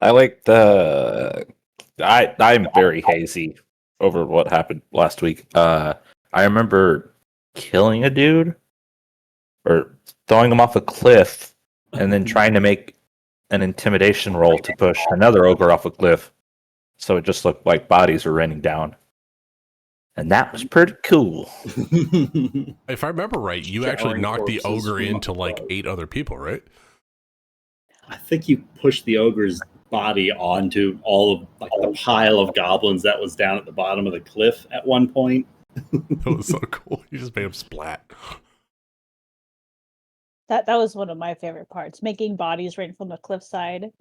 I like the. I'm very hazy over what happened last week. I remember killing a dude or throwing him off a cliff, and then trying to make an intimidation roll to push another ogre off a cliff, so it just looked like bodies were raining down, and that was pretty cool. If I remember right, you actually knocked the ogre into like 8 other people, right? I think you pushed the ogre's body onto all of like the pile of goblins that was down at the bottom of the cliff at one point. That was so cool. You just made him splat. That was one of my favorite parts. Making bodies rain from the cliffside,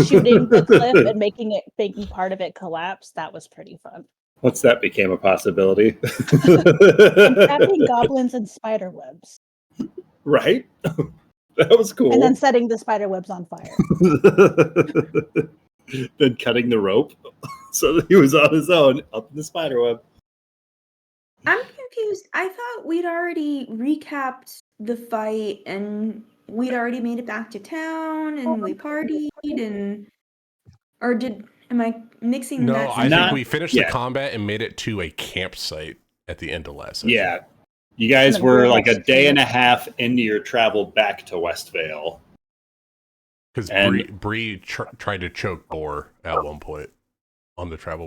shooting the cliff and making part of it collapse. That was pretty fun. Once that became a possibility. And trapping goblins in spider webs. Right? That was cool. And then setting the spider webs on fire. Then cutting the rope so that he was on his own up in the spider web. I'm confused. I thought we'd already recapped the fight and we'd already made it back to town and we partied and am I mixing that? No, I think we finished the combat and made it to a campsite at the end of last session. Yeah. You guys were like a day and a half into your travel back to Westvale. Because Bree tried to choke Boar at one point on the travel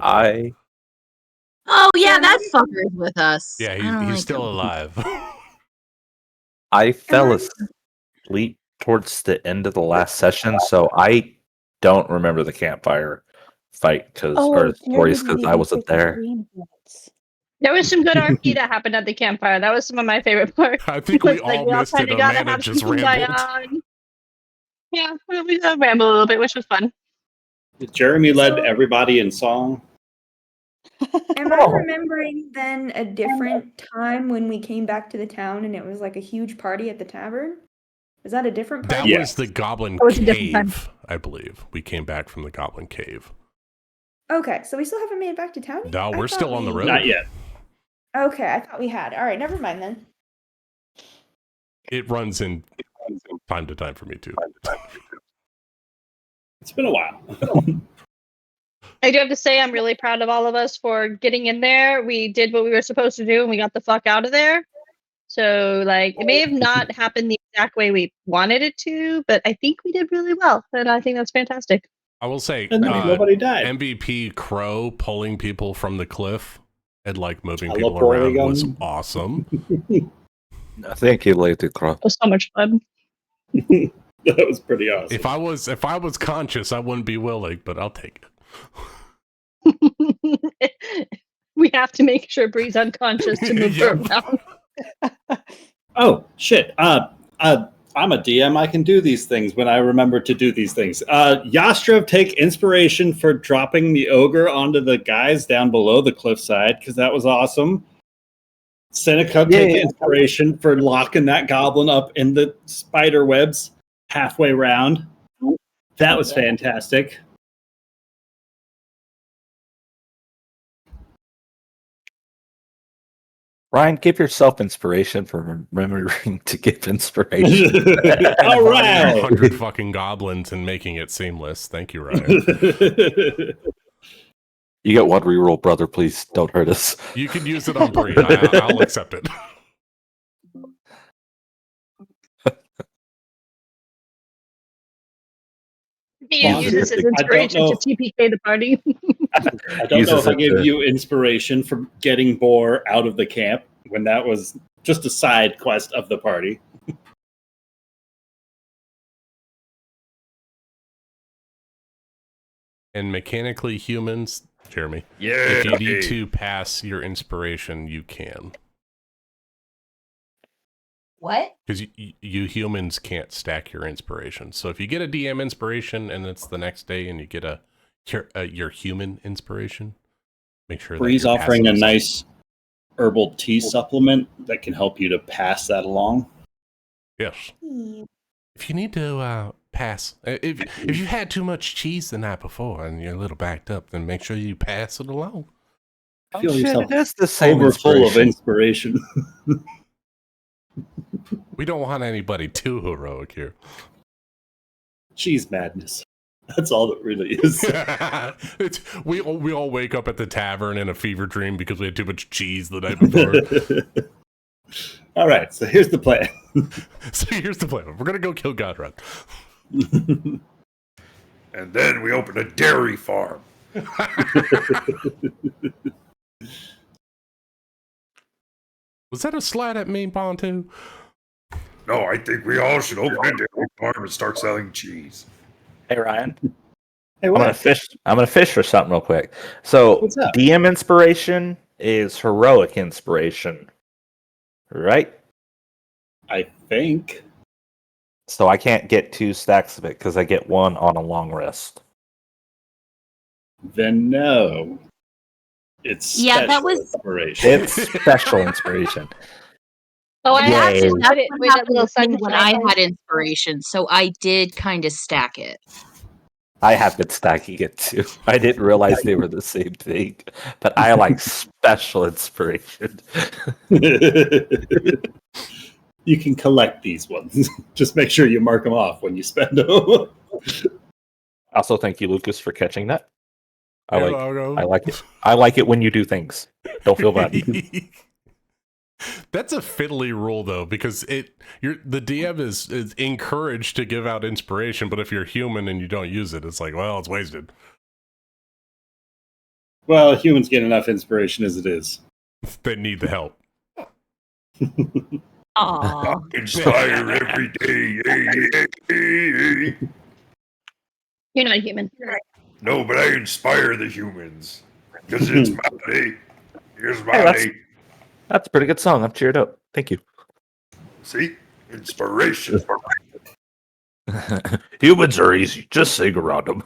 Oh yeah, that fucker is with us. Yeah, he's still alive. I fell asleep towards the end of the last session, so I don't remember the campfire fight or stories because I wasn't there. There was some good RP that happened at the campfire. That was some of my favorite parts. I think we all missed it. Amanda just rambled. Yeah, we rambled a little bit, which was fun. Jeremy led everybody in song. Am I remembering then a different time when we came back to the town and it was like a huge party at the tavern? Was that a different party? That was the Goblin Cave, I believe. We came back from the Goblin Cave. Okay, so we still haven't made it back to town yet? No, we're still on the road. Not yet. Okay, I thought we had. All right, never mind then. It runs in time to time for me too. It's been a while. I do have to say I'm really proud of all of us for getting in there. We did what we were supposed to do and we got the fuck out of there. So like it may have not happened the exact way we wanted it to, but I think we did really well. And I think that's fantastic. I will say nobody died. MVP Crow pulling people from the cliff and like moving people around was awesome. Thank you, Lady Crow. It was so much fun. That was pretty awesome. If I was conscious, I wouldn't be willing, but I'll take it. We have to make sure Bree's unconscious to move her around. Oh shit! I'm a DM. I can do these things when I remember to do these things. Yastrov, take inspiration for dropping the ogre onto the guys down below the cliffside because that was awesome. Seneca, take inspiration for locking that goblin up in the spider webs halfway round. That was fantastic. Ryan, give yourself inspiration for remembering to give inspiration. All right, 100 fucking goblins and making it seamless. Thank you, Ryan. You get one reroll, brother. Please don't hurt us. You can use it on Bree. I'll accept it. He uses his inspiration to TPK the party. I don't know if I gave you inspiration for getting Boar out of the camp when that was just a side quest of the party. And mechanically humans, Jeremy, yeah, if you need to pass your inspiration, you can. What? Because you humans can't stack your inspiration. So if you get a DM inspiration and it's the next day and you get your human inspiration, make sure that Bree's offering a nice herbal tea supplement that can help you to pass that along. Yes. If you need to pass, if you had too much cheese the night before and you're a little backed up, then make sure you pass it along. Feel yourself that's the same full of inspiration. We don't want anybody too heroic here. Cheese madness. That's all that really is. We all wake up at the tavern in a fever dream because we had too much cheese the night before. All right, so here's the plan. So here's the plan. We're going to go kill Godrun. And then we open a dairy farm. Was that a slat at me, Pontu? No, I think we all should open a dairy farm and start selling cheese. Hey Ryan, Hey, I'm what? gonna fish for something real quick. So What's up? DM inspiration is heroic inspiration, right? I think. So I can't get 2 stacks of it because I get 1 on a long rest. Then no. It's Yeah, that special was- inspiration. It's special inspiration. Oh, I Yay. have to That's put it what with that happened little with me sunshine. when I had inspiration, so I did kind of stack it. I have been stacking it too. I didn't realize they were the same thing, but I like special inspiration. You can collect these ones. Just make sure you mark them off when you spend them. Also, thank you, Lucas, for catching that. I You're like welcome. it. I like it when you do things. Don't feel bad. That's a fiddly rule though, because the DM is encouraged to give out inspiration, but if you're human and you don't use it, it's like, well, it's wasted. Well, humans get enough inspiration as it is. They need the help. Aww. Inspire every day. You're not human. No, but I inspire the humans. Because it's my day. Here's my Hey, that's- day. That's a pretty good song. I'm cheered up. Thank you. See? Inspiration. Humans are easy. Just sing around them.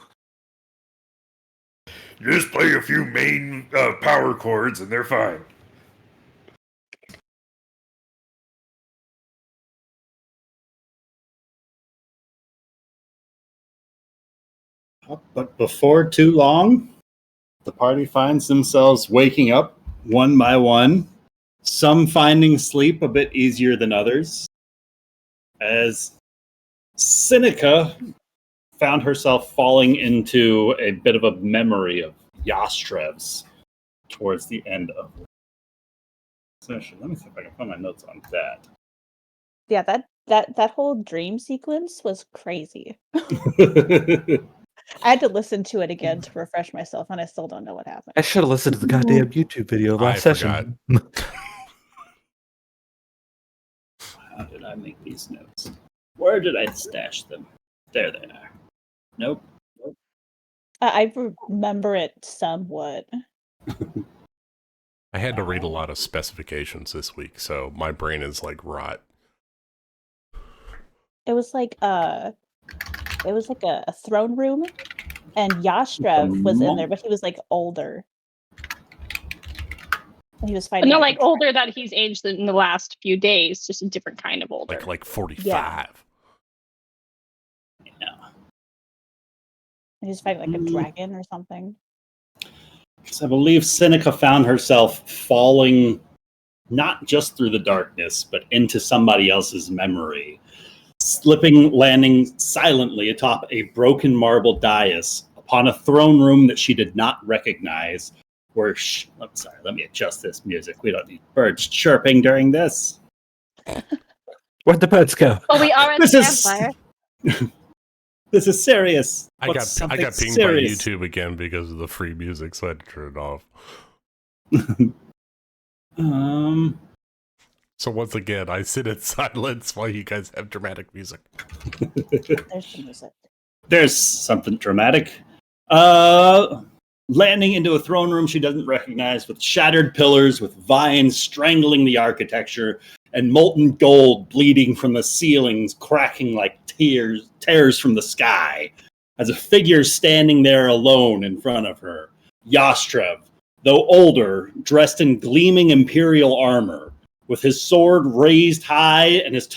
Just play a few main power chords and they're fine. But before too long, the party finds themselves waking up one by one, some finding sleep a bit easier than others, as Seneca found herself falling into a bit of a memory of Yastrev's towards the end of it. So actually, let me see if I can find my notes on that. Yeah, that whole dream sequence was crazy. I had to listen to it again to refresh myself, and I still don't know what happened. I should have listened to the goddamn YouTube video last session. How did I make these notes? Where did I stash them? There they are. Nope. I remember it somewhat. I had to read a lot of specifications this week, so my brain is like rot. It was like a throne room, and Yastrev was in there, but he was like older. And he was fighting. No, like, like older that he's aged in the last few days, just a different kind of older. Like 45. Yeah. He was fighting like a dragon or something. Because I believe Seneca found herself falling not just through the darkness, but into somebody else's memory. Slipping, landing silently atop a broken marble dais upon a throne room that she did not recognize. Where I'm sorry, let me adjust this music. We don't need birds chirping during this. Where'd the birds go? Well, we are at This the is- campfire. This is serious. I What's got something pinged serious? by YouTube again because of the free music, so I had to turn it off. So once again, I sit in silence while you guys have dramatic music. There's the music. There's something dramatic. Landing into a throne room she doesn't recognize with shattered pillars, with vines strangling the architecture, and molten gold bleeding from the ceilings, cracking like tears from the sky. As a figure standing there alone in front of her, Yastrev, though older, dressed in gleaming imperial armor, with his sword raised high and his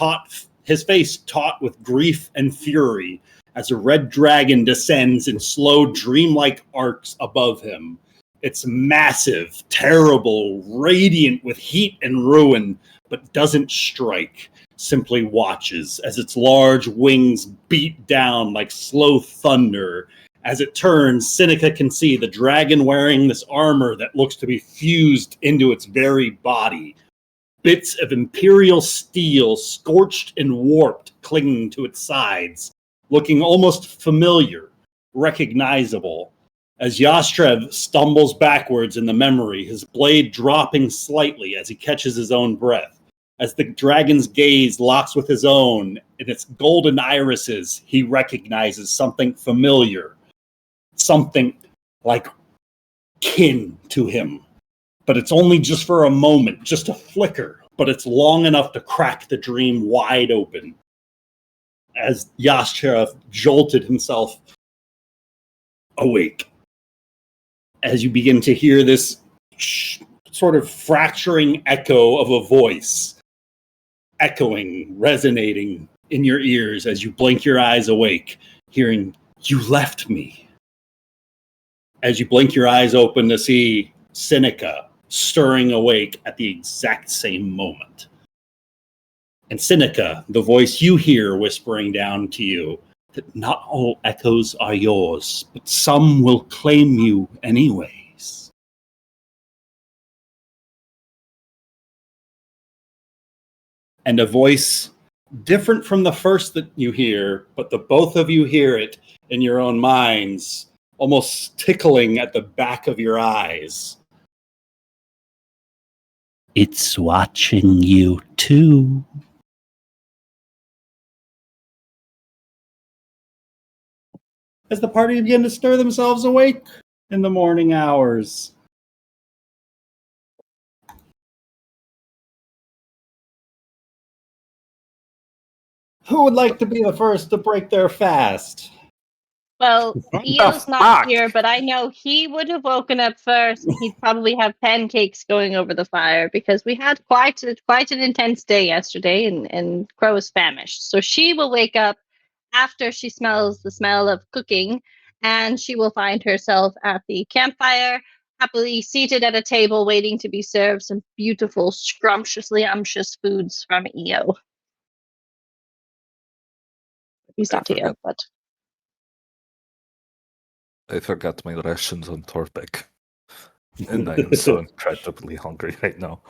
face taut with grief and fury, as a red dragon descends in slow, dreamlike arcs above him. It's massive, terrible, radiant with heat and ruin, but doesn't strike. simply watches as its large wings beat down like slow thunder. As it turns, Seneca can see the dragon wearing this armor that looks to be fused into its very body. Bits of imperial steel, scorched and warped, clinging to its sides, looking almost familiar, recognizable. As Yastrev stumbles backwards in the memory, his blade dropping slightly as he catches his own breath. As the dragon's gaze locks with his own, in its golden irises, he recognizes something familiar. Something like kin to him. But it's only just for a moment, just a flicker, but it's long enough to crack the dream wide open. As Yastrev jolted himself awake, as you begin to hear this sort of fracturing echo of a voice, echoing, resonating in your ears as you blink your eyes awake, hearing, "You left me." As you blink your eyes open to see Seneca stirring awake at the exact same moment. And Seneca, the voice you hear whispering down to you, that not all echoes are yours, but some will claim you anyways. And a voice different from the first that you hear, but the both of you hear it in your own minds, almost tickling at the back of your eyes. It's watching you too. As the party begin to stir themselves awake in the morning hours. Who would like to be the first to break their fast? Well, What the Eo's not fuck? here, but I know he would have woken up first, and he'd probably have pancakes going over the fire because we had quite an intense day yesterday, and Crow is famished. So she will wake up after she smells the smell of cooking, and she will find herself at the campfire, happily seated at a table, waiting to be served some beautiful, scrumptiously umptious foods from Eo. He's I not here, forgot. but I forgot my rations on Torbeck. And I am so incredibly hungry right now.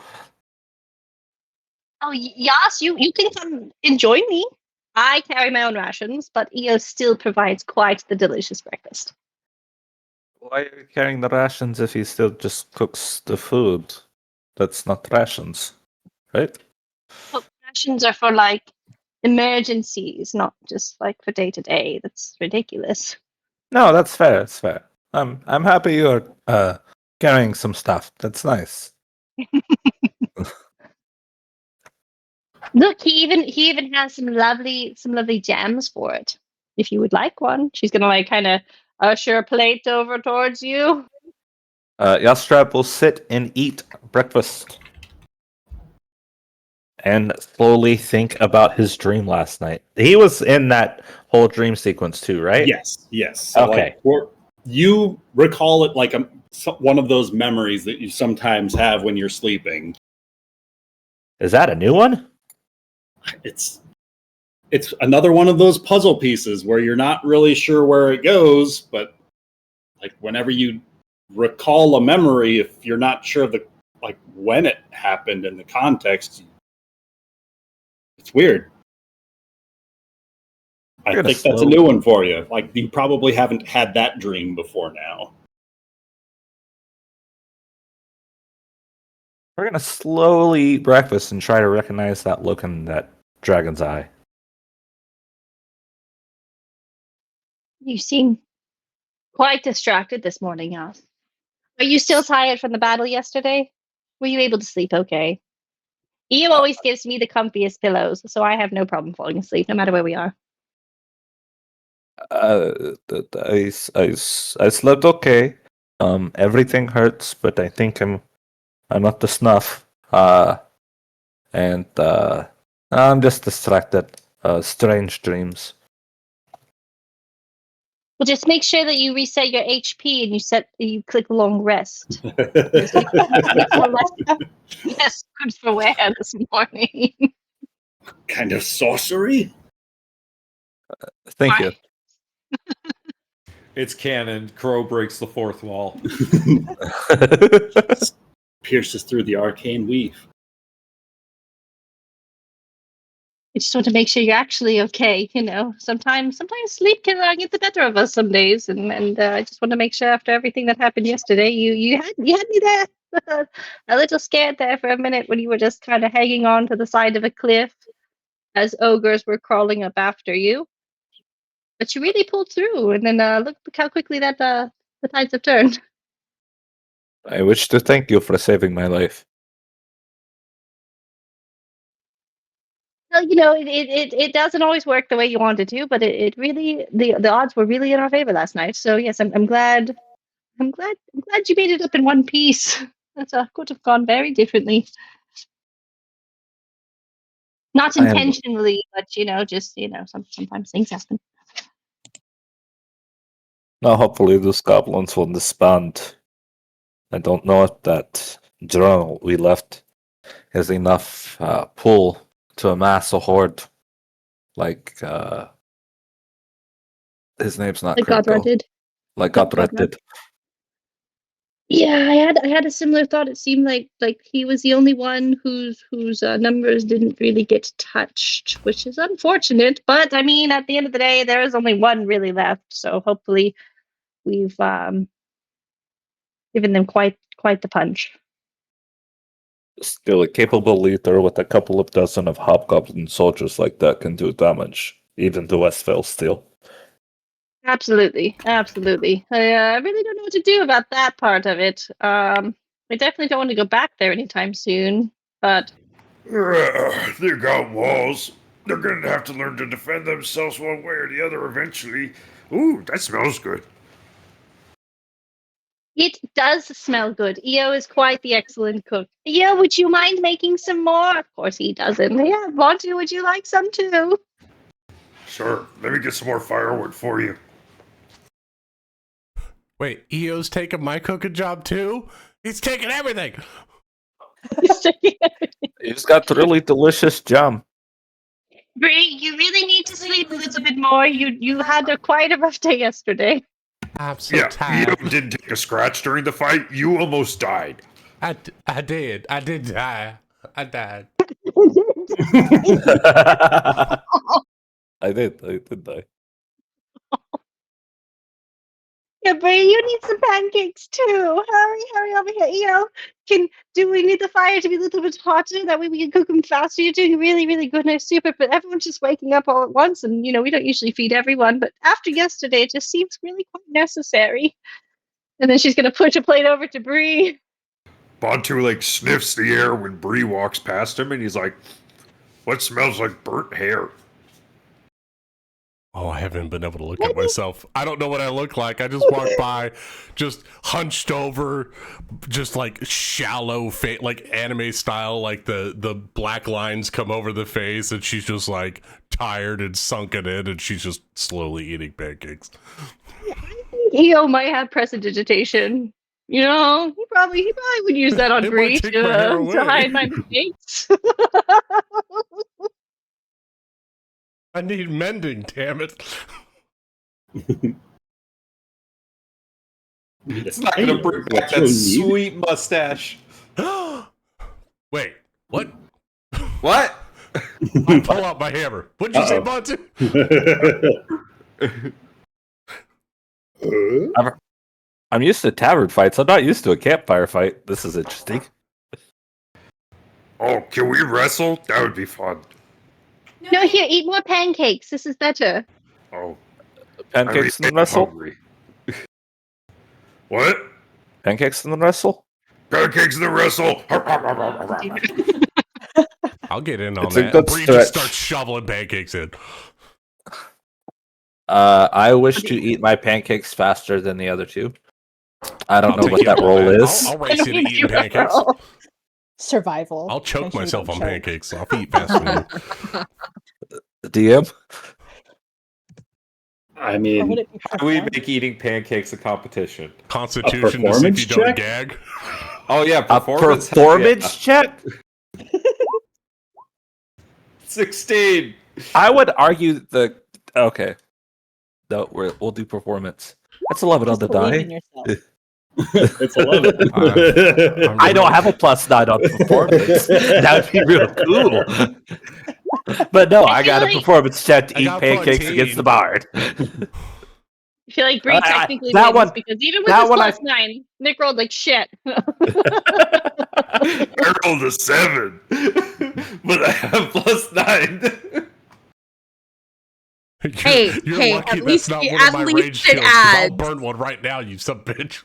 oh, Yas, you can come and join me. I carry my own rations, but Eo still provides quite the delicious breakfast. Why are you carrying the rations if he still just cooks the food? That's not rations, right? But rations are for like emergencies, not just like for day to day. That's ridiculous. No, that's fair. That's fair. I'm happy you're carrying some stuff. That's nice. Look, he even has some lovely jams for it. If you would like one, she's gonna like kind of usher a plate over towards you. Yastrab will sit and eat breakfast and slowly think about his dream last night. He was in that whole dream sequence too, right? Yes. So Okay. You recall it like one of those memories that you sometimes have when you're sleeping. Is that a new one? It's another one of those puzzle pieces where you're not really sure where it goes, but like whenever you recall a memory, if you're not sure when it happened in the context, it's weird. I think that's a new one for you. Like you probably haven't had that dream before now. We're gonna slowly eat breakfast and try to recognize that look in that dragon's eye. You seem quite distracted this morning, Yas. Are you still tired from the battle yesterday? Were you able to sleep okay? Eo always gives me the comfiest pillows, so I have no problem falling asleep, no matter where we are. I slept okay. Everything hurts, but I think I'm up to snuff. And I'm just distracted. Strange dreams. Well, just make sure that you reset your HP and you click long rest. Less good for wear this morning. Kind of sorcery? Thank you. It's canon. Crow breaks the fourth wall. Pierces through the arcane weave. I just want to make sure you're actually okay. Sometimes sleep can get the better of us some days, and I just want to make sure after everything that happened yesterday, you had me there, a little scared there for a minute when you were just kind of hanging on to the side of a cliff as ogres were crawling up after you. But you really pulled through, and then look how quickly that the tides have turned. I wish to thank you for saving my life. Well, it doesn't always work the way you want it to, but it really the odds were really in our favor last night. So yes, I'm glad you made it up in one piece. That could have gone very differently. Not I am- intentionally, but just sometimes things happen. Now, hopefully, those goblins will disband. I don't know if that journal we left has enough pull to amass a horde. Like, his name's not Like critical. Godrod did. Like Godrod Godrod. did. Yeah, I had a similar thought. It seemed like he was the only one whose numbers didn't really get touched, which is unfortunate. But I mean, at the end of the day, there is only one really left. So hopefully, we've given them quite the punch. Still, a capable leader with a couple of dozen of hobgoblin soldiers like that can do damage, even to Westphal steel. Absolutely. I really don't know what to do about that part of it. I definitely don't want to go back there anytime soon. But They got walls. They're gonna have to learn to defend themselves one way or the other eventually. Ooh, that smells good. it does smell good. EO is quite the excellent cook. EO, would you mind making some more? Of course he doesn't. Yeah, Monty, would you like some too? Sure, let me get some more firewood for you. Wait, EO's taking my cooking job too? He's taking everything. He's got really delicious jam. Bree, you really need to sleep a little bit more. You had quite a rough day yesterday. I'm so Yeah, tired. you didn't take a scratch during the fight. You almost died. I did. I did die. I died. I did die. Yeah, Bree, you need some pancakes too. Hurry over here. Do we need the fire to be a little bit hotter? That way we can cook them faster. You're doing really, really good. Nice super, but everyone's just waking up all at once, and we don't usually feed everyone. But after yesterday, it just seems really quite necessary. And then she's gonna push a plate over to Bree. Bantu sniffs the air when Bree walks past him, and he's like, "What smells like burnt hair?" Oh, I haven't been able to look at myself. I don't know what I look like. I just walked by, just hunched over, just shallow face, like anime style, like the black lines come over the face, and she's just tired and sunken in, and she's just slowly eating pancakes. EO might have prestidigitation. He probably would use that on It Bree might take my hair to away. hide my mistakes. I need mending, damn it. It's not going to bring back that sweet mustache. Wait, what? What? I pull out my hammer. What'd you say, Monty? I'm used to tavern fights. I'm not used to a campfire fight. This is interesting. Oh, can we wrestle? That would be fun. No, here, eat more pancakes. This is better. Oh, Pancakes in the I'm wrestle? hungry. What? Pancakes in the wrestle? Pancakes in the wrestle. I'll get in on It's a that. good Bree stretch. just starts shoveling pancakes in. I wish to eat my pancakes faster than the other two. I don't know take what you that up on roll that. is. I'll race you to eating pancakes. Survival. I'll choke Make sure you myself don't on choke. pancakes. I'll eat faster than you. DM? I Or would mean, it be How do we performed? make eating pancakes a competition? Constitution to see if performance you don't check? gag. Oh yeah, A performance. performance check? 16. I would argue okay. No, we'll do performance. That's 11 on Just the believe die. in yourself. It's 11. I don't have a +9 on performance. That would be real cool. But no, I feel got a like- performance check to I eat got pancakes 14. against the bard. I feel like Bree technically that wins one- because even with that his one I- +9, Nick rolled like shit. I rolled a 7, but I have +9. Hey, You're hey, lucky at that's least not it- one of at my least rage it shields, 'cause I'll adds. burn one right now, you son of a bitch.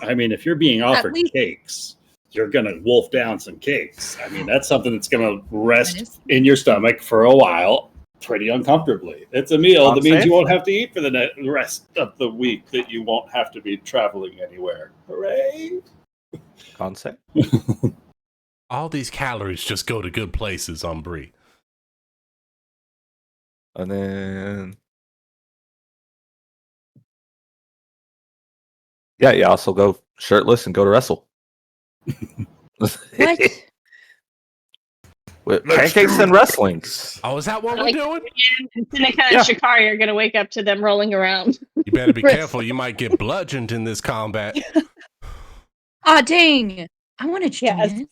I mean, if you're being offered least- cakes, you're going to wolf down some cakes. I mean, that's something that's going to rest in your stomach for a while pretty uncomfortably. It's a meal that means Safe? you won't have to eat for the rest of the week, that you won't have to be traveling anywhere. Hooray! Concept. All these calories just go to good places on Brie. And then you also go shirtless and go to wrestle. What? With Let's pancakes do and it. wrestlings. Oh, is that what we're Like- doing? And Seneca Yeah. and Shikari are gonna wake up to them rolling around. You better be Wrestling. careful. You might get bludgeoned in this combat. Aw, dang. I wanted to Yeah, join in.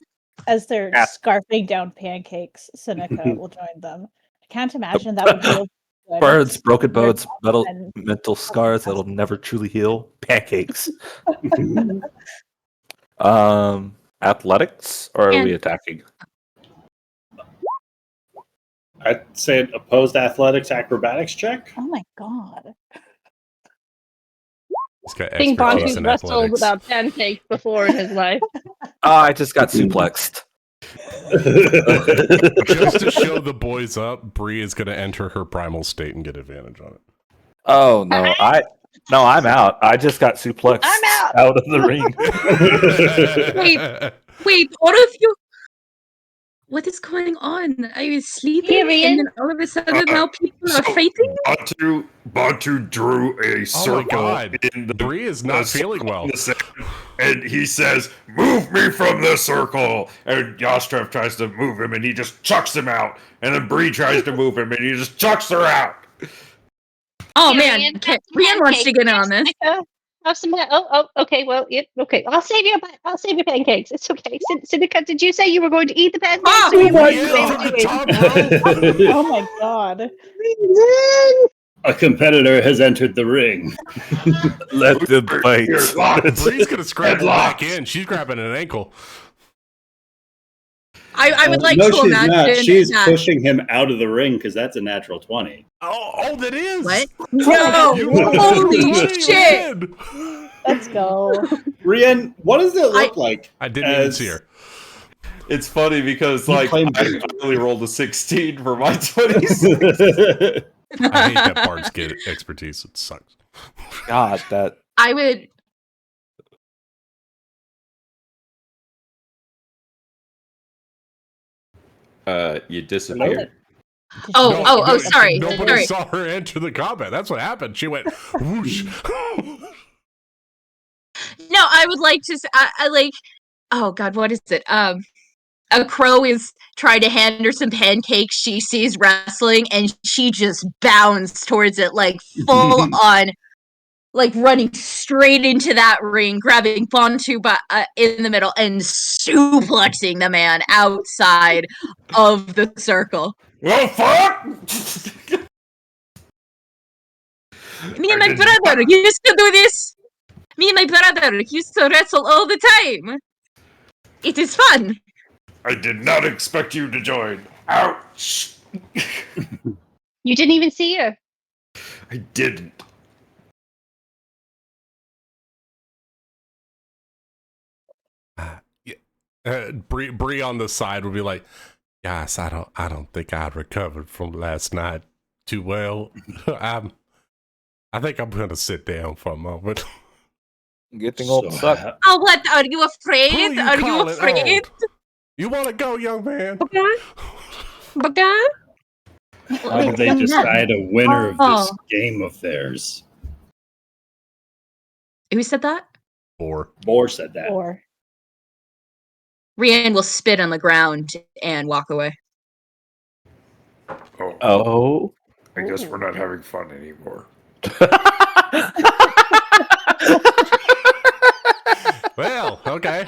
As they're Yeah. scarfing down pancakes, Seneca will join them. I can't imagine that would feel good. Burns, broken You're bones, and- mental scars that'll never truly heal. Pancakes. Athletics, or are we attacking? I'd say an opposed athletics acrobatics check. Oh my god. He's got I think expertise Bontu's in wrestled athletics. without pancakes before in his life. I just got suplexed. Just to show the boys up, Bree is going to enter her primal state and get advantage on it. Oh no, I'm out. I just got suplexed I'm out. of the ring. Wait, all of you. What is going on? I was sleeping, Tyrion. and then all of a sudden now people are fighting? Bantu drew a Oh circle my god. in the Bree is not feeling well. in the sand, and he says, "Move me from this circle." And Yostrev tries to move him, and he just chucks him out. And then Bree tries to move him, and he just chucks her out. Oh Tyrion, man, have some Brienne wants to pancakes. get in on this. Seneca, have some. Okay. Well, okay. I'll save your pancakes. It's okay. Seneca, did you say you were going to eat the pancakes? Oh, or you my were God. going to Top do Oh my god. A competitor has entered the ring. Let them fight. Here's lots. Bree's going to scramble Headlock. back in. She's grabbing an ankle. I would like no, to she's imagine not. She's that. pushing him out of the ring because that's a natural 20. Oh, that is. What? Oh, No! you rolled a Holy 20, shit! man. Let's go. Brienne, what does it look like? I didn't even as- see her. It's funny because You like claimed I only rolled a 16 for my 20s. I hate that Bard's get expertise. It sucks. God, that I would. You disappeared. Oh, sorry. Nobody Sorry. saw her enter the combat. That's what happened. She went whoosh. No, I would like to. I like. Oh God, what is it? A crow is trying to hand her some pancakes. She sees wrestling, and she just bounds towards it like full on, like running straight into that ring, grabbing Bantu in the middle and suplexing the man outside of the circle. Well, fuck! Me and I my did brother used to do this. Me and my brother used to wrestle all the time. It is fun. I did not expect you to join. Ouch! You didn't even see her. I didn't. Bree on the side would be like, "Guys, I don't think I recovered from last night too well. I think I'm gonna sit down for a moment." getting old suck. Oh, what? Are you Who afraid? Are you calling afraid? old? You want to go, young man? Baga? How did they decide a winner of this game of theirs? Who said that? Or Boar said that. Or Rian will spit on the ground and walk away. Oh. I guess we're not having fun anymore. Well, okay.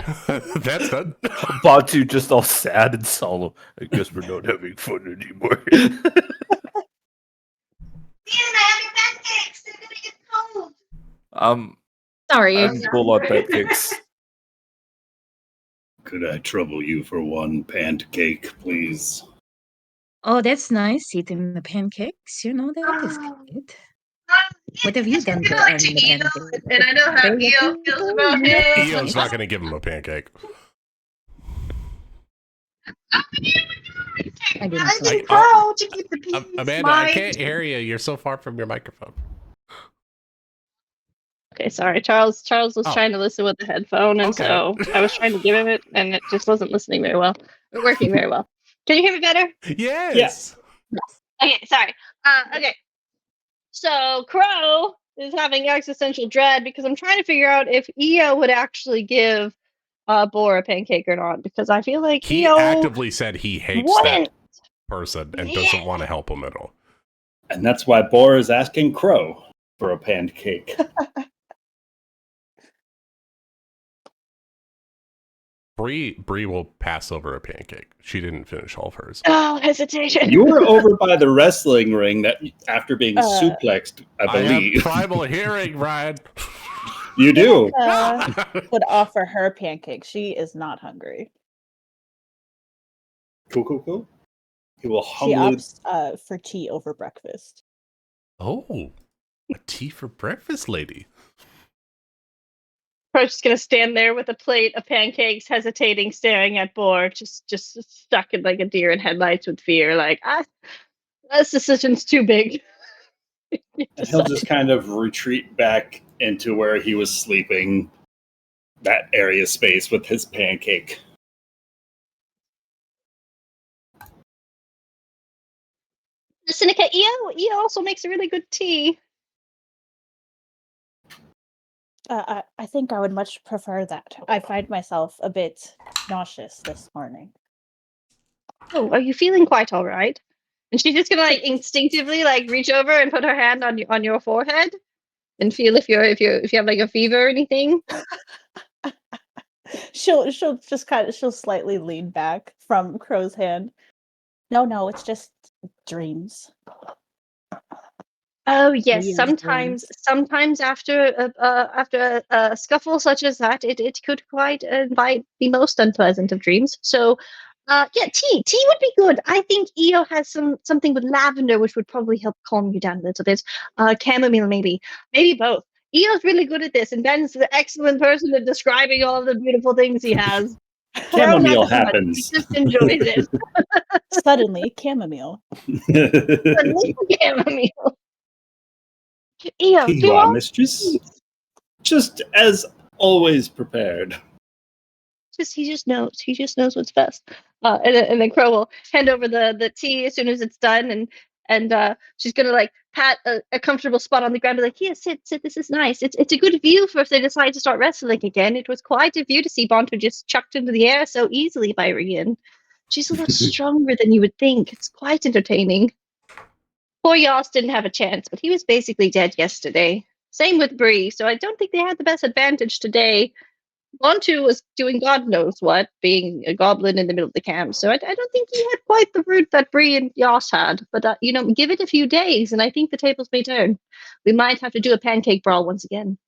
That's good. Batu just all sad and solemn. I guess we're not having fun anymore. Sorry. I'm full on pancakes. Could I trouble you for one pancake, please? Oh, that's nice. Eating the pancakes. You know, that is good. What have you done to earn the pancakes? And I know how Very Eo good. feels about him. Eo's not going to give him a pancake. I didn't I like think Crow to keep the peace. Amanda, I can't hear you. You're so far from your microphone. Okay, sorry. Charles was Oh. trying to listen with the headphone, and Okay. so I was trying to give him it, and it just wasn't listening very well. Or working very well. Can you hear me better? Yes. Okay, sorry. Okay. So Crow is having existential dread because I'm trying to figure out if Eo would actually give Boar a pancake or not, because I feel like He Eo actively said he hates wouldn't. that person and doesn't want to help him at all. And that's why Boar is asking Crow for a pancake. Bree will pass over a pancake. She didn't finish all of hers. Oh, hesitation. You were over by the wrestling ring that after being suplexed, I I believe. have tribal hearing, Ryan. You do. Would offer her pancakes. She is not hungry. Cool. He will She humbly. opts for tea over breakfast. Oh, a tea for breakfast, lady. Crow's just gonna stand there with a plate of pancakes, hesitating, staring at Boar, just stuck in like a deer in headlights with fear. Like, this decision's too big. And he'll just kind of retreat back into where he was sleeping, that area space with his pancake. Seneca, Eo also makes a really good tea. I think I would much prefer that. I find myself a bit nauseous this morning. Oh, are you feeling quite all right? And she's just gonna like instinctively like reach over and put her hand on your forehead and feel if you have like a fever or anything. she'll she'll slightly lean back from Crow's hand. No, it's just dreams. Oh yes, Weird sometimes after a scuffle such as that, it could quite invite the most unpleasant of dreams. So, yeah, tea would be good. I think Eo has something with lavender, which would probably help calm you down a little bit. Chamomile maybe both. Eo's really good at this, and Ben's the excellent person at describing all the beautiful things he has. Chamomile happens. He just enjoys it. Suddenly, chamomile. Chamomile. Eo, Here you are, mistress. Just as always prepared. He just knows what's best. And then Crow will hand over the tea as soon as it's done, and she's gonna like pat a comfortable spot on the ground, be like, "Here, sit. This is nice. It's a good view for if they decide to start wrestling again. It was quite a view to see Bontu just chucked into the air so easily by Rian. She's a lot stronger than you would think. It's quite entertaining. Poor Yas didn't have a chance, but he was basically dead yesterday. Same with Bree, so I don't think they had the best advantage today. Bontu was doing God knows what, being a goblin in the middle of the camp. So I don't think he had quite the route that Bree and Yas had. But, give it a few days, and I think the tables may turn. We might have to do a pancake brawl once again.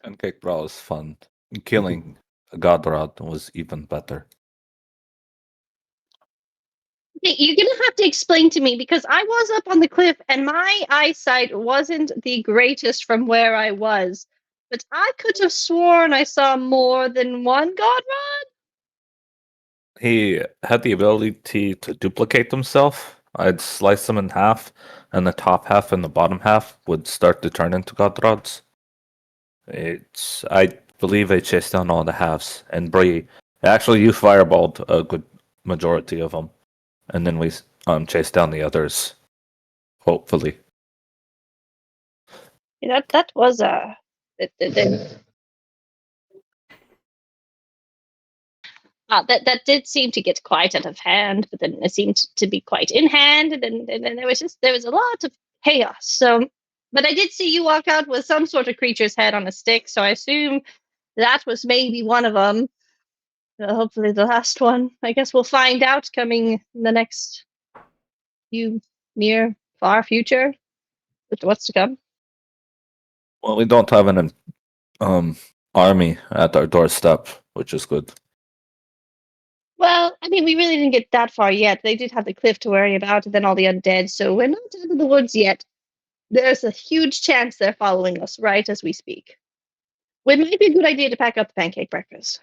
Pancake brawl is fun. Killing a Godrod was even better. Okay, you're going to have to explain to me, because I was up on the cliff, and my eyesight wasn't the greatest from where I was. But I could have sworn I saw more than one Godrod. He had the ability to duplicate himself. I'd slice them in half, and the top half and the bottom half would start to turn into Godrods. I believe I chased down all the halves, and Bree actually you fireballed a good majority of them, and then we chased down the others. Hopefully, Yeah, that was That did seem to get quite out of hand, but then it seemed to be quite in hand, and then there was a lot of chaos. So, but I did see you walk out with some sort of creature's head on a stick, so I assume that was maybe one of them. Hopefully, the last one. I guess we'll find out coming in the next near far future with what's to come. Well, we don't have an army at our doorstep, which is good. Well, I mean, we really didn't get that far yet. They did have the cliff to worry about, and then all the undead. So we're not out of the woods yet. There's a huge chance they're following us right as we speak. It might be a good idea to pack up the pancake breakfast.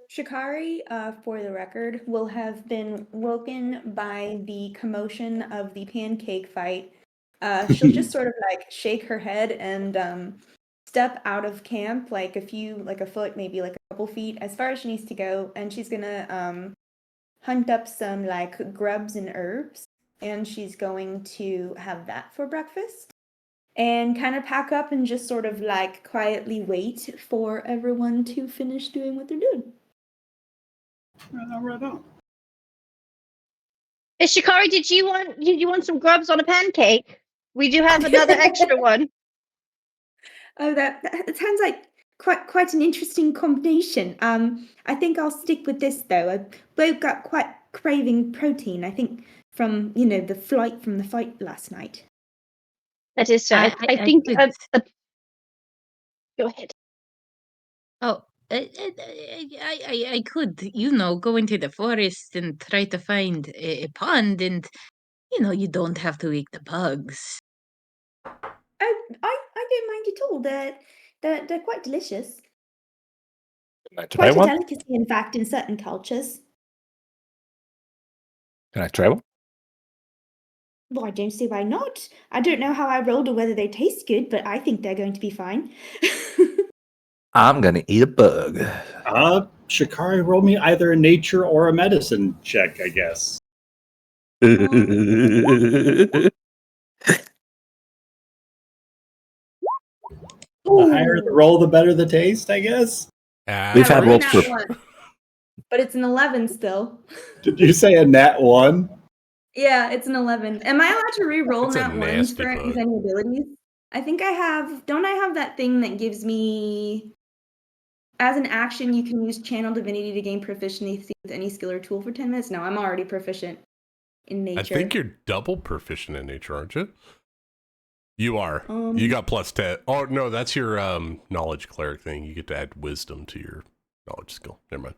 Shikari, for the record, will have been woken by the commotion of the pancake fight. She'll just sort of like shake her head and step out of camp like a foot, maybe like a couple feet, as far as she needs to go, and she's gonna hunt up some like grubs and herbs, and she's going to have that for breakfast. And kind of pack up and just sort of like quietly wait for everyone to finish doing what they're doing. Right on. Hey, Shikari, did you want some grubs on a pancake? We do have another extra one. Oh, that sounds like quite an interesting combination. I think I'll stick with this though. I both got quite craving protein. I think from the flight from the fight last night. That is so. I think. Go ahead. Oh, I could, go into the forest and try to find a pond, and you don't have to eat the bugs. Oh, I don't mind at all. They're quite delicious. Can I try Quite a one? delicacy, in fact, in certain cultures. Can I try one? Well, I don't see why not. I don't know how I rolled or whether they taste good, but I think they're going to be fine. I'm gonna eat a bug. Shikari, roll me either a nature or a medicine check, I guess. The higher the roll, the better the taste, I guess. We've had rolls for. But it's an 11 still. Did you say a nat 1? Yeah, it's an 11. Am I allowed to re-roll That's a nat 1s nasty for bug. any abilities? I think I have. Don't I have that thing that gives me, as an action, you can use Channel Divinity to gain proficiency with any skill or tool for 10 minutes? No, I'm already proficient in nature. I think you're double proficient in nature, aren't you? You are. You got plus 10. Oh, no, that's your knowledge cleric thing. You get to add wisdom to your knowledge skill. Never mind.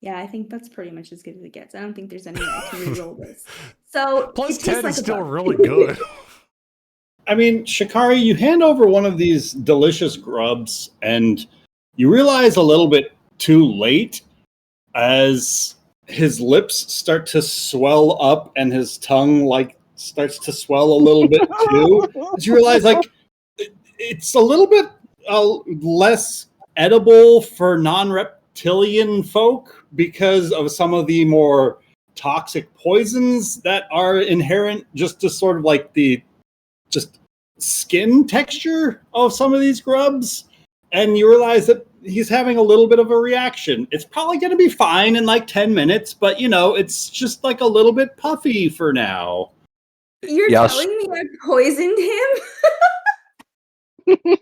Yeah, I think that's pretty much as good as it gets. I don't think there's any way I can re-roll this. So plus it 10 tastes like is a still bug. really good. I mean, Shikari, you hand over one of these delicious grubs, and you realize a little bit too late as his lips start to swell up and his tongue starts to swell a little bit too. As you realize it's a little bit less edible for non-reptilian folk because of some of the more toxic poisons that are inherent just to sort of like the just skin texture of some of these grubs, and you realize that he's having a little bit of a reaction. It's probably going to be fine in like 10 minutes, but it's just like a little bit puffy for now. You're telling me I poisoned him?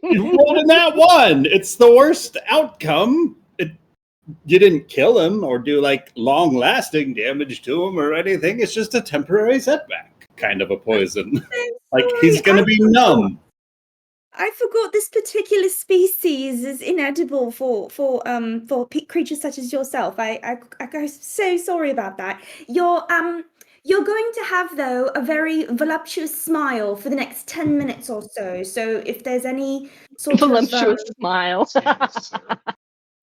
You rolled in that one. It's the worst outcome. You didn't kill him or do like long-lasting damage to him or anything. It's just a temporary setback, kind of a poison. Like he's going to be numb. I forgot this particular species is inedible for creatures such as yourself. I'm so sorry about that. You're going to have though a very voluptuous smile for the next 10 minutes or so. So if there's any sort voluptuous of smile.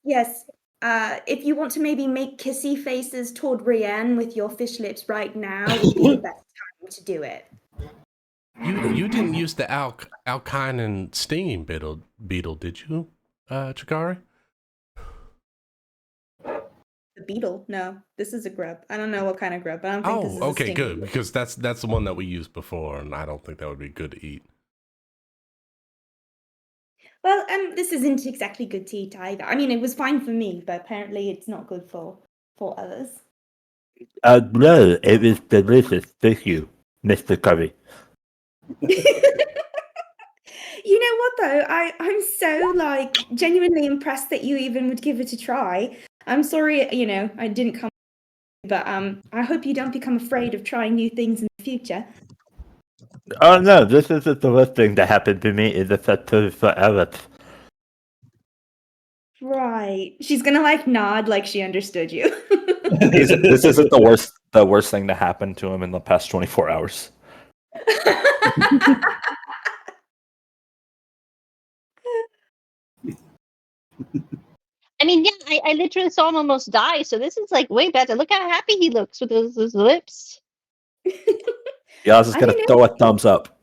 Yes. If you want to maybe make kissy faces toward Brienne with your fish lips right now, would be the best time to do it. You didn't use the alkine and stinging beetle, did you, Chikari? The beetle? No, this is a grub. I don't know what kind of grub, but I don't think this is a okay, stinging good, beetle. because that's the one that we used before, and I don't think that would be good to eat. Well, this isn't exactly good to eat either. I mean, it was fine for me, but apparently it's not good for others. No, it was delicious. Thank you, Mr. Curry. You know what though? I'm so like genuinely impressed that you even would give it a try. I'm sorry, I didn't come, but I hope you don't become afraid of trying new things in the future. Oh no, this isn't the worst thing that happened to me in the festival forever. Right. She's gonna like nod like she understood you. This isn't the worst thing to happen to him in the past 24 hours. I mean, yeah, I literally saw him almost die, so this is like way better. Look how happy he looks with those lips. Yaz is I gonna don't throw know. a thumbs up.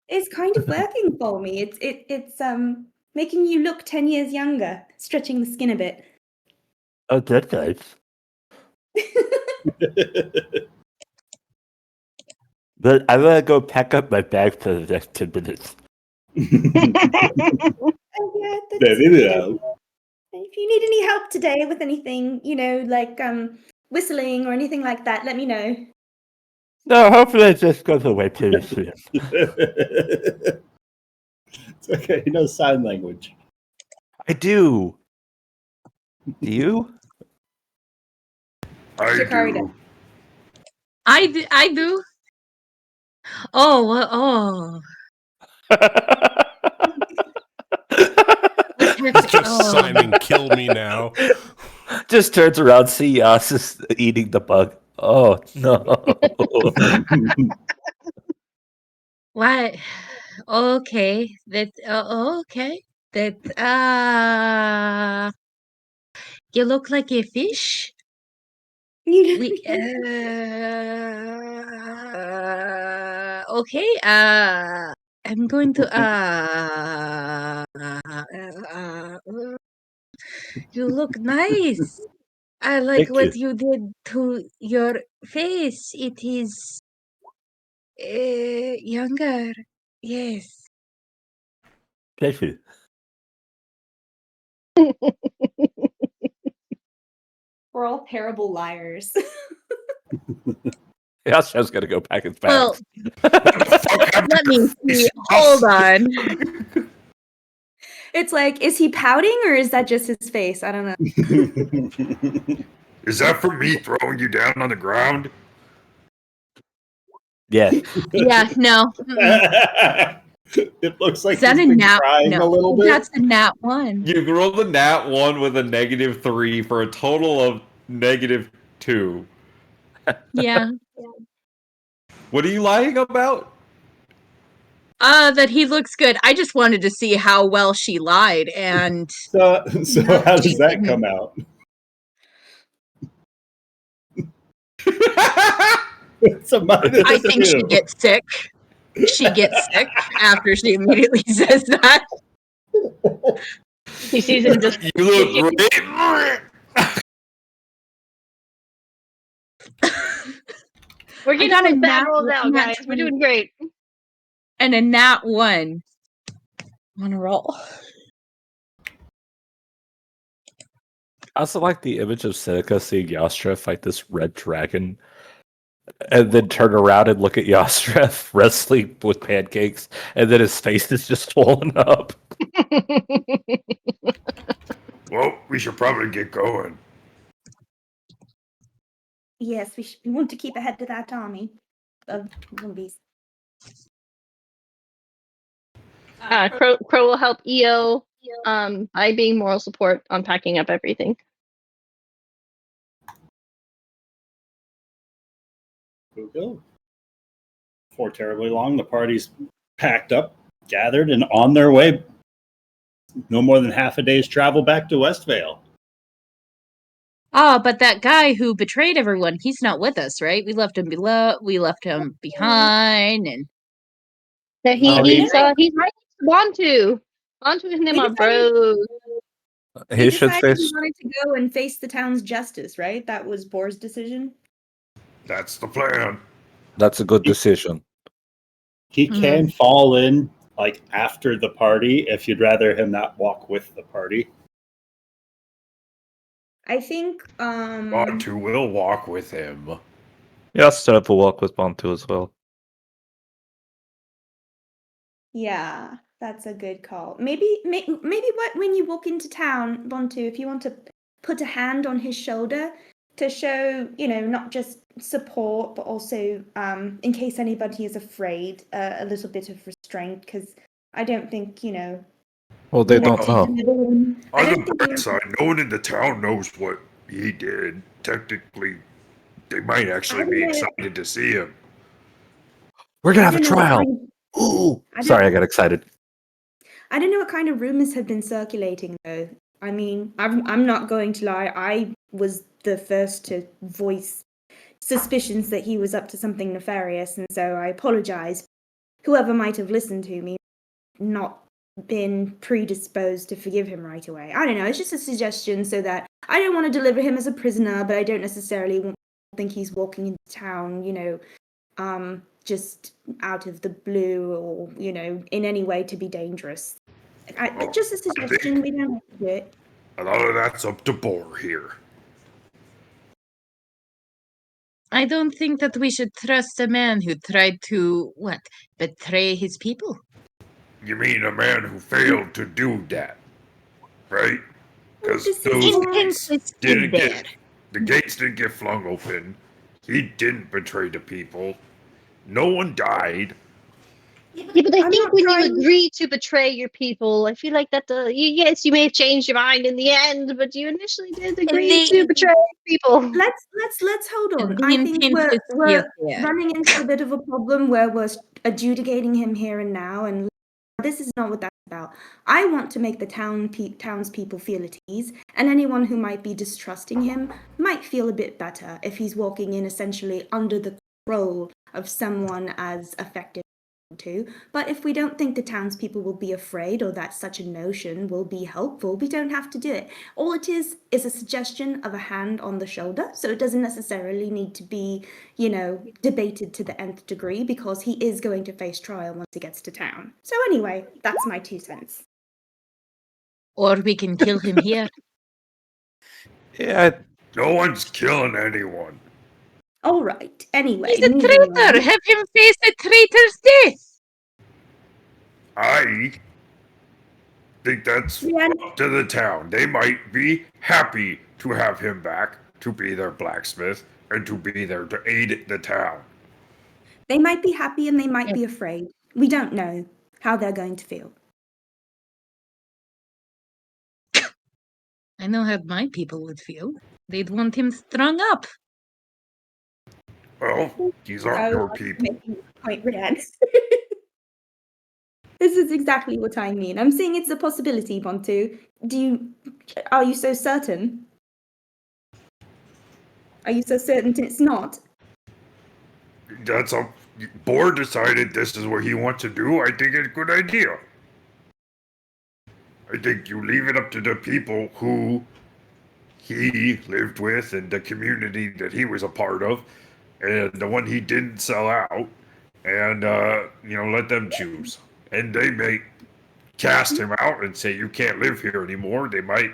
It's kind of working for me. It's making you look 10 years younger, stretching the skin a bit. Oh, that's nice. But I'm gonna go pack up my bag for the next 10 minutes. Oh, yeah, that's good. If you need any help today with anything, like whistling or anything like that, let me know. No, hopefully it just goes away pretty soon. It's okay. He knows sign language. I do. Do you? I do. I do. Oh. He's just signing "kill me now." Just turns around, see Yas is eating the bug. Oh no. What? Okay. Okay. That you look like a fish. We okay. I'm going to you look nice. I like Thank what you. you did to your face. It is younger. Yes. Thank you. We're all terrible liars. Yas is gonna go pack his bag. Well, let me see. Hold on. It's like, is he pouting or is that just his face? I don't know. Is that for me throwing you down on the ground? Yes. Yeah, no. It looks like Is that he's a been nat? crying a No, little bit. that's a nat one. You rolled a nat 1 with a -3 for a total of -2. Yeah. What are you lying about? That he looks good. I just wanted to see how well she lied, and So no, how does she that didn't. come out? It's a minus I think she 2. gets sick. She gets sick after she immediately says that. He sees him just. You look great. We're I getting got all a the bad nat, rolls out, nat guys. We're 20 doing great. and a nat 1 on a roll. I also like the image of Seneca seeing Yastra fight this red dragon and then turn around and look at Yastra wrestling with pancakes, and then his face is just swollen up. Well, we should probably get going. Yes, we want to keep ahead of that army of zombies. Crow will help EO by being moral support on packing up everything. We'll go. Before terribly long, the party's packed up, gathered, and on their way. No more than half a day's travel back to Westvale. Oh, but that guy who betrayed everyone, he's not with us, right? We left him behind, and That he's right next to Bantu. Bantu and him We are decided- bros. He should decided face. he wanted to go and face the town's justice, right? That was Boar's decision. That's the plan. That's a good decision. He can fall in like after the party, if you'd rather him not walk with the party. I think Bantu will walk with him. Yeah, I'll set up a walk with Bantu as well. yeah, that's a good call. Maybe when you walk into town, Bontu, if you want to put a hand on his shoulder to show, not just support, but also in case anybody is afraid, a little bit of restraint, because I don't think, Well, they we want don't to know. deliver him. I On don't the think we bright want side, no one in the town knows what he did. Technically, they might actually I don't be know. excited to see him. We're gonna I have a don't know what trial. kind Ooh, I don't sorry, I got excited. I don't know what kind of rumors have been circulating though. I mean, I'm not going to lie. I was the first to voice suspicions that he was up to something nefarious, and so I apologize. Whoever might have listened to me, not been predisposed to forgive him right away. I don't know. It's just a suggestion so that I don't want to deliver him as a prisoner, but I don't necessarily think he's walking into town, just out of the blue or, in any way to be dangerous. Just a I suggestion. think We don't have to do it. a lot of that's up to Boar here. I don't think that we should trust a man who tried to, betray his people. You mean a man who failed to do that, right? Well, Because this is those more. Intent gates was still didn't there. get the gates didn't get flung open. He didn't betray the people. No one died. Yeah, but I I'm think not when you trying. agree to betray your people, I feel like that. Yes, you may have changed your mind in the end, but you initially did agree to betray people. Let's hold on. The I think intent was we're still there. running into a bit of a problem where we're adjudicating him here and now, and this is not what that's about. I want to make the townspeople feel at ease, and anyone who might be distrusting him might feel a bit better if he's walking in essentially under the control of someone as effective to. But if we don't think the townspeople will be afraid or that such a notion will be helpful, we don't have to do it. All it is a suggestion of a hand on the shoulder, so it doesn't necessarily need to be, debated to the nth degree because he is going to face trial once he gets to town. So anyway, that's my 2 cents. Or we can kill him here. Yeah, No one's killing anyone. All right. Anyway, He's a moving traitor. on. Have him face a traitor's death. I think that's Yeah, up to the town. They might be happy to have him back to be their blacksmith and to be there to aid the town. they might be happy and they might be afraid. We don't know how they're going to feel. I know how my people would feel. They'd want him strung up. Well, these aren't your I'm people. making a point, Rian. This is exactly what I mean. I'm saying it's a possibility, Bontu. Are you so certain? Are you so certain it's not? That's a board decided this is what he wants to do. I think it's a good idea. I think you leave it up to the people who he lived with and the community that he was a part of and the one he didn't sell out and let them choose. And they may cast him out and say you can't live here anymore. They might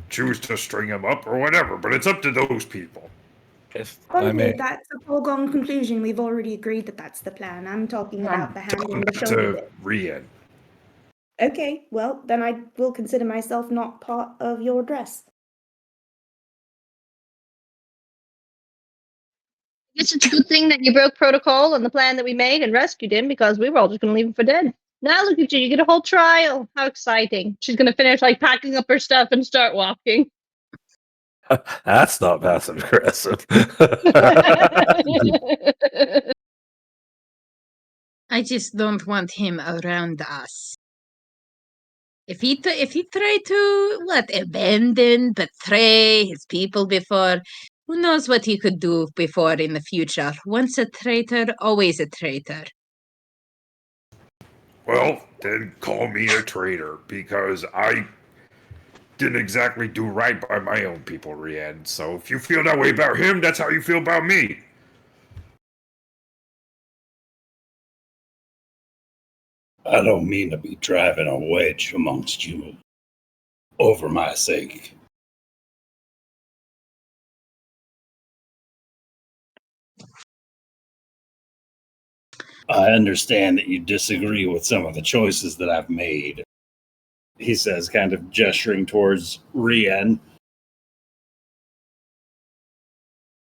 choose to string him up or whatever, but it's up to those people. if I may. Bontu, that's a foregone conclusion. We've already agreed that that's the plan. I'm talking about the hand on the Talking shoulder to bit. Rian. Okay, well, then I will consider myself not part of your dress. It's a good thing that you broke protocol and the plan that we made and rescued him because we were all just going to leave him for dead. Now look at you, you get a whole trial. How exciting. She's going to finish packing up her stuff and start walking. That's not passive aggressive. I just don't want him around us. If he tried to abandon, betray his people before, who knows what he could do before in the future? Once a traitor, always a traitor. Well, then call me a traitor because I didn't exactly do right by my own people, Rian. So if you feel that way about him, that's how you feel about me. I don't mean to be driving a wedge amongst you over my sake. I understand that you disagree with some of the choices that I've made, he says, kind of gesturing towards Rien.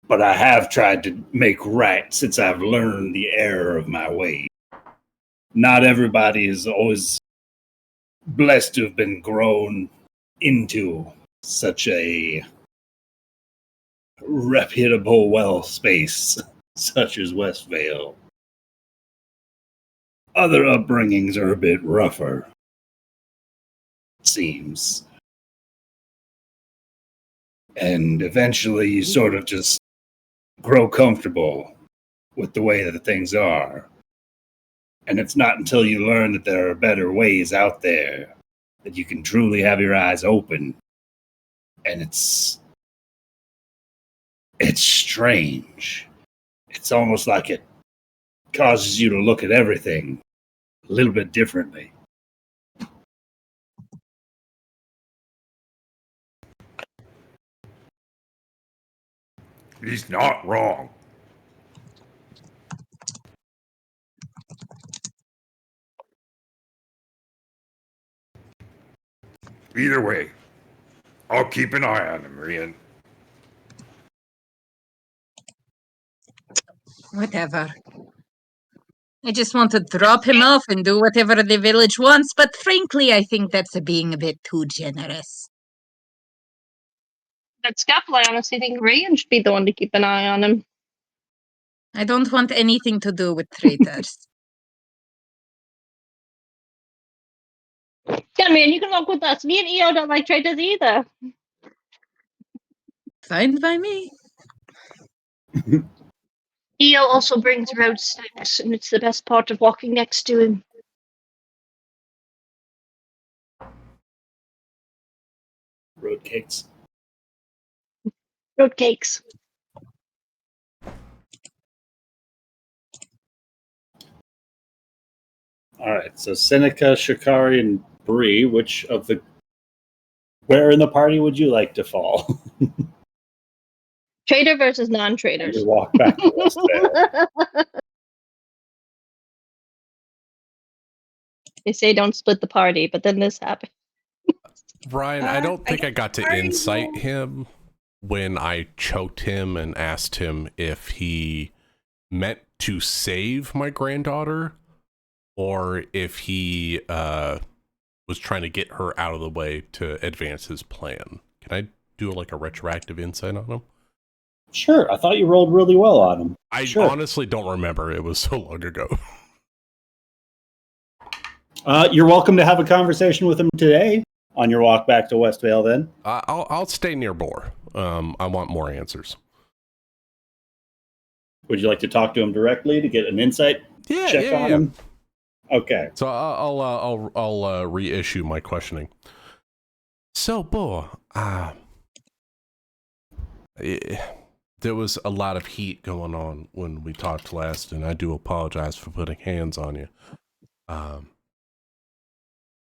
But I have tried to make right since I've learned the error of my ways. Not everybody is always blessed to have been grown into such a reputable wealth space such as Westvale. Other upbringings are a bit rougher, it seems. And eventually you sort of just grow comfortable with the way that things are. And it's not until you learn that there are better ways out there that you can truly have your eyes open. And it's strange. It's almost like it causes you to look at everything a little bit differently. He's not wrong. Either way, I'll keep an eye on him, Rian. Whatever. I just want to drop him off and do whatever the village wants, but frankly, I think that's being a bit too generous. That Scapel, I honestly think Ryan should be the one to keep an eye on him. I don't want anything to do with traitors. Yeah, man, you can walk with us. Me and EO don't like traitors either. Fine by me. EO also brings road sticks, and it's the best part of walking next to him. Road cakes. Road cakes. All right, so Seneca, Shikari, and Bree, where in the party would you like to fall? Traitor versus non-traitors. You walk back to Westvale. They say don't split the party, but then this happened. Ryan, I don't think I got to insight him when I choked him and asked him if he meant to save my granddaughter or if he was trying to get her out of the way to advance his plan. Can I do like a retroactive insight on him? Sure, I thought you rolled really well on him. I Sure. honestly don't remember. It was so long ago. You're welcome to have a conversation with him today on your walk back to Westvale then. I'll stay near Boar. I want more answers. Would you like to talk to him directly to get an insight check on him? Okay. So I'll reissue my questioning. So, Boar, there was a lot of heat going on when we talked last, and I do apologize for putting hands on you.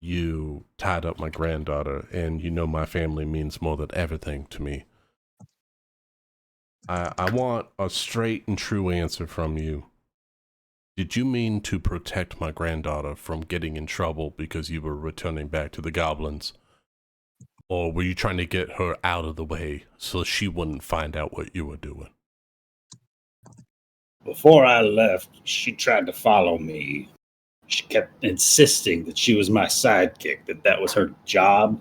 You tied up my granddaughter, and you know my family means more than everything to me. I want a straight and true answer from you. Did you mean to protect my granddaughter from getting in trouble because you were returning back to the goblins? Or were you trying to get her out of the way so she wouldn't find out what you were doing? Before I left, she tried to follow me. She kept insisting that she was my sidekick, that was her job.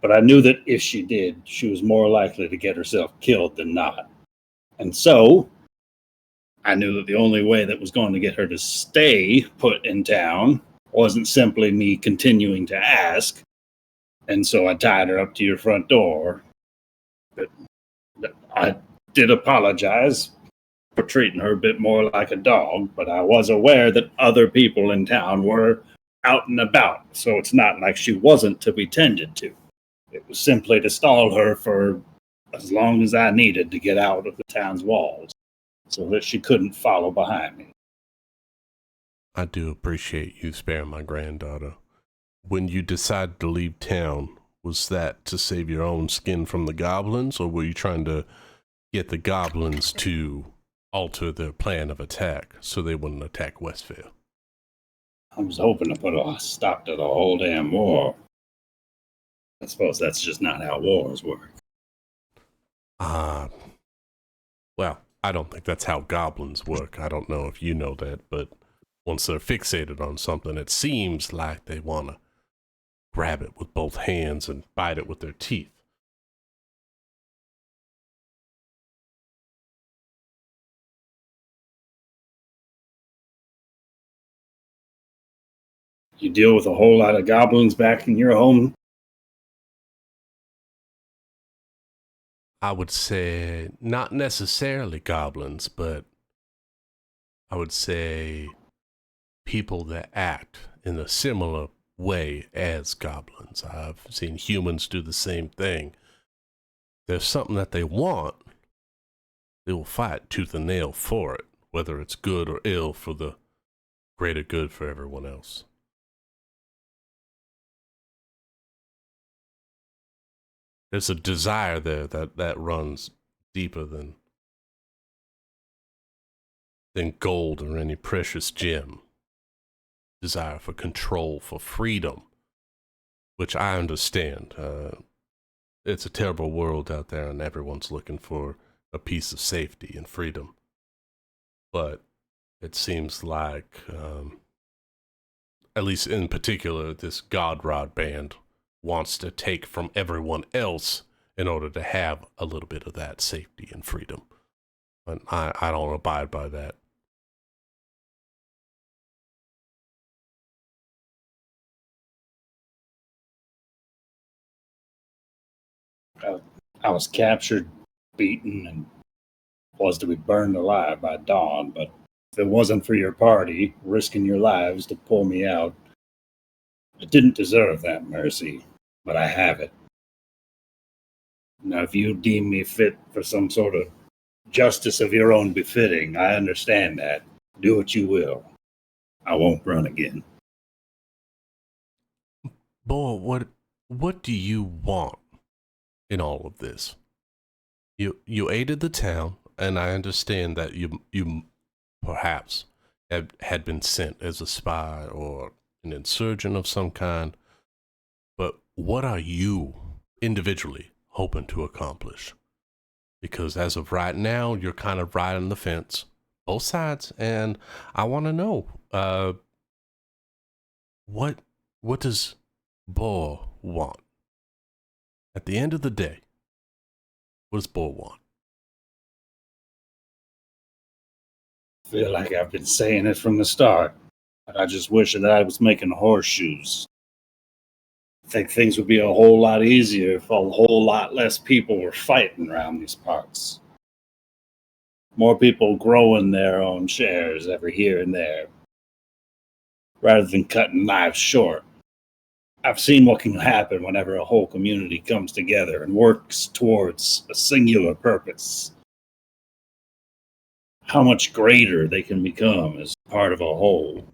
But I knew that if she did, she was more likely to get herself killed than not. And so, I knew that the only way that was going to get her to stay put in town wasn't simply me continuing to ask. And so I tied her up to your front door. But I did apologize for treating her a bit more like a dog, but I was aware that other people in town were out and about, so it's not like she wasn't to be tended to. It was simply to stall her for as long as I needed to get out of the town's walls, so that she couldn't follow behind me. I do appreciate you sparing my granddaughter. When you decided to leave town, was that to save your own skin from the goblins, or were you trying to get the goblins to alter their plan of attack so they wouldn't attack Westvale? I was hoping to put a stop to the whole damn war. I suppose that's just not how wars work. Well, I don't think that's how goblins work. I don't know if you know that, but once they're fixated on something, it seems like they want to grab it with both hands and bite it with their teeth. You deal with a whole lot of goblins back in your home. I would say not necessarily goblins, but I would say people that act in a similar way as goblins. I've seen humans do the same thing. There's something that they want, they will fight tooth and nail for it, whether it's good or ill for the greater good for everyone else. There's a desire there that runs deeper than gold or any precious gem. Desire for control, for freedom, which I understand. It's a terrible world out there, and everyone's looking for a piece of safety and freedom. But it seems like, at least in particular, this God Rod band wants to take from everyone else in order to have a little bit of that safety and freedom. And I don't abide by that. I was captured, beaten, and was to be burned alive by dawn, but if it wasn't for your party risking your lives to pull me out, I didn't deserve that mercy, but I have it. Now, if you deem me fit for some sort of justice of your own befitting, I understand that. Do what you will. I won't run again. Boy, what do you want in all of this? You aided the town, and I understand that you perhaps had been sent as a spy or an insurgent of some kind. But what are you individually hoping to accomplish? Because as of right now, you're kind of riding the fence, both sides, and I want to know, what does Bo want? At the end of the day, what does Bo want? I feel like I've been saying it from the start, but I just wish that I was making horseshoes. I think things would be a whole lot easier if a whole lot less people were fighting around these parts. More people growing their own shares every here and there, rather than cutting lives short. I've seen what can happen whenever a whole community comes together and works towards a singular purpose. How much greater they can become as part of a whole.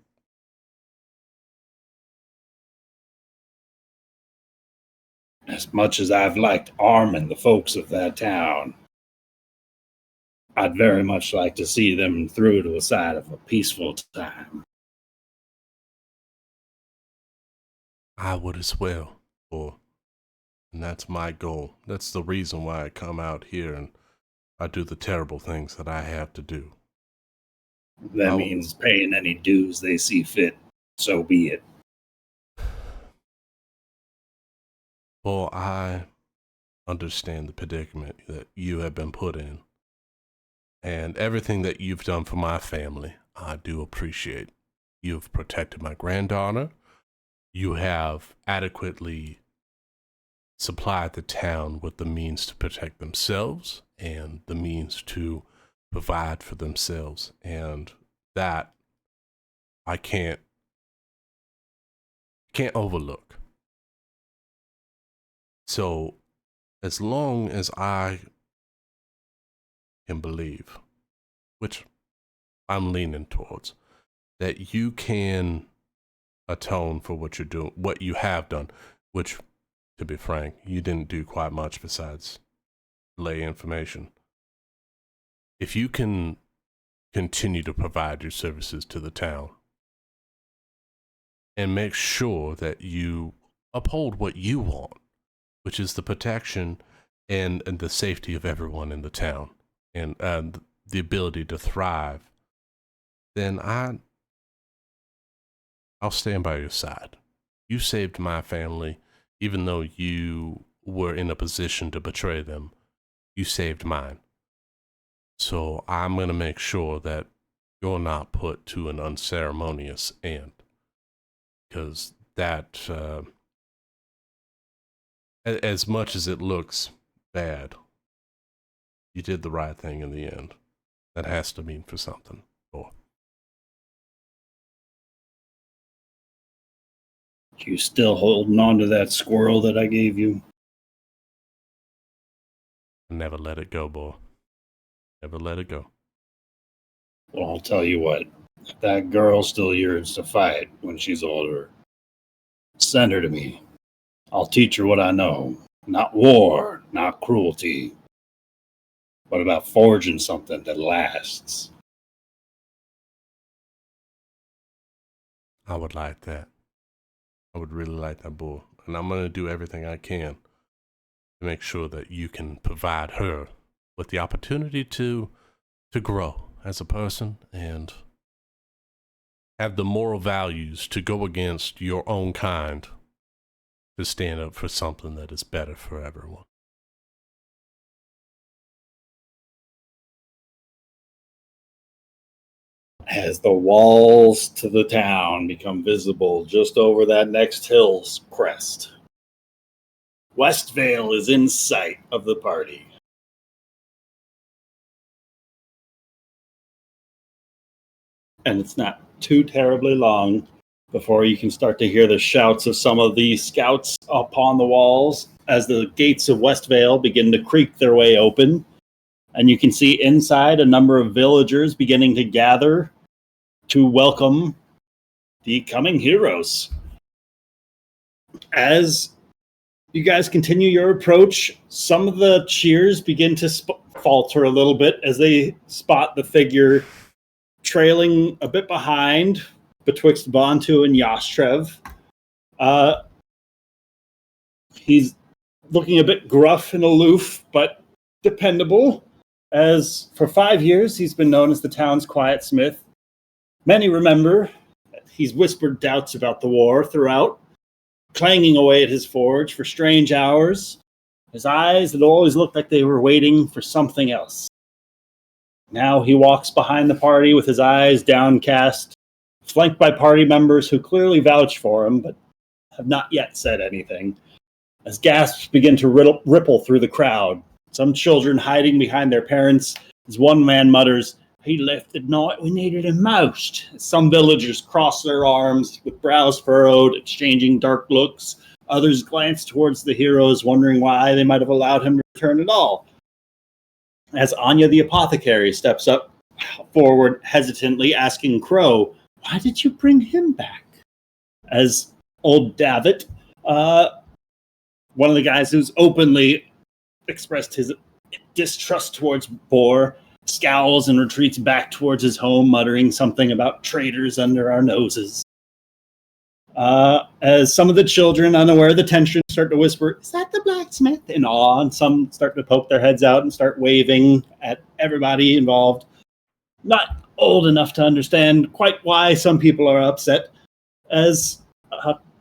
As much as I've liked arming the folks of that town, I'd very much like to see them through to the side of a peaceful time. I would as well, and that's my goal. That's the reason why I come out here and I do the terrible things that I have to do. That means paying any dues they see fit. So be it. Well, I understand the predicament that you have been put in. And everything that you've done for my family, I do appreciate. You've protected my granddaughter. You have adequately supplied the town with the means to protect themselves and the means to provide for themselves. And that I can't overlook. So as long as I can believe, which I'm leaning towards, that you can atone for what you're doing, what you have done, which, to be frank, you didn't do quite much besides lay information. If you can continue to provide your services to the town and make sure that you uphold what you want, which is the protection and the safety of everyone in the town and the ability to thrive, then I'll stand by your side. You saved my family, even though you were in a position to betray them. You saved mine. So I'm going to make sure that you're not put to an unceremonious end. Because that, as much as it looks bad, you did the right thing in the end. That has to mean for something. Or You still holding on to that squirrel that I gave you? never let it go, boy. Never let it go. Well, I'll tell you what. If that girl still yearns to fight when she's older, send her to me. I'll teach her what I know. Not war, not cruelty, but about forging something that lasts. I would like that. I would really like that, boy. And I'm going to do everything I can to make sure that you can provide her with the opportunity to grow as a person and have the moral values to go against your own kind, to stand up for something that is better for everyone. As the walls to the town become visible just over that next hill's crest, Westvale is in sight of the party. And it's not too terribly long before you can start to hear the shouts of some of the scouts upon the walls as the gates of Westvale begin to creak their way open. And you can see inside a number of villagers beginning to gather to welcome the coming heroes. As you guys continue your approach, some of the cheers begin to falter a little bit as they spot the figure trailing a bit behind betwixt Bantu and Yastrev. He's looking a bit gruff and aloof, but dependable, as for 5 years he's been known as the town's quiet smith. Many remember he's whispered doubts about the war throughout, clanging away at his forge for strange hours. His eyes had always looked like they were waiting for something else. Now he walks behind the party with his eyes downcast, flanked by party members who clearly vouch for him, but have not yet said anything. As gasps begin to ripple through the crowd, some children hiding behind their parents, as one man mutters, "He left the night we needed him most." Some villagers cross their arms with brows furrowed, exchanging dark looks. Others glance towards the heroes, wondering why they might have allowed him to return at all. As Anya the apothecary steps up forward hesitantly, asking Crow, "Why did you bring him back?" As old Davitt, one of the guys who's openly expressed his distrust towards Boar, scowls and retreats back towards his home, muttering something about traitors under our noses. As some of the children, unaware of the tension, start to whisper, "Is that the blacksmith?" in awe, and some start to poke their heads out and start waving at everybody involved. Not old enough to understand quite why some people are upset, as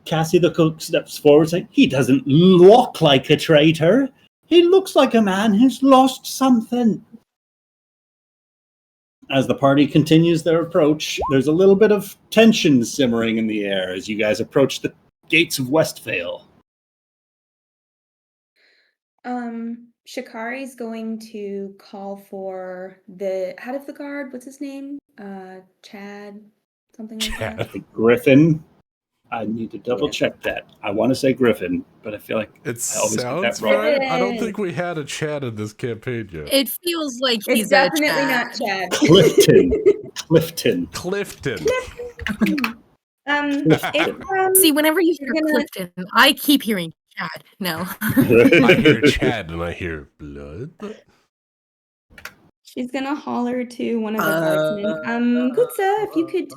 Cassie the cook steps forward saying, "He doesn't look like a traitor. He looks like a man who's lost something." As the party continues their approach, there's a little bit of tension simmering in the air as you guys approach the gates of Westvale. Shikari's going to call for the head of the guard. What's his name? Chad, something like Chad. that. Griffin. I need to double check that. I want to say Griffin, but I feel like It I always get that sounds wrong. right. I don't think we had a Chad in this campaign yet. It feels like It's he's definitely a not Chad. Clifton. Clifton. Clifton. if See, whenever you hear you're gonna- Clifton, I keep hearing Chad. No. I hear Chad and I hear blood. she's gonna holler to one of the guardsmen. Good sir, if you could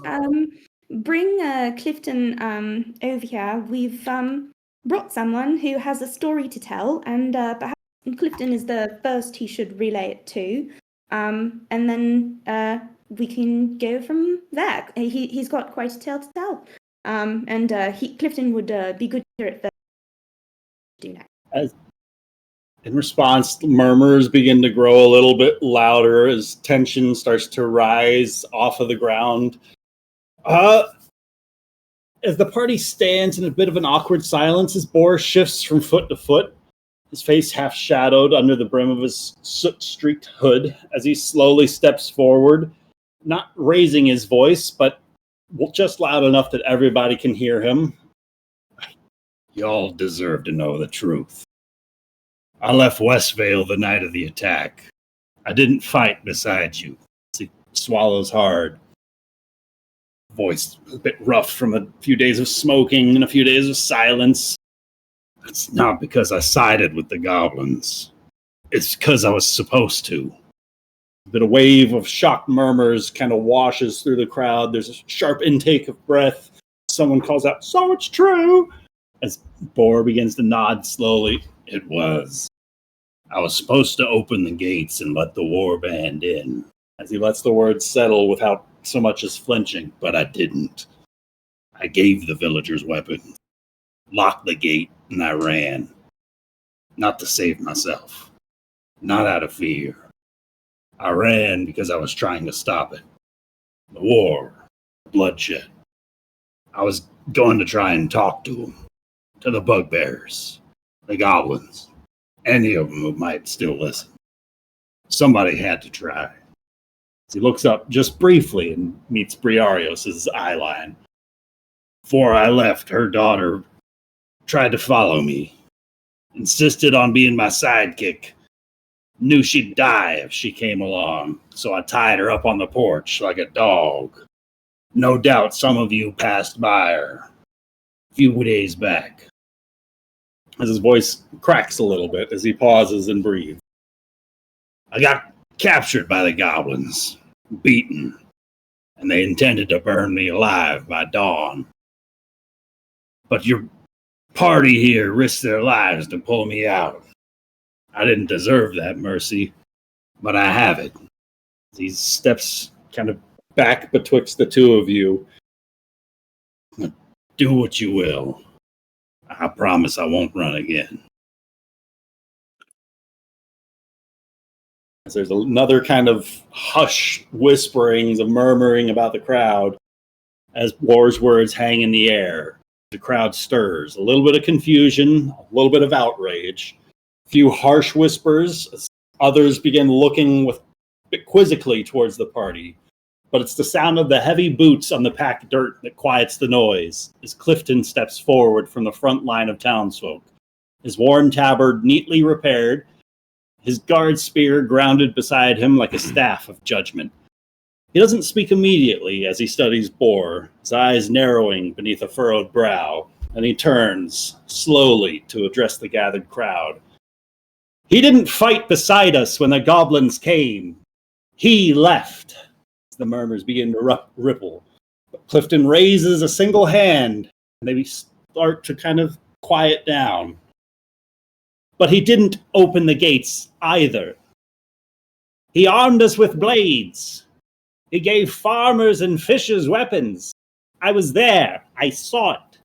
bring Clifton over here. We've brought someone who has a story to tell, and perhaps Clifton is the first he should relay it to. And then we can go from there. He's got quite a tale to tell. And Clifton would be good to hear it first. Do now. In response, murmurs begin to grow a little bit louder as tension starts to rise off of the ground. As the party stands in a bit of an awkward silence, as Boar shifts from foot to foot, his face half shadowed under the brim of his soot-streaked hood as he slowly steps forward, not raising his voice, but just loud enough that everybody can hear him. Y'all deserve to know the truth. I left Westvale the night of the attack. I didn't fight beside you. He swallows hard. Voice a bit rough from a few days of smoking and a few days of silence. It's not because I sided with the goblins. It's because I was supposed to. But a wave of shocked murmurs kind of washes through the crowd. There's a sharp intake of breath. Someone calls out, "So it's true!" As Boar begins to nod slowly. It was. I was supposed to open the gates and let the warband in. As he lets the words settle without so much as flinching, but I didn't. I gave the villagers weapons, locked the gate, and I ran. Not to save myself. Not out of fear. I ran because I was trying to stop it. The war. Bloodshed. I was going to try and talk to them. To the bugbears. The goblins. Any of them who might still listen. Somebody had to try. As he looks up just briefly and meets Briarios' eye line. Before I left, her daughter tried to follow me. Insisted on being my sidekick. Knew she'd die if she came along, so I tied her up on the porch like a dog. No doubt some of you passed by her a few days back. As his voice cracks a little bit as he pauses and breathes. I got captured by the goblins, beaten, and they intended to burn me alive by dawn. But your party here risked their lives to pull me out. I didn't deserve that mercy, but I have it. These steps kind of back betwixt the two of you. Do what you will. I promise I won't run again. There's another kind of hush whisperings of murmuring about the crowd as War's words hang in the air. The crowd stirs. A little bit of confusion, a little bit of outrage. A few harsh whispers. As others begin looking with quizzically towards the party. But it's the sound of the heavy boots on the packed dirt that quiets the noise as Clifton steps forward from the front line of townsfolk. His worn tabard neatly repaired, his guard spear grounded beside him like a staff of judgment. He doesn't speak immediately as he studies Boar, his eyes narrowing beneath a furrowed brow, and he turns slowly to address the gathered crowd. He didn't fight beside us when the goblins came. He left. The murmurs begin to ripple. But Clifton raises a single hand, and they start to kind of quiet down. But he didn't open the gates either. He armed us with blades. He gave farmers and fishers weapons. I was there. I saw it.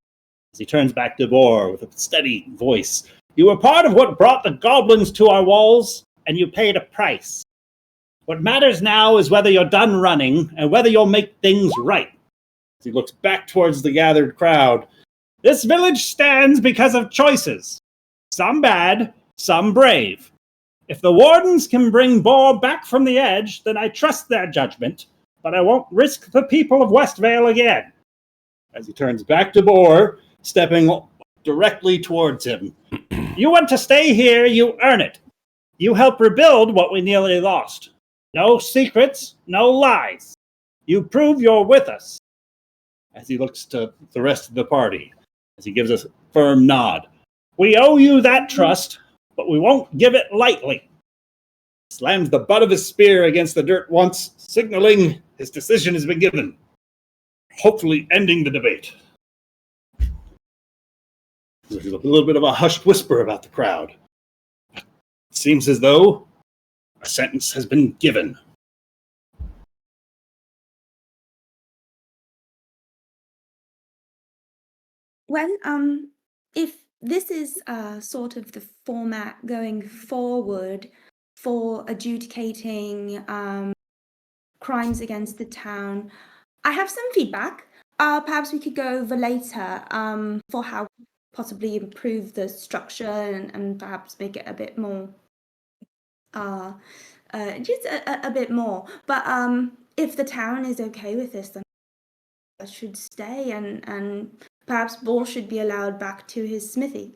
As he turns back to Boar with a steady voice. You were part of what brought the goblins to our walls, and you paid a price. What matters now is whether you're done running and whether you'll make things right. As he looks back towards the gathered crowd, this village stands because of choices. Some bad, some brave. If the wardens can bring Boar back from the edge, then I trust their judgment, but I won't risk the people of Westvale again. As he turns back to Boar, stepping directly towards him. You want to stay here, you earn it. You help rebuild what we nearly lost. No secrets, no lies. You prove you're with us. as he looks to the rest of the party, as he gives us a firm nod. We owe you that trust, but we won't give it lightly. Slams the butt of his spear against the dirt once, signaling his decision has been given, hopefully ending the debate. There's a little bit of a hushed whisper about the crowd. It seems as though a sentence has been given. Well, if this is sort of the format going forward for adjudicating crimes against the town, I have some feedback. Perhaps we could go over later for how possibly improve the structure and perhaps make it a bit more, just a bit more. But if the town is okay with this, then I should stay and perhaps Ball should be allowed back to his smithy.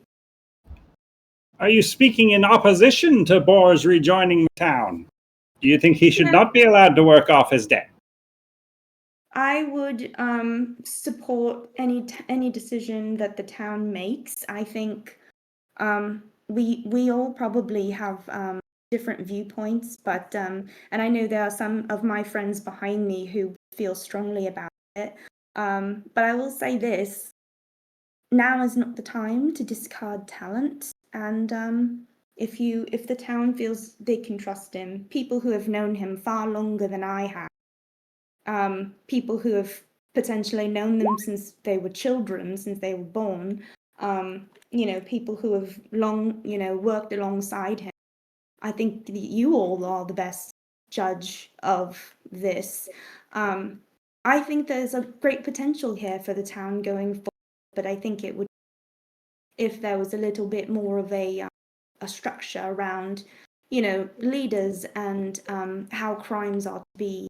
Are you speaking in opposition to Boar's rejoining the town? Do you think he should not be allowed to work off his debt? I would support any decision that the town makes. I think we all probably have different viewpoints, but and I know there are some of my friends behind me who feel strongly about it. But I will say this: now is not the time to discard talent, and if the town feels they can trust him, people who have known him far longer than I have, people who have potentially known them since they were children, since they were born, people who have long, worked alongside him. I think that you all are the best judge of this. I think there's a great potential here for the town going forward, but I think it would, if there was a little bit more of a structure around, leaders and how crimes are to be,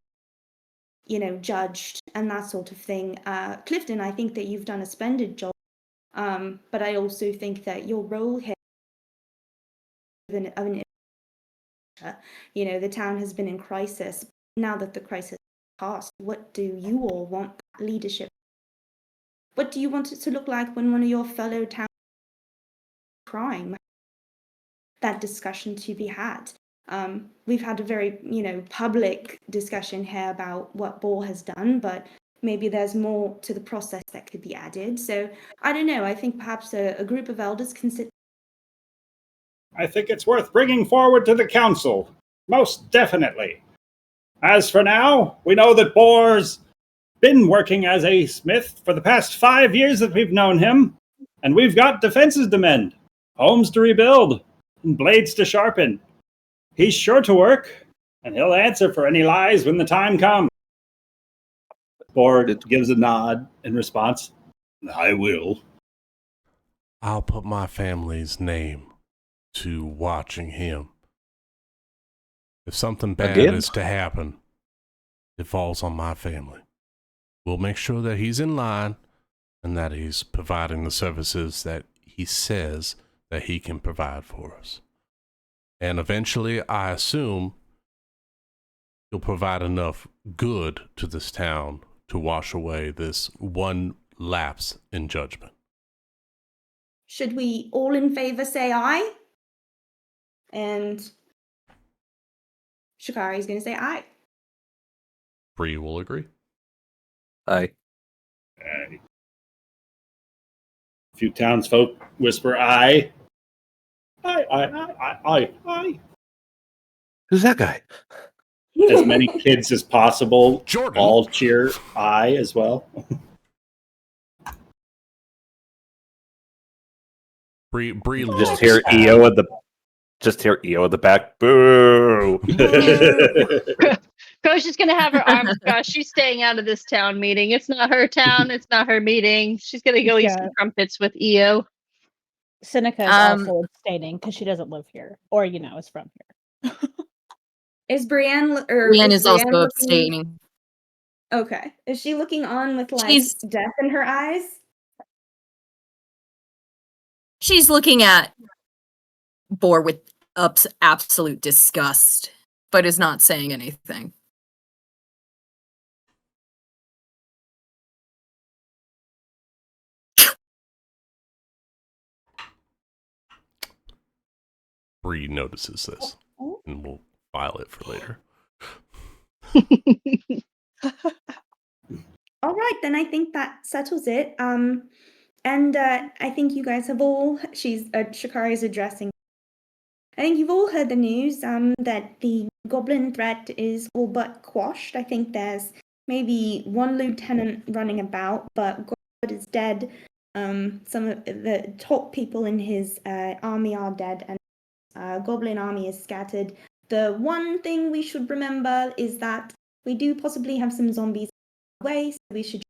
judged and that sort of thing. Clifton, I think that you've done a splendid job, but I also think that your role here, the town has been in crisis. Now that the crisis has passed, what do you all want leadership? What do you want it to look like when one of your fellow town crime? That discussion to be had. We've had a very, public discussion here about what Ball has done, but maybe there's more to the process that could be added. So I don't know. I think perhaps a group of elders can sit. I think it's worth bringing forward to the council, most definitely. As for now, we know that Boar's been working as a smith for the past 5 years that we've known him, and we've got defenses to mend, homes to rebuild, and blades to sharpen. He's sure to work, and he'll answer for any lies when the time comes. Boar gives a nod in response. I will. I'll put my family's name to watching him. If something bad is to happen, it falls on my family. We'll make sure that he's in line and that he's providing the services that he says that he can provide for us. And eventually, I assume he'll provide enough good to this town to wash away this one lapse in judgment. Should we all in favor say aye? And Shikari's going to say aye. Bree will agree. Aye. A few townsfolk whisper aye. Aye. Who's that guy? As many kids as possible Jordan. all cheer aye as well. Bree Just hear EO at the back. Boo! Coach is gonna have her arms crossed. She's staying out of this town meeting. It's not her town. It's not her meeting. She's gonna go eat some crumpets with EO. Seneca is also abstaining because she doesn't live here, or is from here. Is Brienne is also abstaining. Okay. Is she looking on with death in her eyes? She's looking at Boar with absolute disgust, but is not saying anything. Bree notices this, and we'll file it for later. All right, then I think that settles it. And I think you guys have all. Shikari is addressing. I think you've all heard the news. That the goblin threat is all but quashed. I think there's maybe one lieutenant running about, but God is dead. Some of the top people in his army are dead, and goblin army is scattered. The one thing we should remember is that we do possibly have some zombies away, so we should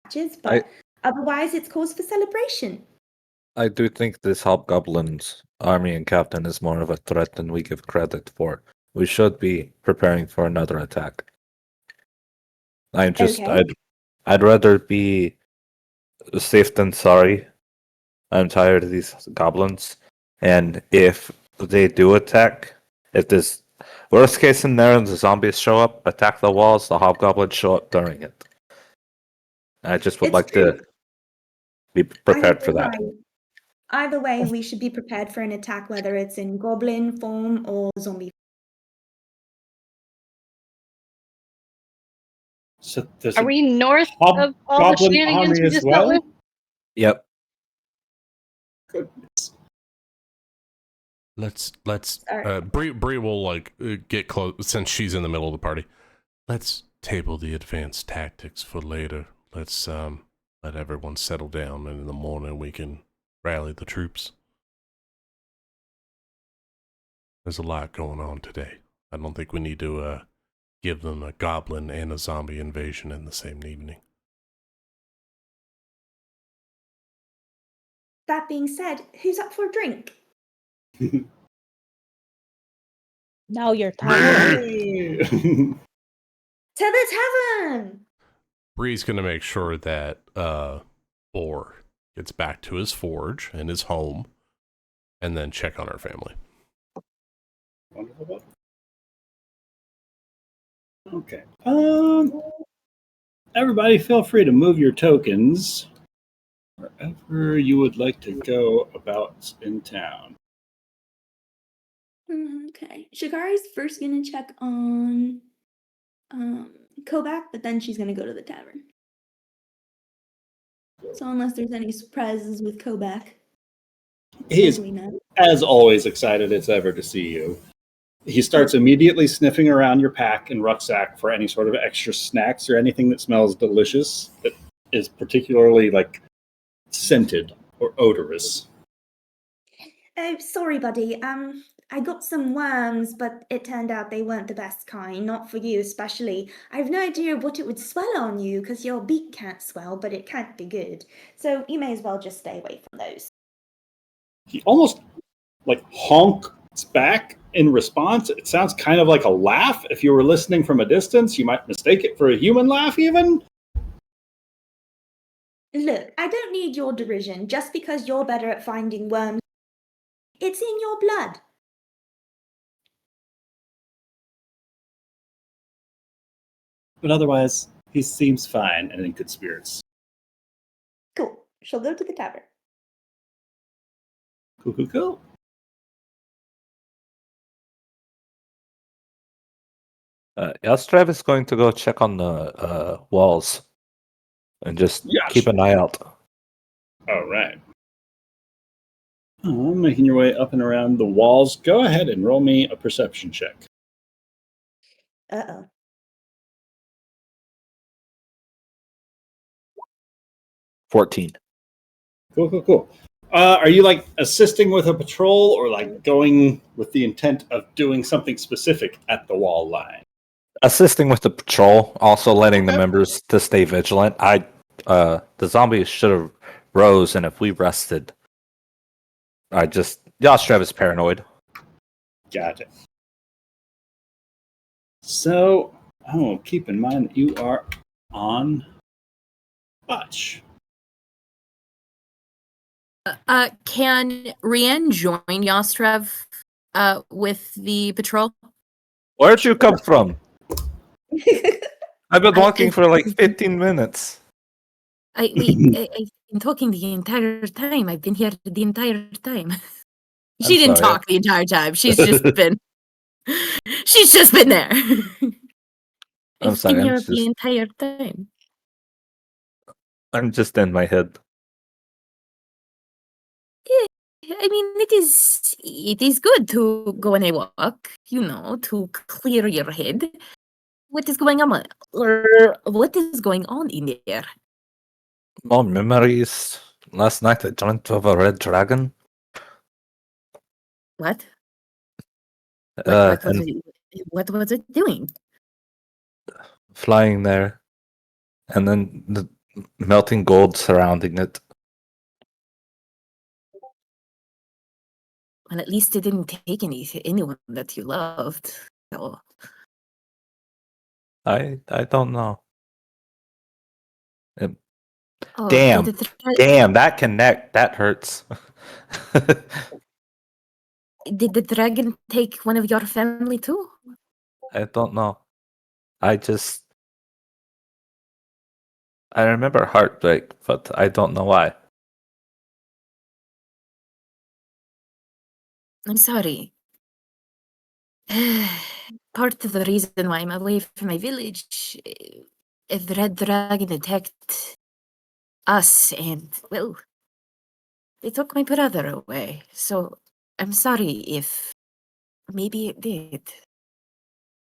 matches, but otherwise it's cause for celebration. I do think this Hobgoblin's army and captain is more of a threat than we give credit for. We should be preparing for another attack. Okay. I'd rather be safe than sorry. I'm tired of these goblins. And if they do attack, if this worst case scenario, the zombies show up, attack the walls, the hobgoblins show up during it. I just would It's like true. to be prepared for that. Either way, we should be prepared for an attack, whether it's in goblin form or zombie. So there's Are a we north of all the Hobgoblin shenanigans army we as just dealt well? with? Yep. Goodness. Let's Sorry. Bree will get close since she's in the middle of the party. Let's table the advanced tactics for later. Let's let everyone settle down, and in the morning we can rally the troops. There's a lot going on today. I don't think we need to give them a goblin and a zombie invasion in the same evening. That being said, who's up for a drink? Now you're talking. To the tavern! Bree's gonna make sure that Boar gets back to his forge and his home, and then check on our family. Wonderful. Okay. Everybody feel free to move your tokens wherever you would like to go about in town. Okay. Shikari's first gonna check on Kobak, but then she's gonna go to the tavern. So unless there's any surprises with Kobak. He's, as always, excited as ever to see you. He starts immediately sniffing around your pack and rucksack for any sort of extra snacks or anything that smells delicious, that is particularly scented or odorous. Oh, sorry, buddy. I got some worms, but it turned out they weren't the best kind. Not for you, especially. I have no idea what it would swell on you, because your beak can't swell, but it can't be good. So you may as well just stay away from those. He almost honks back in response. It sounds kind of like a laugh. If you were listening from a distance, you might mistake it for a human laugh even. Look, I don't need your derision just because you're better at finding worms. It's in your blood. But otherwise, he seems fine and in good spirits. Cool. She'll go to the tavern. Cool. Elstrav is going to go check on the walls and just keep an eye out. All right. Making your way up and around the walls. Go ahead and roll me a perception check. Uh-oh. 14. Cool. Are you assisting with a patrol or going with the intent of doing something specific at the wall line? Assisting with the patrol, also letting the members to stay vigilant. The zombies should have rose, and if we rested, Yostrev is paranoid. Got it. So, keep in mind that you are on watch. Can Rian join Yostrev with the patrol? Where'd you come from? I've been walking for 15 minutes. I've been talking the entire time. I've been here the entire time. She didn't sorry. talk the entire time. She's just been there. I'm I've sorry, been I'm here just- the entire time. I'm just in my head. I mean, it is good to go on a walk, to clear your head. What is going on? Or what is going on in there? More memories. Last night I dreamt of a red dragon. What? And What was it doing? flying there. And then the melting gold surrounding it. Well, at least it didn't take anyone that you loved. So I don't know. oh, Damn. did Damn, that hurts. the dragon take one of your family too? I don't know. I remember heartbreak, but I don't know why. I'm sorry. Part of the reason why I'm away from my village, the red dragon attacked us, and well, they took my brother away. So I'm sorry if maybe it did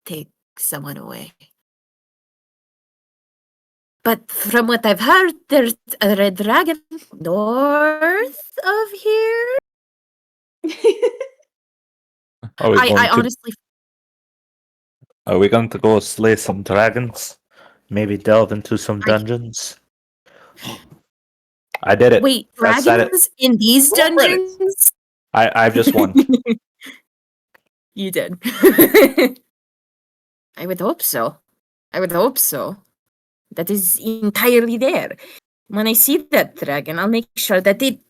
take someone away. But from what I've heard, there's a red dragon north of here. Are we I honestly, Are we going to go slay some dragons? Maybe delve into some dungeons? I did it. wait, I said it. dragons in these Roll credits. dungeons? I've just won. You did. I would hope so. That is entirely there. When I see that dragon, I'll make sure that it,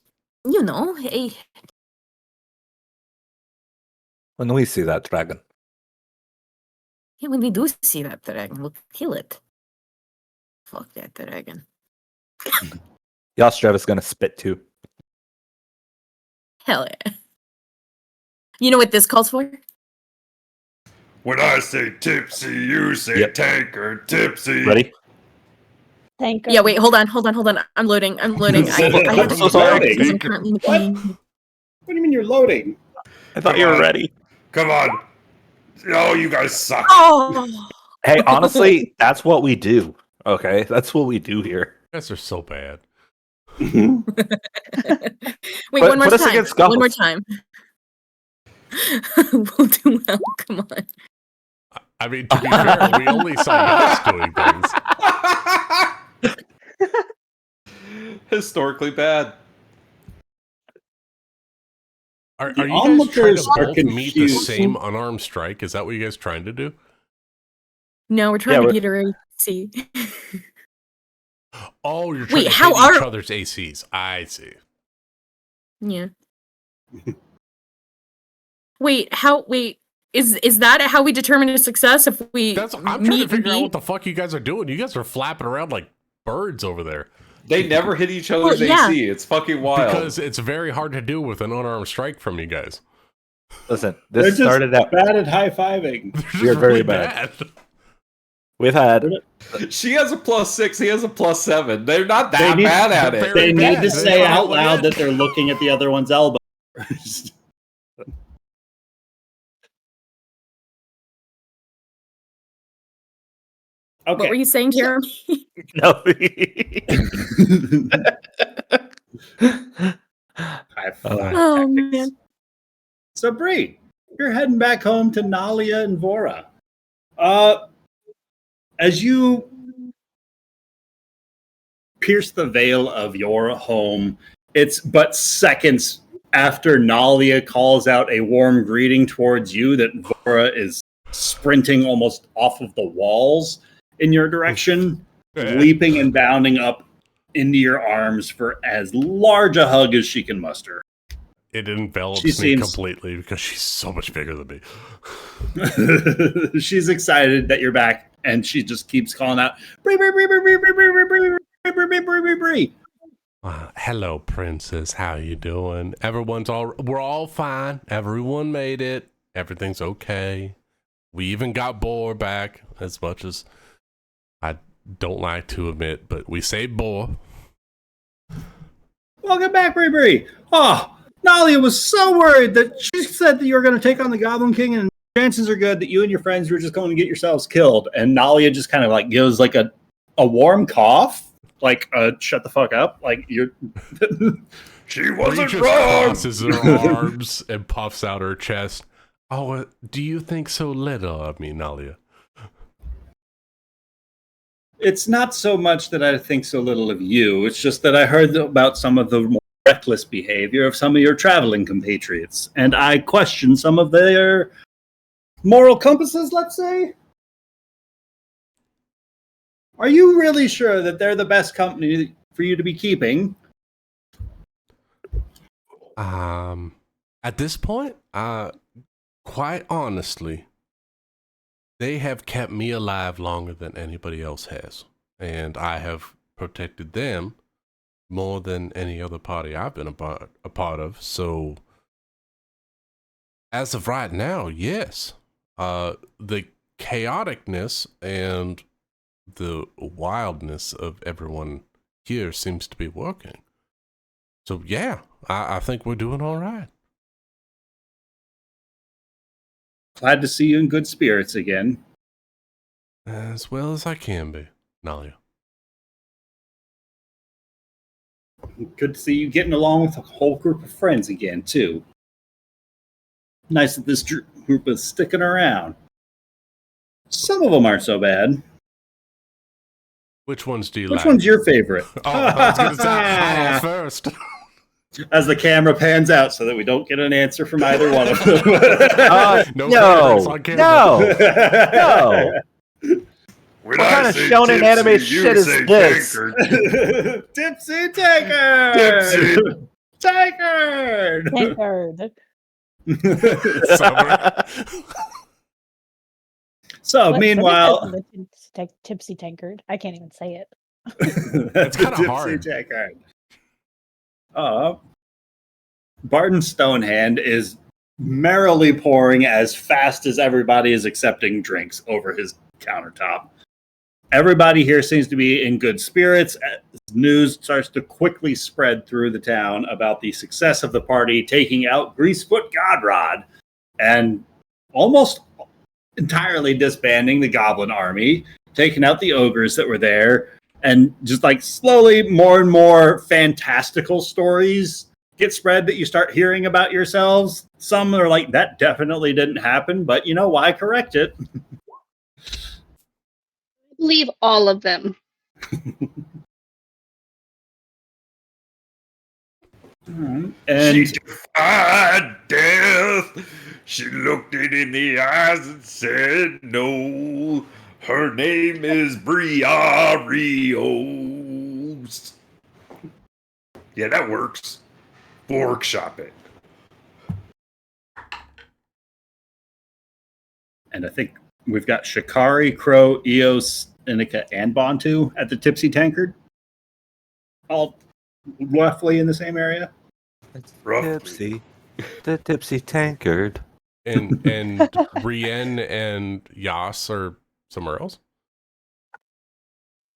When we see that dragon. when we do see that dragon, we'll kill it. Fuck that dragon. Yostrev is gonna spit too. Hell yeah. You know what this calls for? When I say tipsy, you say Yep. tanker. Tipsy. Ready? Tanker. Yeah, wait, hold on. I'm loading. I I'm have so to sorry. because I'm currently What? making- What do you mean you're loading? I thought Come you were on. ready. Come on. Oh, you guys suck. Oh! Hey, honestly, that's what we do. Okay, that's what we do here. You guys are so bad. Wait, Put- one more put us time. against One more Goths. time. We'll do well. Come on. I mean, to be fair, we only saw Yoss doing things. Historically bad. Are The you guys trying onlookers to are both meet the confused. same unarmed strike? Is that what you guys trying to do? No, we're trying Yeah, to beat her AC. Oh, you're trying Wait, to how hit each are- other's ACs. I see. Yeah. Wait, is that how we determine a success if we I'm trying meet to figure out and what the fuck you guys are doing. You guys are flapping around like birds over there. They never hit each other's Well, yeah. AC. It's fucking wild. Because it's very hard to do with an unarmed strike from you guys. Listen, They're this just started out. bad at high fiving. They're just You're very really bad. We've had She has a +6. He has a +7. They're not They that need- bad at it. They need bad. to They say don't out know loud yet. that they're looking at the other one's elbow first. what were you saying, Jeremy? no. High five Oh, tactics. man. So, Bree, you're heading back home to Nalia and Vora. As you pierce the veil of your home, it's but seconds after Nalia calls out a warm greeting towards you that Vora is sprinting almost off of the walls in your direction, leaping and bounding up into your arms for as large a hug as she can muster. It envelops She me seems- completely because she's so much bigger than me. She's excited that you're back, and she just keeps calling out, Bree, Bree, Bree, Bree, Bree, Bree, Bree, Bree, Bree, Bree, Bree, Bree, Bree, Bree. Hello, princess. How you doing? We're all fine. Everyone made it. Everything's okay. We even got Boar back, as much as I don't like to admit, but we saved Boar. Welcome back, Bree. Oh, Nalia was so worried that she said that you were going to take on the Goblin King, and chances are good that you and your friends were just going to get yourselves killed. And Nalia just kind of like gives like a warm cough, like shut the fuck up, like you're. She wasn't just wrong. Crosses her arms and puffs out her chest. Oh, do you think so little of me, Nalia? It's not so much that I think so little of you. It's just that I heard about some of the more reckless behavior of some of your traveling compatriots, and I question some of their moral compasses, let's say. Are you really sure that they're the best company for you to be keeping? At this point, quite honestly, they have kept me alive longer than anybody else has, and I have protected them more than any other party I've been a part of. So, as of right now, yes, the chaoticness and the wildness of everyone here seems to be working. So, yeah, I think we're doing all right. Glad to see you in good spirits again. As well as I can be, Nalia. Good to see you getting along with a whole group of friends again, too. Nice that this group is sticking around. Some of them aren't so bad. Which ones do you like? Which one's your favorite? Oh, I was going to say, I'll ask first. As the camera pans out so that we don't get an answer from either one of them. No. When What I kind of say shonen tipsy, anime you shit is say this? tankard. Tipsy Tankard! Tipsy. Tankard! Tankard. So, What? meanwhile... Somebody says the Tipsy Tankard. I can't even say it. It's kind of hard. Tankard. Barton Stonehand is merrily pouring as fast as everybody is accepting drinks over his countertop. Everybody here seems to be in good spirits. News starts to quickly spread through the town about the success of the party taking out Greasefoot Godrod and almost entirely disbanding the Goblin Army, taking out the ogres that were there, and just like slowly more and more fantastical stories get spread that you start hearing about yourselves. Some are like, that definitely didn't happen, but you know, why correct it? Leave all of them. And She defied death. She looked it in the eyes and said no. Her name is Briarios. Yeah, that works. Workshop it. And I think we've got Shikari, Crow, Eos, Inika, and Bantu at the Tipsy Tankard. All roughly in the same area. Tipsy. The Tipsy Tankard. And Rien and Yas are somewhere else?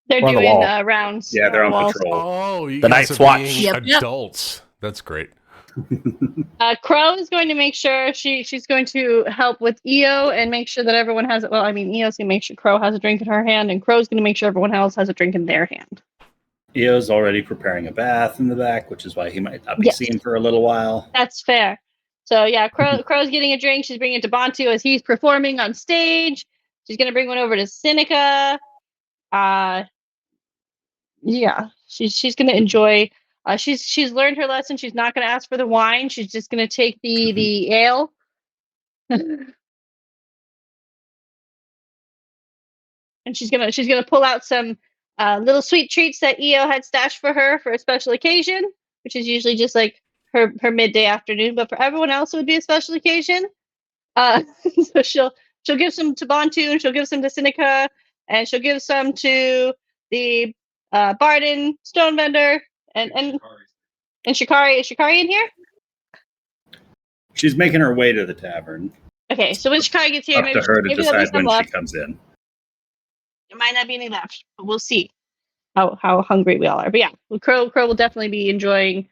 They're On the doing wall. rounds. Yeah, they're on walls. patrol. Oh, you The guys Night's are Watch. being Yep, yep. adults. That's great. Crow is going to make sure she's going to help with EO and make sure that everyone has it. Well, I mean, EO's going to make sure Crow has a drink in her hand, and Crow's going to make sure everyone else has a drink in their hand. Eo's already preparing a bath in the back, which is why he might not be Yes. seen for a little while. That's fair. So yeah, Crow's getting a drink. She's bringing it to Bantu as he's performing on stage. She's going to bring one over to Seneca. Yeah, she's going to enjoy. She's learned her lesson. She's not going to ask for the wine. She's just going to take the ale. And she's gonna pull out some little sweet treats that EO had stashed for her for a special occasion, which is usually just like her midday afternoon, but for everyone else it would be a special occasion. So she'll give some to Bantu, and she'll give some to Seneca, and she'll give some to the Barden stone vendor, And Shikari, is Shikari in here? She's making her way to the tavern. Okay, so when Shikari gets here, Up to her to maybe there'll be decide some when she left. comes in. There might not be any left, but we'll see how hungry we all are. But yeah, Crow will definitely be enjoying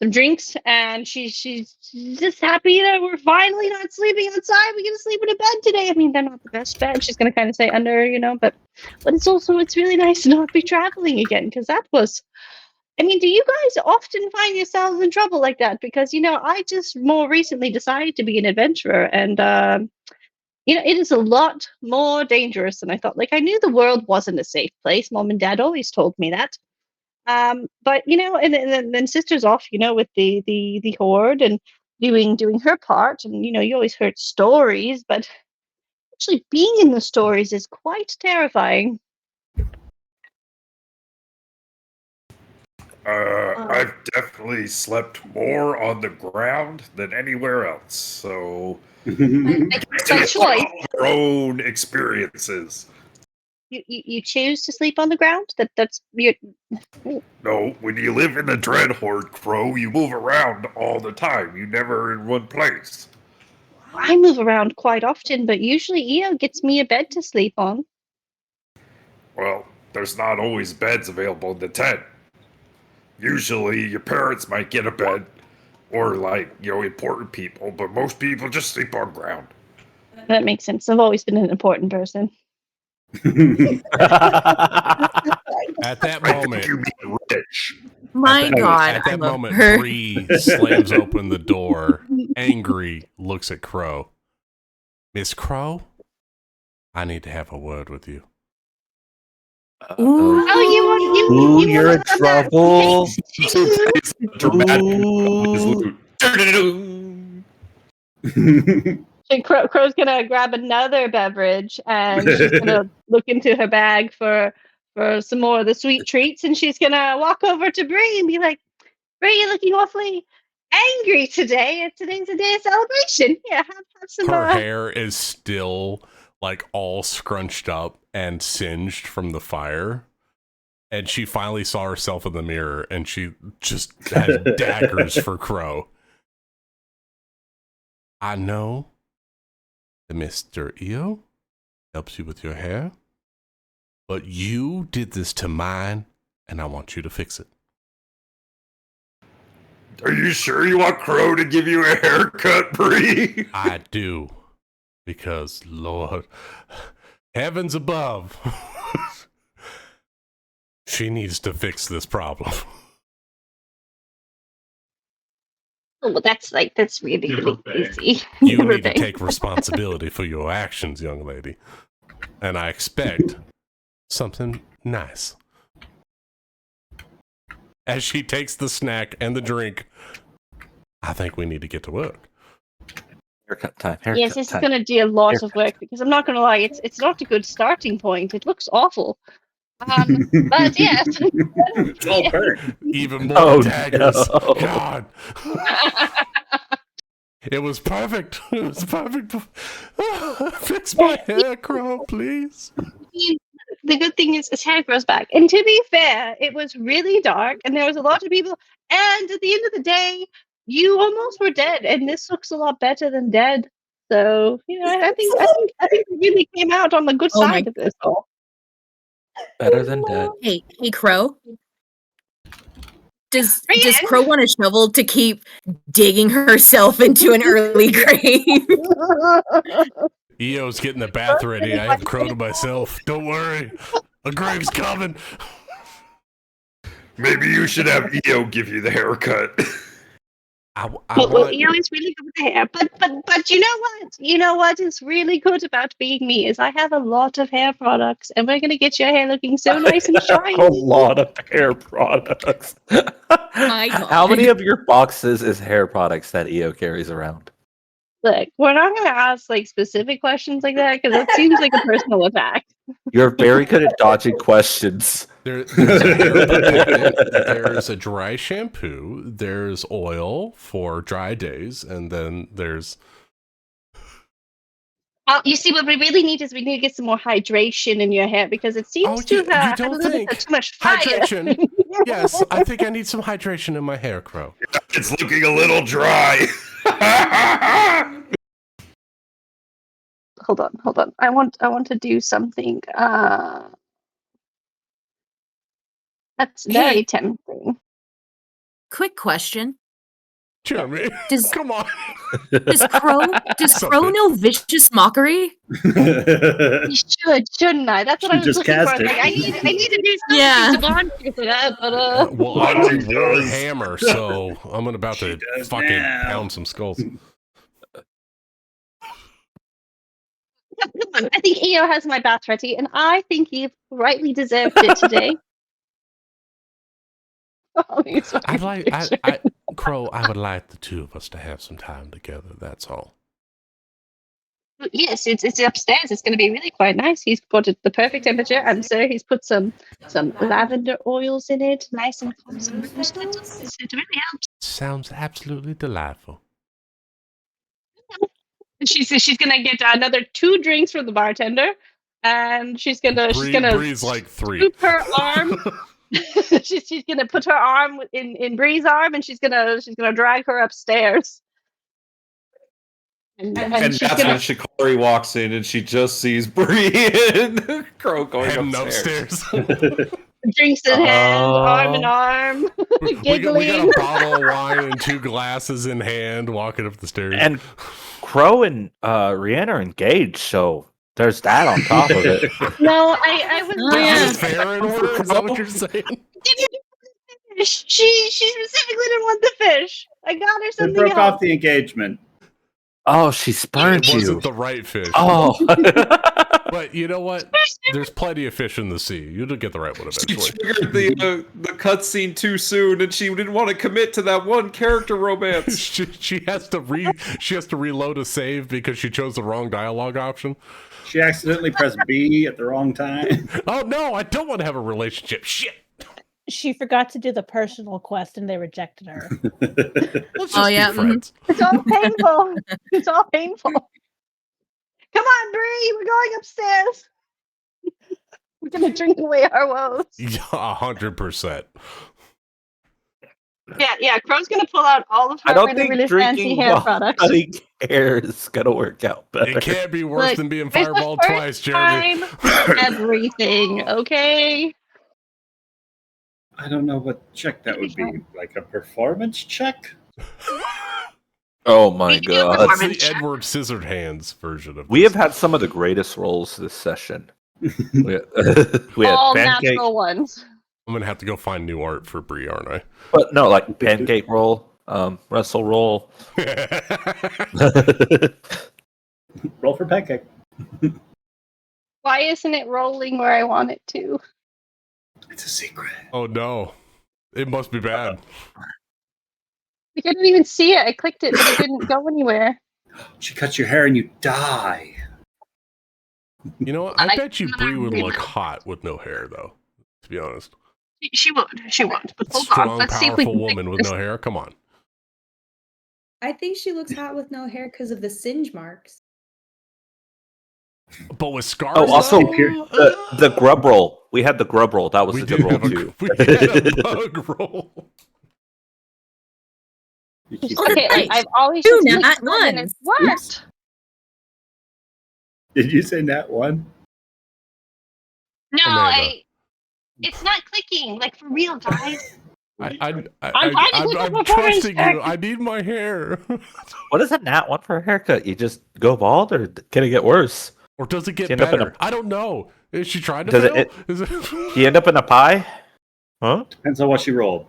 some drinks, and she's just happy that we're finally not sleeping outside. We get to sleep in a bed today. I mean, they're not the best bed. She's gonna kind of say under, but it's really nice to not be traveling again, because that was. I mean, do you guys often find yourselves in trouble like that? Because I just more recently decided to be an adventurer, and it is a lot more dangerous than I thought. Like, I knew the world wasn't a safe place. Mom and Dad always told me that. But and then sister's off, with the horde and doing her part, and you always heard stories, but actually being in the stories is quite terrifying. I've definitely slept more on the ground than anywhere else, so By choice, our own experiences. you choose to sleep on the ground. That's your. No, when you live in the Dread Horde, Crow, you move around all the time. You never in one place. I move around quite often, but usually EO gets me a bed to sleep on. Well, there's not always beds available in the tent. Usually, your parents might get a bed, or important people, but most people just sleep on ground. That makes sense. I've always been an important person. At that moment, you mean rich. My God, At that I love moment, her. Bree slams open the door, angry, looks at Crow. Miss Crow, I need to have a word with you. Ooh. Oh, you you're in trouble. And Crow's gonna grab another beverage, and she's gonna look into her bag for some more of the sweet treats, and she's gonna walk over to Bree and be like, "Bree, you're looking awfully angry today. Today's a day of celebration. Yeah, have some." Her hair is still all scrunched up and singed from the fire. And she finally saw herself in the mirror, and she just has daggers for Crow. I know that Mr. EO helps you with your hair, but you did this to mine, and I want you to fix it. Are you sure you want Crow to give you a haircut, Bree? I do, because Lord, heavens above, she needs to fix this problem. Oh, well, that's really, really easy. You need to take responsibility for your actions, young lady. And I expect something nice. As she takes the snack and the drink, I think we need to get to work. Haircut time. Yes, this is going to be a lot of work, because I'm not going to lie, it's not a good starting point. It looks awful. But yes. It's all burnt. Even more daggers. No. God. It was perfect. It was perfect. Fix my hair, Crow, please. The good thing is his hair grows back. And to be fair, it was really dark, and there was a lot of people. And at the end of the day, you almost were dead, and this looks a lot better than dead. So I think we really came out on the good side of this all. Better than dead. Hey, Crow. Does Brian? Crow want a shovel to keep digging herself into an early grave? EO's getting the bath ready. I have Crow to myself. Don't worry. A grave's coming. Maybe you should have EO give you the haircut. Well, EO is really good with the hair, but you know what? You know what is really good about being me is I have a lot of hair products, and we're gonna get your hair looking so nice and shiny. A lot of hair products. My God. How many of your boxes is hair products that EO carries around? Look, we're not gonna ask specific questions like that, because that seems like a personal attack. You're very good at dodging questions. There's a hair protectant, there's a dry shampoo, there's oil for dry days, and then there's... You see, what we really need is we need to get some more hydration in your hair, because it seems to have a little bit of too much fire. Hydration. Yes, I think I need some hydration in my hair, Crow. It's looking a little dry. Hold on. I want to do something. That's very Hey. tempting. Quick question. Jeremy, Does come on. does Crow Something. know vicious mockery? You shouldn't I? That's what I Should was just looking for. cast I was like, I it. need to do something Yeah. to bond with that, but Well, I What need she war does. hammer, so I'm about to does fucking now. pound some skulls. come on. I think EO has my bath ready, and I think he rightly deserved it today. Oh, he's I'd fucking like, Crow, I would like the two of us to have some time together, that's all. Yes, it's upstairs. It's going to be really quite nice. He's got it the perfect temperature, and so he's put some lavender oils in it, nice and cool, some rose petals. It really helps. Sounds absolutely delightful. She's gonna get another 2 drinks from the bartender, and she's gonna Bree's like 3. scoop her arm. she's gonna put her arm in Bree's arm, and she's gonna drag her upstairs. And And she's that's gonna when Shikari walks in and she just sees Bree and Crow going Heading upstairs. drinks in hand, arm in Oh. arm, we got giggling. a bottle of wine and 2 glasses in hand walking up the stairs. And Crow and Rihanna are engaged, so there's that on top of it. No, I was Oh, yeah. Is fair in order? Is that what you're saying? fish. She specifically didn't want the fish. I got her We something broke else. off the engagement. Oh, she spurned It you. wasn't the right fish. Oh. But you know what? There's plenty of fish in the sea. You'll get the right one She eventually. triggered the cutscene too soon, and she didn't want to commit to that one character romance. she has to reload a save because she chose the wrong dialogue option. She accidentally pressed B at the wrong time. Oh no, I don't want to have a relationship. Shit. She forgot to do the personal quest and they rejected her. Let's just Oh, yeah, be friends. It's all painful. It's all painful. Come on, Bree. We're going upstairs. We're gonna drink away our woes. Yeah, 100%. Yeah. Crow's gonna pull out all of I her don't really, think really fancy drinking hair while products. cutting hair is gonna work out better. It can't be worse Look, than being it's the fireballed first twice, Jeremy. time everything, okay? I don't know what check that would be. Like a performance check? Oh my We can do god. That's performance the check. Edward Scissorhands version of We this. have had some of the greatest rolls this session. we had All pancake, natural ones. I'm gonna have to go find new art for Brie, aren't I? but no, like pancake roll, wrestle roll. Roll for pancake. Why isn't it rolling where I want it to? It's a secret. Oh no. It must be bad. Like, I didn't even see it. I clicked it, but it didn't go anywhere. She cuts your hair and you die. You know what? And I I- bet you and Brie I would really- look hot with no hair, though. To be honest. She would. But hold Strong, on. Let's see if we powerful can woman fix with this. no hair. Come on. I think she looks hot with no hair because of the singe marks. But with scars. Oh, also though, the grub roll. We had the grub roll. That was we a did good roll have a, too. we had a bug roll. You keep- Oh, Okay, Nice. I've always Two just nat clicked one and it ones. worked. Did you say that one? No, Amanda. it's not clicking. Like for real, guys. I'm performance trusting check. you. I need my hair. What is a nat one for a haircut? You just go bald, or can it get worse? Or does it get End up in better? a- I don't know. Is she trying to Does fail? it- Is it... Do you end up in a pie? Huh? Depends on what she rolled.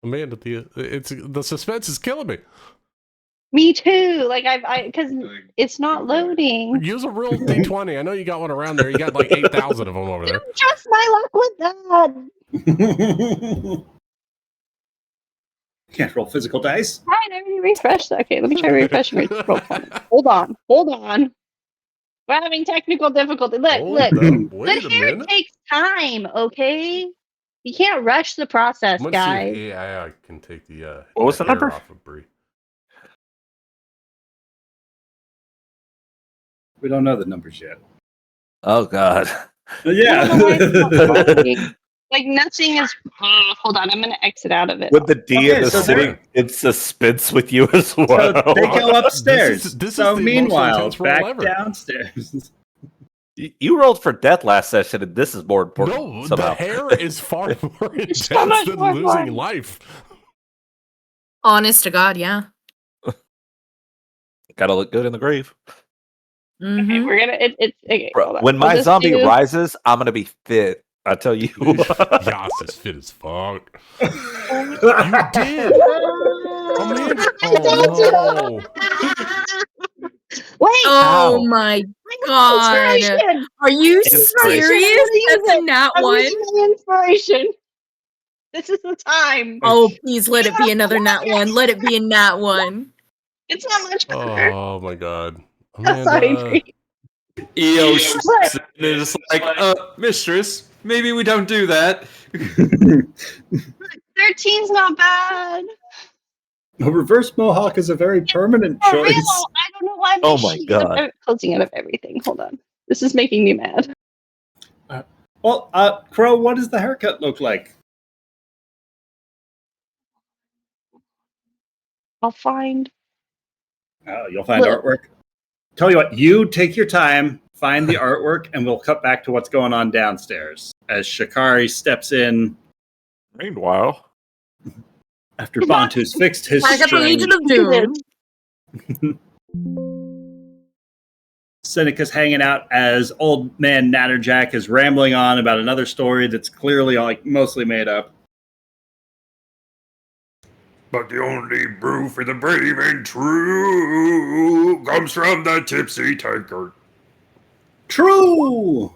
Amanda, the suspense is killing me. Me too. Like because it's not loading. Use a real D20. I know you got one around there. You got like 8,000 of them over there. Trust my luck with that. Can't roll physical dice. Fine, I already refreshed. Okay, let me try refreshing my roll point. Hold on. We're having technical difficulty. Look, Hold look. up, Good wait a hair minute. takes time, okay? You can't rush the process, I'm gonna guys. see if AI can take the What was the hair number? off of Brie. We don't know the numbers yet. Oh god. Yeah. I don't know why it's not working. Like nothing is. Hold on, I'm gonna exit out of it. With the DM Okay, is so sitting in suspense with you as well. So they go upstairs. This is so the most meanwhile, intense roll back ever. downstairs. You rolled for death last session, and this is more important. No, somehow. the hair is far more intense so much than more losing fun. life. Honest to God, yeah. Gotta look good in the grave. Okay, Mm-hmm. we're gonna. Okay, Bro, hold on. when We'll my just zombie do- rises, I'm gonna be fit. I tell you. Yas is fit as fuck. You did. Amanda. Oh no. Wait. Oh Ow. my I got God. inspiration. Are you Inspiration. serious? I'm gonna use That's a it. nat I'm one. using my inspiration. This is the time. Oh, please let it be another nat one. Let it be a nat one. It's not much better. Oh my God. Sorry, Amanda. Bree. EO What? is like, mistress, maybe we don't do that. 13's not bad. A reverse mohawk is a very permanent For real, choice. I don't know why Oh my God. I'm closing out of everything. Hold on. This is making me mad. Well, Crow, what does the haircut look like? I'll find. You'll find Look. artwork. Tell you what, you take your time, find the artwork, and we'll cut back to what's going on downstairs as Shikari steps in Meanwhile, after Bantu's fixed his I got the string. Legion of Doom. Seneca's hanging out as old man Natterjack is rambling on about another story that's clearly like mostly made up. But the only brew for the brave and true comes from the tipsy tankard. True!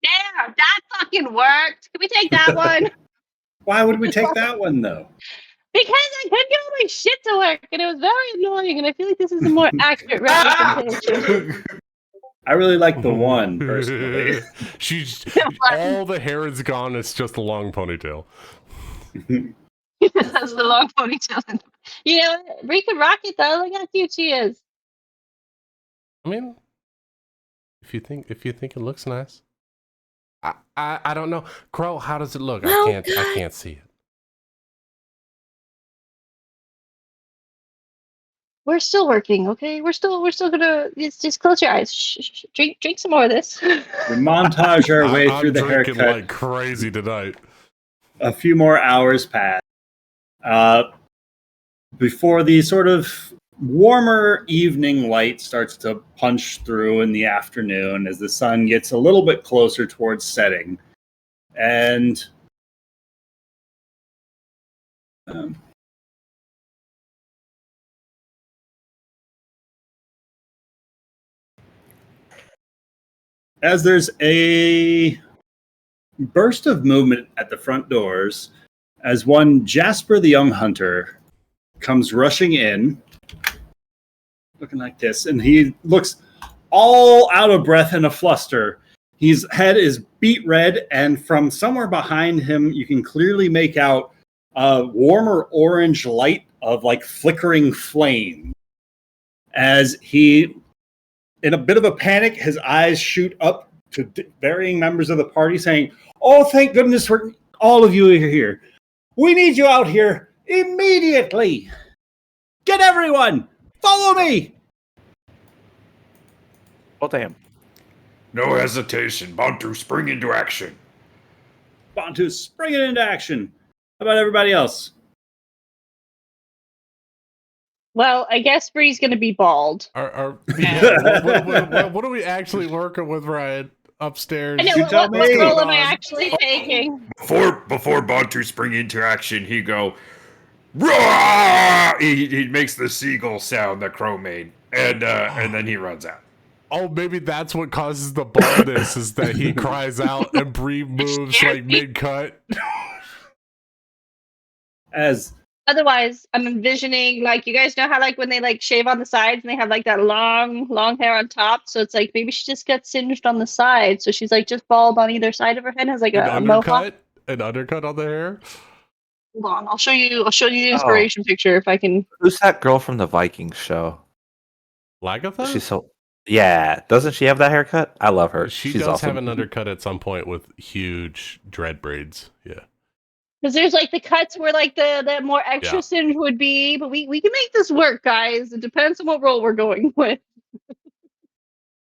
Yeah, that fucking worked. Can we take that one? Why would we take that one, though? Because I couldn't get all my shit to work, and it was very annoying, and I feel like this is a more accurate representation. I really like the one, personally. She's all the hair is gone. It's just a long ponytail. That's the long ponytail. You know, Bree can rock it though. Look how cute she is. I mean, if you think it looks nice, I don't know. Crow, how does it look? Well, I can't see it. We're still working, okay? We're still gonna just close your eyes. Shh. Drink some more of this. We montage our way I'm through the drinking haircut. like crazy tonight. A few more hours pass. Before the sort of warmer evening light starts to punch through in the afternoon as the sun gets a little bit closer towards setting. And as there's a burst of movement at the front doors, as one Jasper the Young Hunter comes rushing in, looking like this, and he looks all out of breath and a fluster. His head is beet red, and from somewhere behind him, you can clearly make out a warmer orange light of like flickering flame. As he, in a bit of a panic, his eyes shoot up to varying members of the party saying, "Oh, thank goodness for all of you here. We need you out here immediately. Get everyone, follow me." oh damn! No hesitation. Bantu, spring into action. Bantu springing into action. How about everybody else? Well, I guess Bree's gonna be bald. What are we actually working with, Ryan? Upstairs. I know. You tell What me. role am I actually taking? Before Bantu spring into action, he go, roar! He makes the seagull sound that Crow made, and then he runs out. Oh, maybe that's what causes the baldness is that he cries out and Bree moves like mid-cut. As Otherwise, I'm envisioning like you guys know how like when they like shave on the sides and they have like that long hair on top. So it's like maybe she just got singed on the side, so she's like just bald on either side of her head, has like a mohawk. An undercut on the hair. Hold on, I'll show you the inspiration picture if I can. Who's that girl from the Vikings show? Lagatha? She's so Yeah, doesn't she have that haircut? I love her. She She's does awesome. have an undercut at some point with huge dread braids. Yeah. Because there's like the cuts where like the more extra Yeah. singe would be, but we can make this work, guys. It depends on what role we're going with.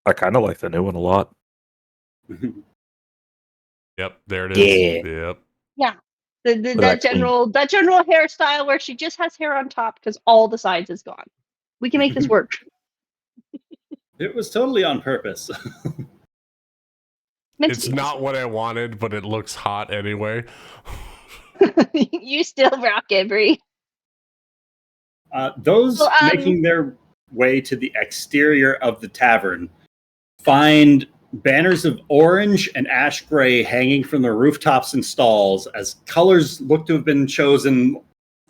I kind of like the new one a lot. Yep, there it is. Yeah. Yep. Yeah. With That that queen. general hairstyle where she just has hair on top because all the sides is gone. We can make this work. It was totally on purpose. Meant It's to be. not what I wanted, but it looks hot anyway. You still rock it, Brie. Those So, making their way to the exterior of the tavern find banners of orange and ash gray hanging from the rooftops and stalls as colors look to have been chosen,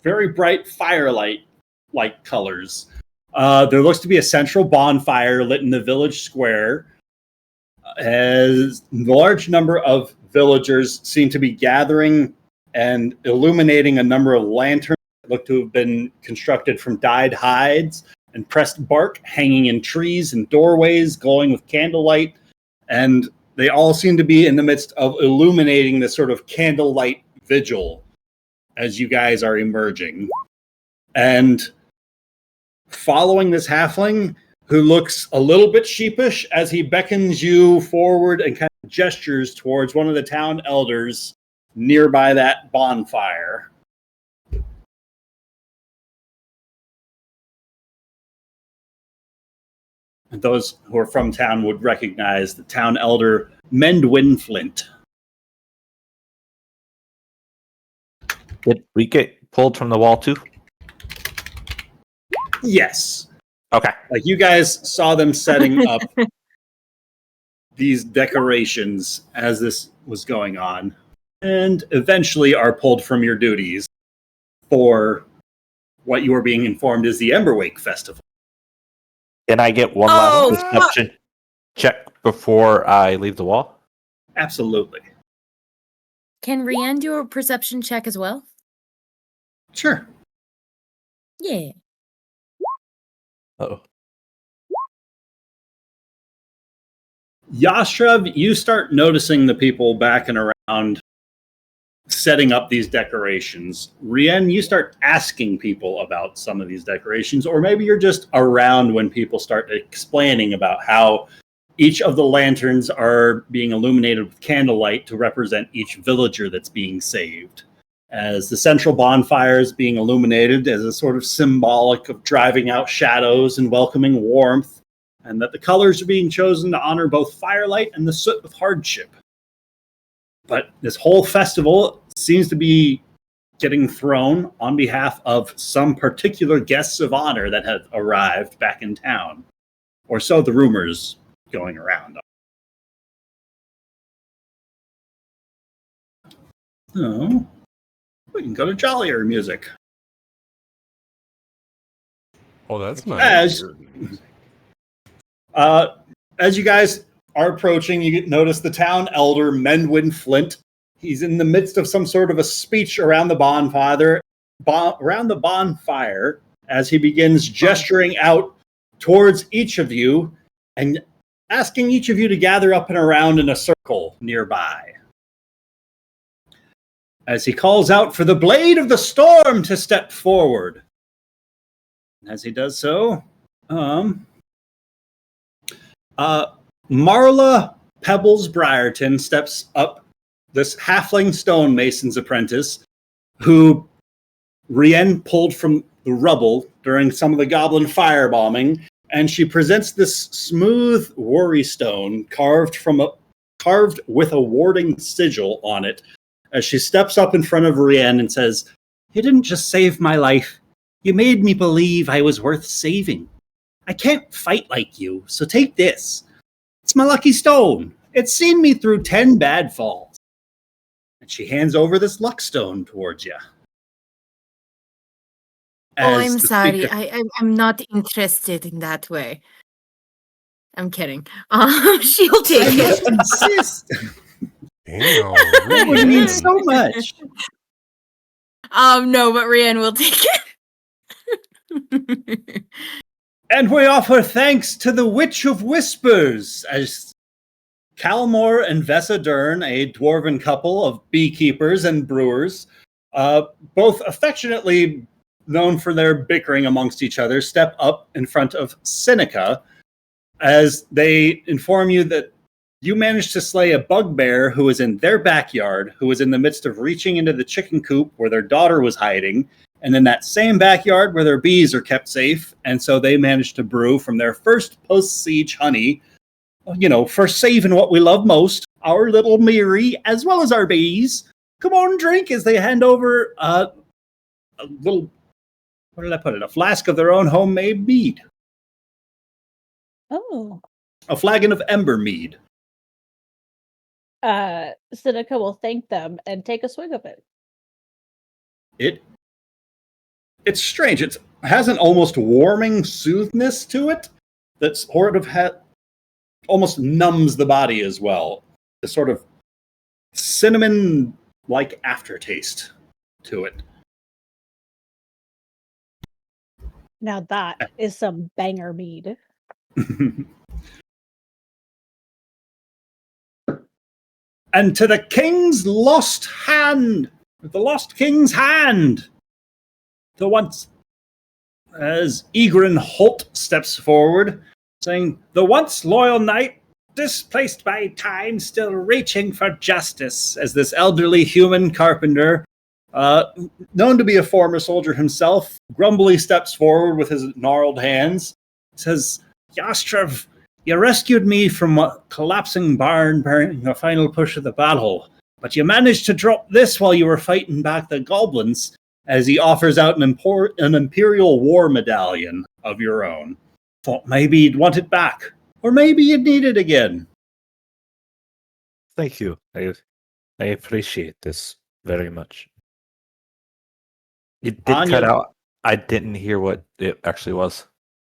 very bright firelight-like colors. There looks to be a central bonfire lit in the village square, as a large number of villagers seem to be gathering and illuminating a number of lanterns that look to have been constructed from dyed hides and pressed bark hanging in trees and doorways, glowing with candlelight. And they all seem to be in the midst of illuminating this sort of candlelight vigil as you guys are emerging. And following this halfling, who looks a little bit sheepish as he beckons you forward and kind of gestures towards one of the town elders nearby that bonfire. And those who are from town would recognize the town elder Mendwin Flint. Did we get pulled from the wall too? Yes. Okay. Like you guys saw them setting up these decorations as this was going on, and eventually are pulled from your duties for what you are being informed is the Emberwake Festival. Can I get one last perception check before I leave the wall? Absolutely. Can Rianne do a perception check as well? Sure. Yeah. Oh. Yashrev, you start noticing the people back and around setting up these decorations. Rian, you start asking people about some of these decorations, or maybe you're just around when people start explaining about how each of the lanterns are being illuminated with candlelight to represent each villager that's being saved. As the central bonfire is being illuminated as a sort of symbolic of driving out shadows and welcoming warmth, and that the colors are being chosen to honor both firelight and the soot of hardship. But this whole festival seems to be getting thrown on behalf of some particular guests of honor that have arrived back in town. Or so the rumors going around. Oh, we can go to jollier music. Oh, that's nice. As you guys are approaching, you notice the town elder, Mendwin Flint. He's in the midst of some sort of a speech around the bonfire, as he begins gesturing out towards each of you and asking each of you to gather up and around in a circle nearby. As he calls out for the Blade of the Storm to step forward. As he does so, Marla Pebbles Briarton steps up, this halfling stonemason's apprentice, who Rien pulled from the rubble during some of the goblin firebombing, and she presents this smooth worry stone carved with a warding sigil on it, as she steps up in front of Rien and says, "You didn't just save my life. You made me believe I was worth saving. I can't fight like you, so take this. It's my lucky stone. It's seen me through 10 bad falls." And she hands over this luck stone towards you. Oh, I'm sorry. I'm not interested in that way. I'm kidding. She'll take it. Insist. Damn, That would mean so much. No, but Rianne will take it. And we offer thanks to the Witch of Whispers, as Calmore and Vessa Dern, a dwarven couple of beekeepers and brewers, both affectionately known for their bickering amongst each other, step up in front of Seneca as they inform you that you managed to slay a bugbear who was in their backyard, who was in the midst of reaching into the chicken coop where their daughter was hiding, and in that same backyard where their bees are kept safe. And so they managed to brew from their first post-siege honey, for saving what we love most, our little Miri, as well as our bees. Come on, drink, as they hand over a little, where did I put it? A flask of their own homemade mead. Oh. A flagon of ember mead. Seneca will thank them and take a swig of it. It's strange. It has an almost warming soothness to it that sort of almost numbs the body as well. A sort of cinnamon-like aftertaste to it. Now that is some banger mead. And to the king's lost hand, the lost king's hand, the once, as Egrin Holt steps forward, saying, the once loyal knight, displaced by time, still reaching for justice, as this elderly human carpenter, known to be a former soldier himself, grumbly steps forward with his gnarled hands, says, Yastrav, you rescued me from a collapsing barn during the final push of the battle, but you managed to drop this while you were fighting back the goblins, as he offers out an Imperial War medallion of your own. Thought maybe you'd want it back, or maybe you'd need it again. Thank you. I appreciate this very much. It did cut out. I didn't hear what it actually was.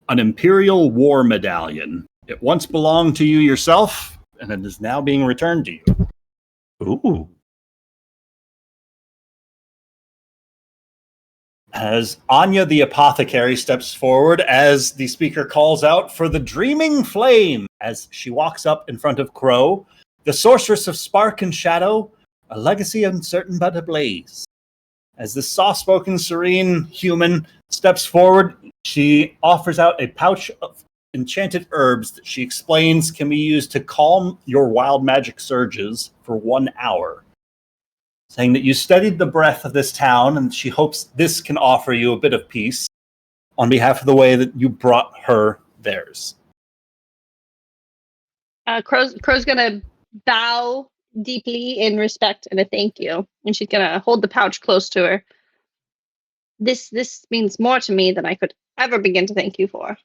An Imperial War medallion. It once belonged to you yourself, and it is now being returned to you. Ooh. As Anya the apothecary steps forward, as the speaker calls out for the Dreaming Flame, as she walks up in front of Crow, the sorceress of spark and shadow, a legacy uncertain but ablaze. As the soft-spoken, serene human steps forward, she offers out a pouch of enchanted herbs that she explains can be used to calm your wild magic surges for 1 hour. Saying that you studied the breath of this town, and she hopes this can offer you a bit of peace on behalf of the way that you brought her theirs. Crow's gonna bow deeply in respect and a thank you, and she's gonna hold the pouch close to her. This means more to me than I could ever begin to thank you for.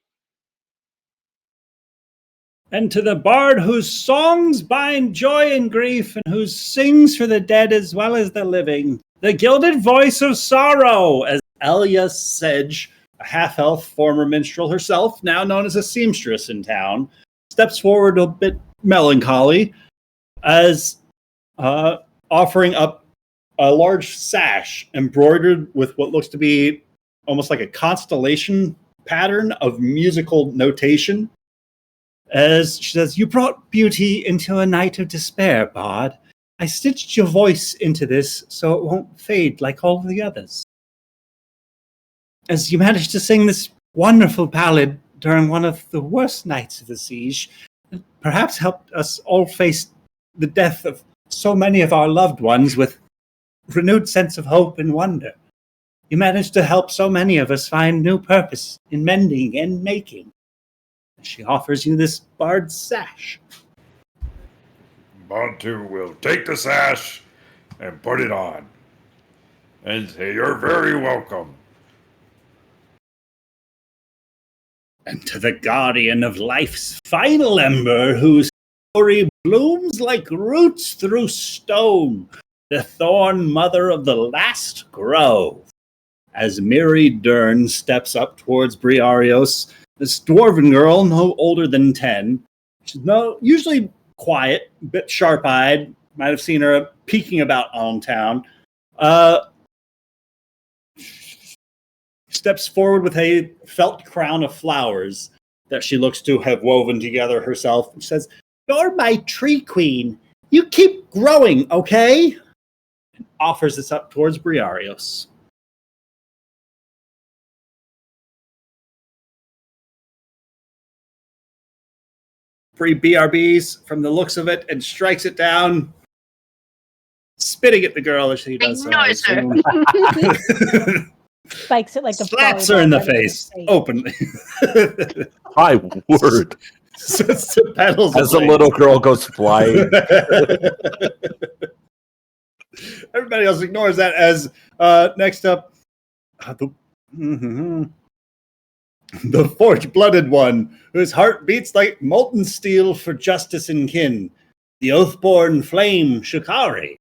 And to the bard whose songs bind joy and grief, and who sings for the dead as well as the living, the gilded voice of sorrow, as Elia Sedge, a half-elf former minstrel herself, now known as a seamstress in town, steps forward a bit melancholy, as offering up a large sash embroidered with what looks to be almost like a constellation pattern of musical notation. As she says, you brought beauty into a night of despair, bard. I stitched your voice into this so it won't fade like all the others. As you managed to sing this wonderful ballad during one of the worst nights of the siege, it perhaps helped us all face the death of so many of our loved ones with renewed sense of hope and wonder. You managed to help so many of us find new purpose in mending and making. She offers you this bard's sash. Bantu will take the sash and put it on and say, you're very welcome. And to the guardian of life's final ember, whose story blooms like roots through stone, the thorn mother of the last grove. As Miri Dern steps up towards Briarios, this dwarven girl, no older than 10, she's usually quiet, a bit sharp-eyed, might have seen her peeking about on town, steps forward with a felt crown of flowers that she looks to have woven together herself. She says, "You're my tree queen. You keep growing, okay?" And offers this up towards Briarios. 3 BRBs from the looks of it and strikes it down, spitting at the girl as she does so. Ignores her. Spikes it like a Slaps her in the volleyball right face openly. My word. Sets the petals As the ablaze. little girl goes flying. Everybody else ignores that as next up, the forge-blooded one, whose heart beats like molten steel for justice and kin, the oath-born flame Shikari,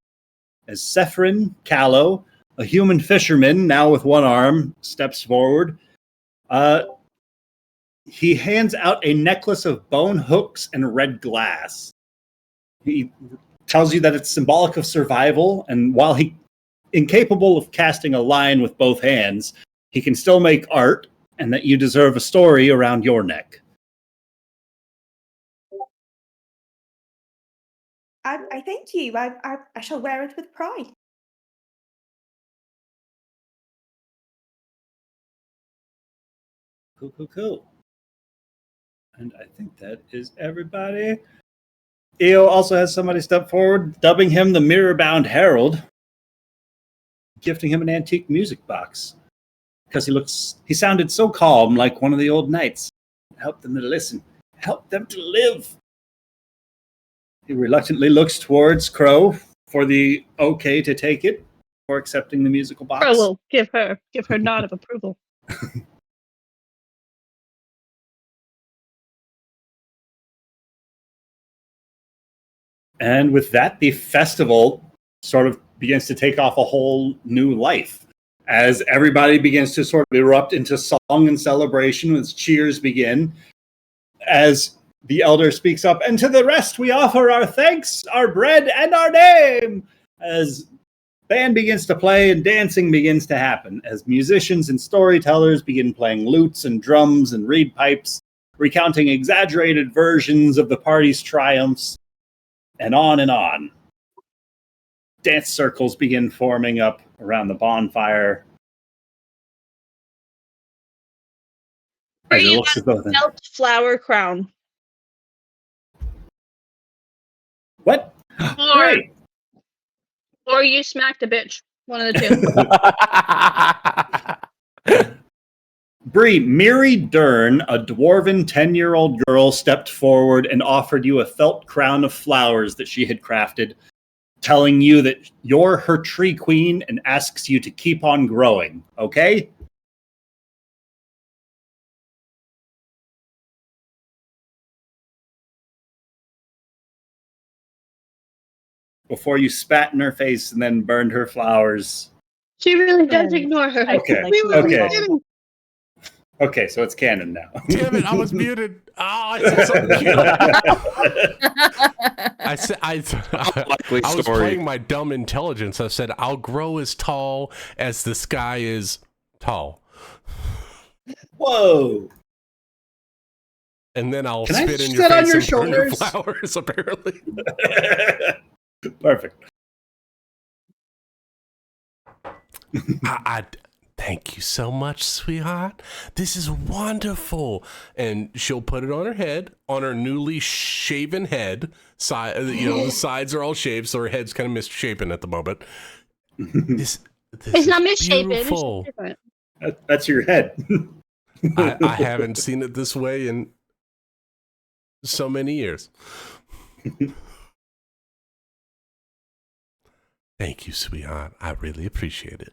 as Sephirin Callow, a human fisherman, now with one arm, steps forward. He hands out a necklace of bone hooks and red glass. He tells you that it's symbolic of survival, and while he incapable of casting a line with both hands, he can still make art, and that you deserve a story around your neck. I thank you. I shall wear it with pride. Cool. And I think that is everybody. EO also has somebody step forward, dubbing him the Mirror-Bound Herald, gifting him an antique music box. Because he sounded so calm, like one of the old knights. Help them to listen. Help them to live. He reluctantly looks towards Crow for the okay to take it, for accepting the musical box. Crow will give her nod of approval. And with that, the festival sort of begins to take off a whole new life as everybody begins to sort of erupt into song and celebration as cheers begin. As the elder speaks up, "And to the rest we offer our thanks, our bread, and our name." As band begins to play and dancing begins to happen, as musicians and storytellers begin playing lutes and drums and reed pipes, recounting exaggerated versions of the party's triumphs, and on and on. Dance circles begin forming up around the bonfire. As it looks as though Felt flower crown. What? Great. Or you smacked a bitch. One of the two. Bree, Miri Dern, a dwarven 10-year-old girl, stepped forward and offered you a felt crown of flowers that she had crafted, telling you that you're her tree queen and asks you to keep on growing, okay? Before you spat in her face and then burned her flowers. She really does ignore her. Okay. Okay, so it's canon now. Damn it, I was muted. Oh, I said something cute. I was playing my dumb intelligence. I said, I'll grow as tall as the sky is tall. Whoa. And then I'll Can spit I in sit your on face your and burn your shoulders? flowers, apparently. Perfect. I thank you so much, sweetheart. This is wonderful. And she'll put it on her head, on her newly shaven head. The sides are all shaved, so her head's kind of misshapen at the moment. This It's not misshapen. beautiful. It's different. That's your head. I haven't seen it this way in so many years. Thank you, sweetheart. I really appreciate it.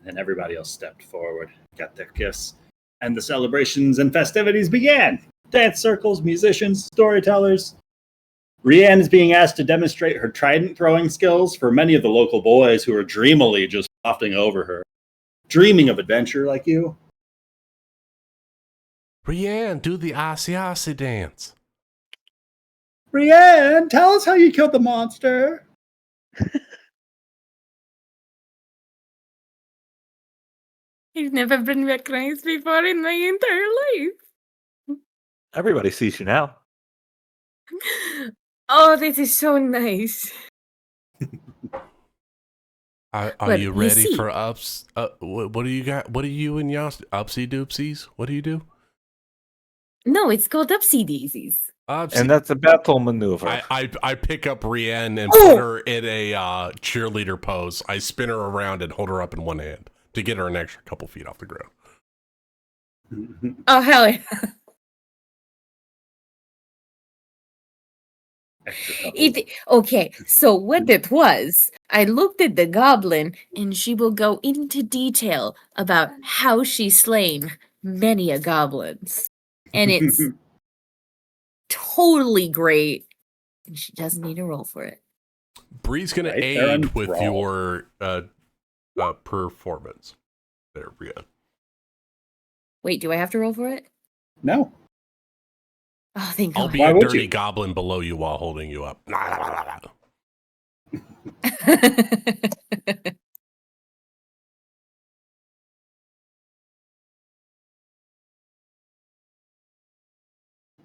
And everybody else stepped forward, got their gifts, and the celebrations and festivities began. Dance circles, musicians, storytellers. Rianne is being asked to demonstrate her trident throwing skills for many of the local boys who are dreamily just wafting over her, dreaming of adventure like you. Brienne, do the Asi dance. Rianne, tell us how you killed the monster. I've never been recognized before in my entire life. Everybody sees you now. Oh, this is so nice. Are Well, you you ready see. for ups? What do you got? What do you and Yas? Upsy doopsies? What do you do? No, it's called Upsy Daisies. And that's a battle maneuver. I pick up Rianne and Oh! put her in a cheerleader pose. I spin her around and hold her up in one hand to get her an extra couple feet off the ground. Oh, hell yeah. Okay, so what it was, I looked at the goblin, and she will go into detail about how she's slain many a goblins. And it's totally great, and she doesn't need a roll for it. Bree's gonna Right there aid on with Thrall. your performance. There, Brianne. Wait, do I have to roll for it? No. Oh, thank I'll God. be Why a would dirty you? goblin below you while holding you up.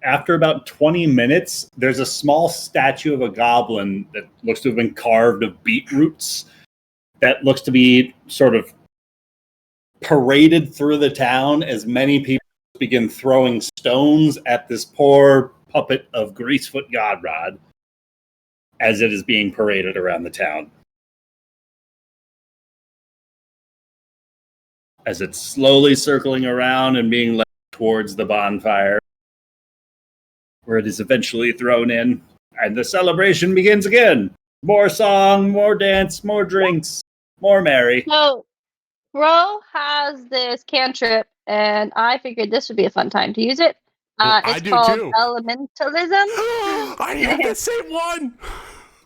After about 20 minutes, there's a small statue of a goblin that looks to have been carved of beetroots that looks to be sort of paraded through the town as many people begin throwing stones at this poor puppet of Greasefoot Godrod as it is being paraded around the town. As it's slowly circling around and being led towards the bonfire, where it is eventually thrown in, and the celebration begins again. More song, more dance, more drinks, more merry. So, Bro has this cantrip, and I figured this would be a fun time to use it. I It's do called too. elementalism. I have the same one.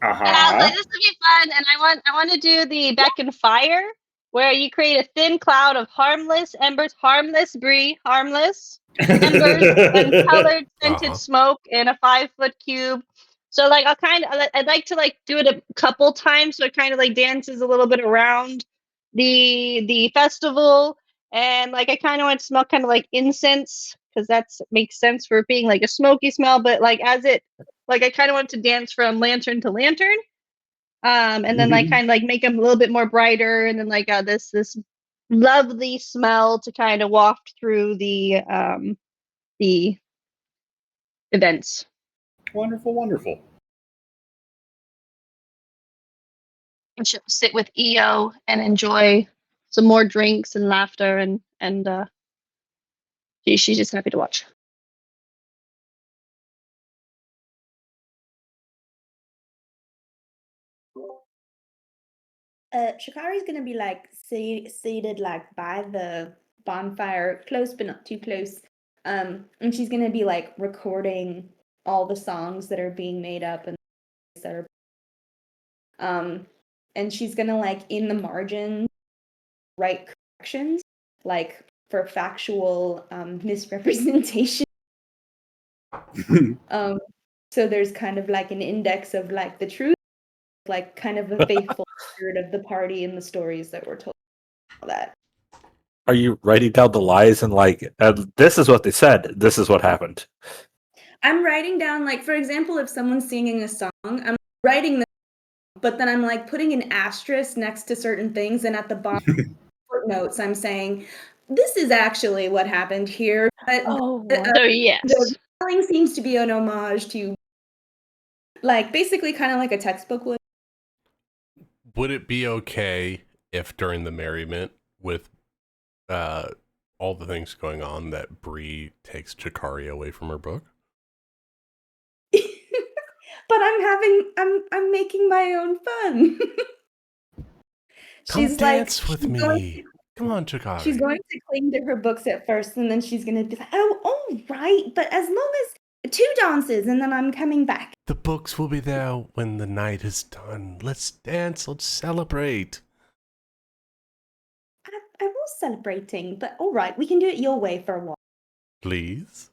And I was like, this would be fun. And I want to do the beckon fire, where you create a thin cloud of harmless embers, harmless Bree, harmless embers, and colored scented smoke in a 5-foot cube. So like I'd like to like do it a couple times, so it kind of like dances a little bit around the festival, and like I kind of want to smell kind of like incense because that's makes sense for it being like a smoky smell, but like as it like I kind of want to dance from lantern to lantern, and then like kind of like make them a little bit more brighter, and then like this lovely smell to kind of waft through the events. Wonderful, wonderful. And she'll sit with EO and enjoy some more drinks and laughter, and she's just happy to watch. Shikari's gonna be like seated like by the bonfire, close but not too close. And she's gonna be like recording all the songs that are being made up and that are and she's gonna like in the margin write corrections like for factual misrepresentation. So there's kind of like an index of like the truth, like kind of a faithful spirit of the party and the stories that were told. All that. Are you writing down the lies and like, this is what they said, this is what happened? I'm writing down, like, for example, if someone's singing a song, I'm writing the but then I'm like putting an asterisk next to certain things, and at the bottom footnotes, I'm saying, this is actually what happened here. But So yes, the spelling seems to be an homage to, like, basically kind of like a textbook would. Would it be okay if during the merriment with all the things going on that Bree takes Chikari away from her book? But I'm making my own fun. Come dance with me. Come on, Chikari. She's going to cling to her books at first, and then she's going to be like, oh, all right, but as long as 2 dances, and then I'm coming back. The books will be there when the night is done. Let's dance, let's celebrate. I was celebrating, but all right, we can do it your way for a while. Please?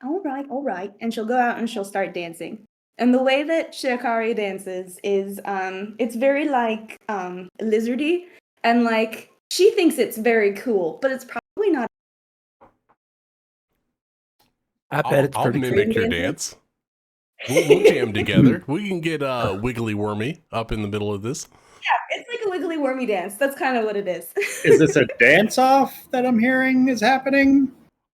All right. And she'll go out and she'll start dancing. And the way that Shikari dances is, it's very like lizardy. and like she thinks it's very cool, but it's probably not. I bet it's I'll pretty mimic cool. your dance. We'll jam together. We can get Wiggly Wormy up in the middle of this. Yeah, it's like a wiggly wormy dance. That's kind of what it is. Is this a dance off that I'm hearing is happening?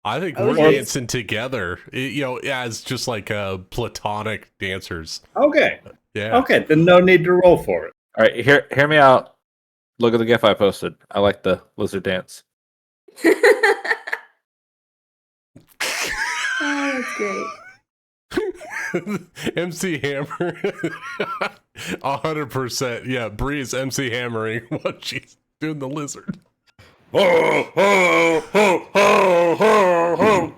I think Oh, we're yes. dancing together, as just like platonic dancers. Okay. Yeah. Okay, then no need to roll for it. All right, hear me out. Look at the GIF I posted. I like the lizard dance. Oh, that's great. MC Hammer. 100%. Yeah, Bree's MC hammering while she's doing the lizard. Ho, ho, ho, ho, ho, ho.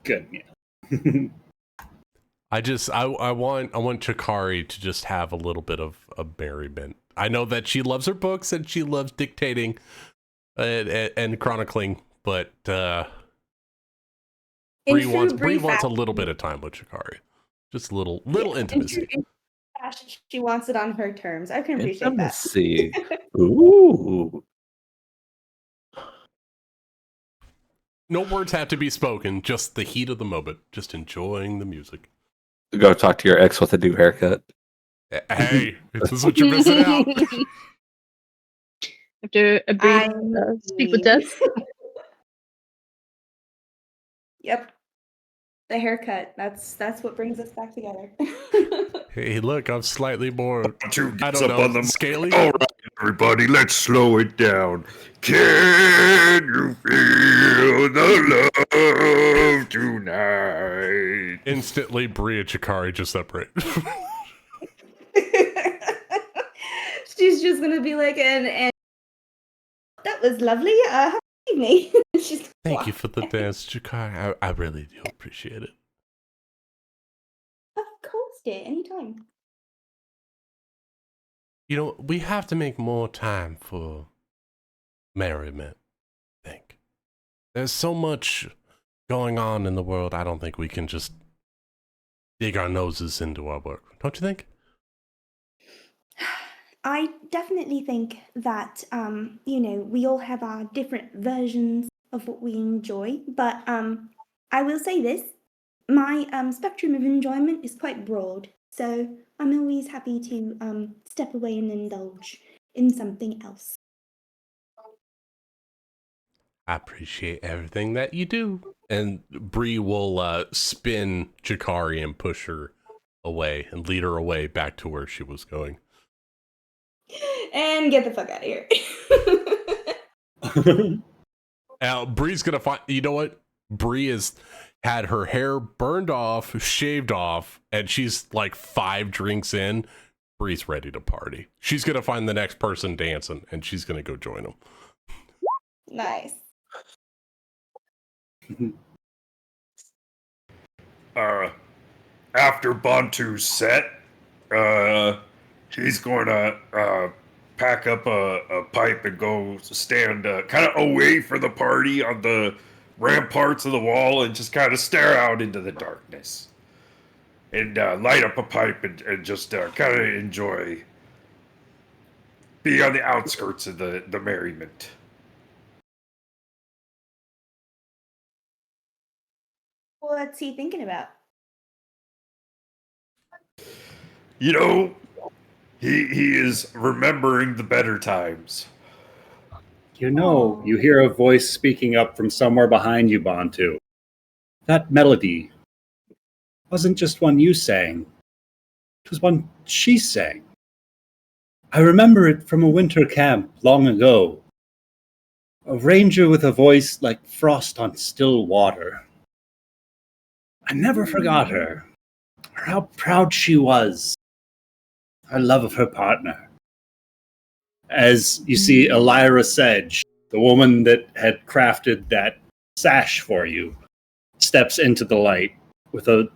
Good. Yeah. I want Chikari to just have a little bit of merriment. I know that she loves her books and she loves dictating and chronicling, but Bree wants a little bit of time with Chikari. Just a little intimacy. In fashion, she wants it on her terms. I can appreciate Intimacy. that. Ooh. No words have to be spoken, just the heat of the moment, just enjoying the music. Go talk to your ex with a new haircut. Hey, this is what you're missing out. After a brief speak with death. Yep. The haircut. That's what brings us back together. Hey, look, I'm slightly more, Two I gets don't up know, on the scaly. All right, everybody, let's slow it down. Can you feel the love tonight? Instantly, Bree and Chikari just separate. She's just gonna be like, and that was lovely. Have a good evening. She's Thank you for the dance, Chikari. I really do appreciate it. Of course, dear. Anytime. You know, we have to make more time for merriment, I think. There's so much going on in the world, I don't think we can just dig our noses into our work. Don't you think? I definitely think that we all have our different versions of what we enjoy, but I will say this: my spectrum of enjoyment is quite broad, so I'm always happy to step away and indulge in something else. I appreciate everything that you do. And Bree will spin Chikari and push her away and lead her away back to where she was going. And get the fuck out of here. Now, Bree's gonna find. You know what? Bree has had her hair burned off, shaved off, and she's like 5 drinks in. Bree's ready to party. She's gonna find the next person dancing, and she's gonna go join them. Nice. After Bantu's set, he's going to pack up a pipe and go stand kind of away from the party on the ramparts of the wall and just kind of stare out into the darkness. And light up a pipe and just kind of enjoy being on the outskirts of the merriment. What's he thinking about? You know, he is remembering the better times. You know, you hear a voice speaking up from somewhere behind you, Bantu. That melody wasn't just one you sang. It was one she sang. I remember it from a winter camp long ago. A ranger with a voice like frost on still water. I never forgot her, or how proud she was. Her love of her partner. As you see Elira Sedge, the woman that had crafted that sash for you, steps into the light with a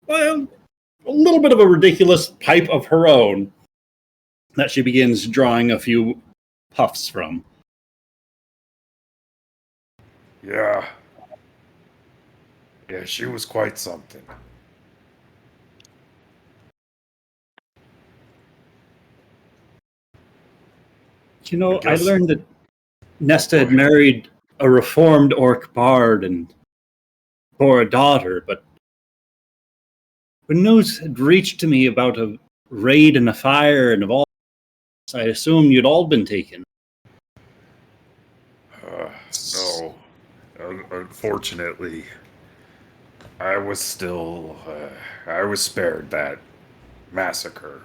little bit of a ridiculous pipe of her own that she begins drawing a few puffs from. Yeah. Yeah, she was quite something. You know, I guess- learned that Nesta had Go ahead. married a reformed orc bard and bore a daughter, but when news had reached to me about a raid and a fire and of all, I assumed you'd all been taken. No. Unfortunately, I was still. I was spared that massacre.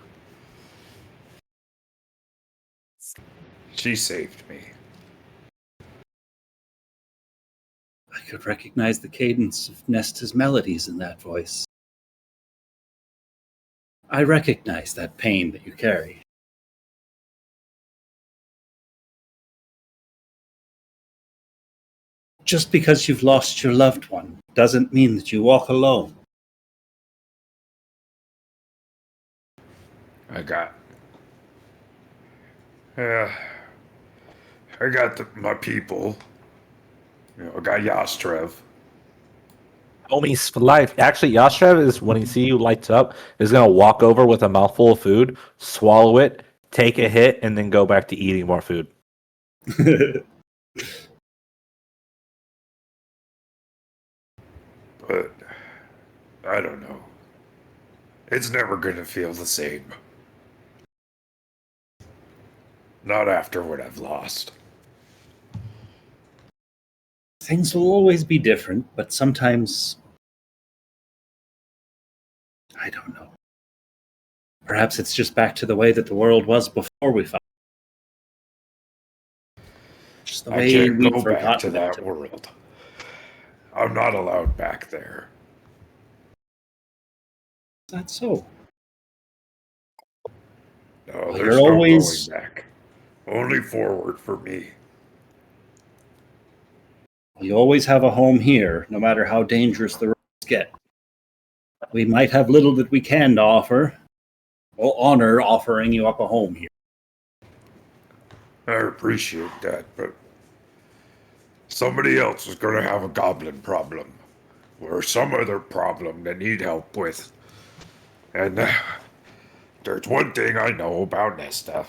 She saved me. I could recognize the cadence of Nesta's melodies in that voice. I recognize that pain that you carry. Just because you've lost your loved one doesn't mean that you walk alone. I got. Yeah. I got my people. I got Yastrev. Homies for life. Actually, Yashtrev is when he see you lights up, is gonna walk over with a mouthful of food, swallow it, take a hit, and then go back to eating more food. But I don't know. It's never gonna feel the same. Not after what I've lost. Things will always be different, but sometimes. I don't know. Perhaps it's just back to the way that the world was before we found. Just the I way can't we've go back to forgotten that it. world. I'm not allowed back there. That's so. No, Well, there's you're no always- going back. Only forward for me. You always have a home here, no matter how dangerous the roads get. We might have little that we can offer. We'll honor offering you up a home here. I appreciate that, but somebody else is gonna have a goblin problem. Or some other problem they need help with. And there's one thing I know about Nesta.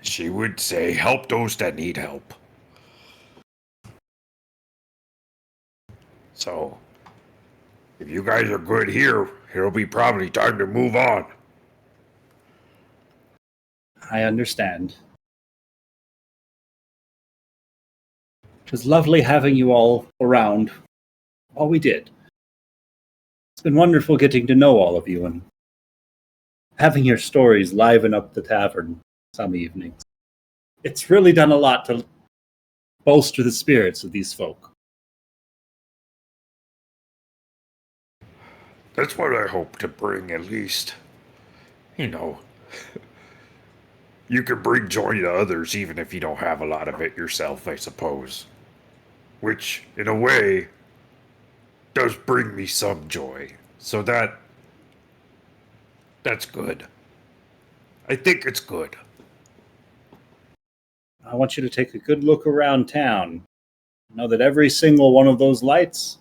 She would say, help those that need help. So, if you guys are good here, it'll be probably time to move on. I understand. It was lovely having you all around while we did. It's been wonderful getting to know all of you and having your stories liven up the tavern some evenings. It's really done a lot to bolster the spirits of these folk. That's what I hope to bring, at least. You can bring joy to others even if you don't have a lot of it yourself, I suppose. Which, in a way, does bring me some joy. So that's good. I think it's good. I want you to take a good look around town. Know that every single one of those lights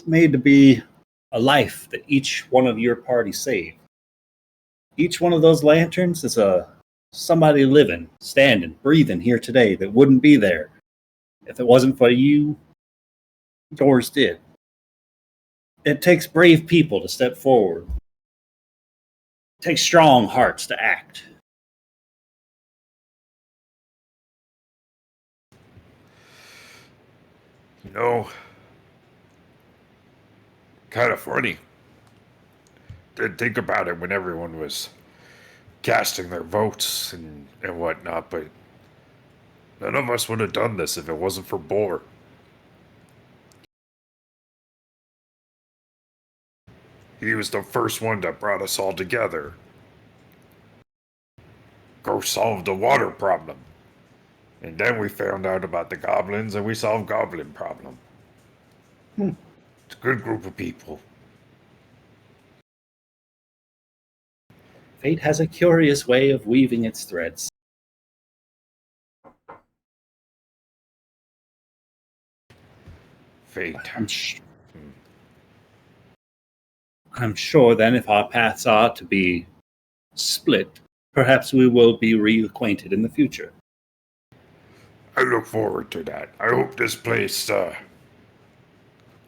is made to be a life that each one of your party saved. Each one of those lanterns is somebody living, standing, breathing here today that wouldn't be there if it wasn't for you. Yours did. It takes brave people to step forward. It takes strong hearts to act. Kind of funny. Didn't think about it when everyone was casting their votes and whatnot, but none of us would have done this if it wasn't for Boar. He was the first one that brought us all together. Go solve the water problem. And then we found out about the goblins and we solved goblin problem. It's a good group of people. Fate has a curious way of weaving its threads. Fate. I'm sure then if our paths are to be split, perhaps we will be reacquainted in the future. I look forward to that. I hope this place,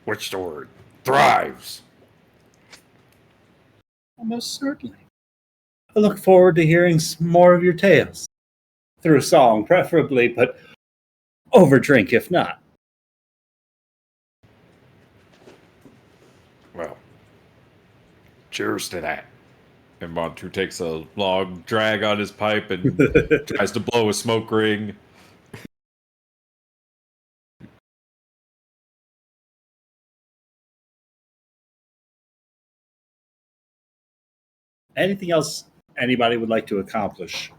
what's the word? Thrives. Most certainly. I look forward to hearing some more of your tales. Through song, preferably, but over drink if not. Well, cheers to that. And Montu takes a long drag on his pipe and tries to blow a smoke ring. Anything else anybody would like to accomplish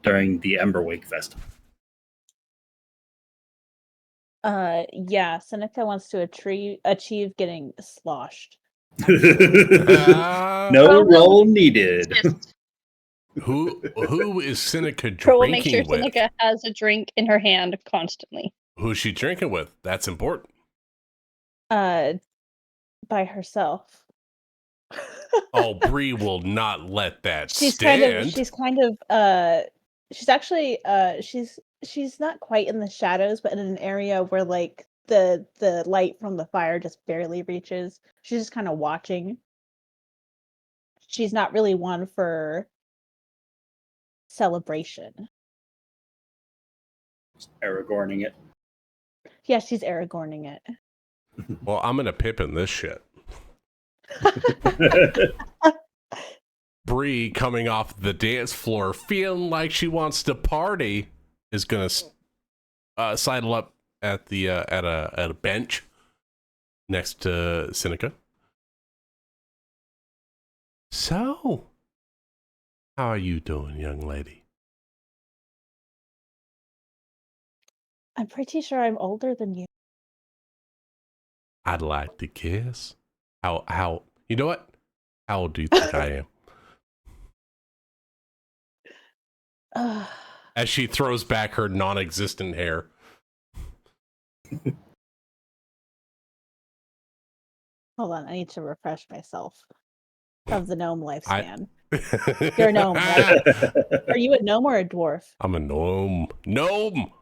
during the Emberwake Festival? Yeah, Seneca wants to achieve getting sloshed. No roll needed. Who is Seneca Crow will make sure drinking with? Seneca has a drink in her hand constantly. Who's she drinking with? That's important. By herself. Oh, Bree will not let that She's stand. she's actually she's not quite in the shadows, but in an area where like the light from the fire just barely reaches. She's just kind of watching. She's not really one for celebration. Aragorning it. Yeah, she's Aragorning it. Well, I'm gonna Pippin this shit. Bree coming off the dance floor, feeling like she wants to party, is gonna sidle up at the at a bench next to Seneca. So, how are you doing, young lady? I'm pretty sure I'm older than you. I'd like to guess. How? You know what? How old do you think I am? As she throws back her non-existent hair. Hold on, I need to refresh myself of the gnome lifespan. You're a gnome, right? Are you a gnome or a dwarf? I'm a gnome. Gnome!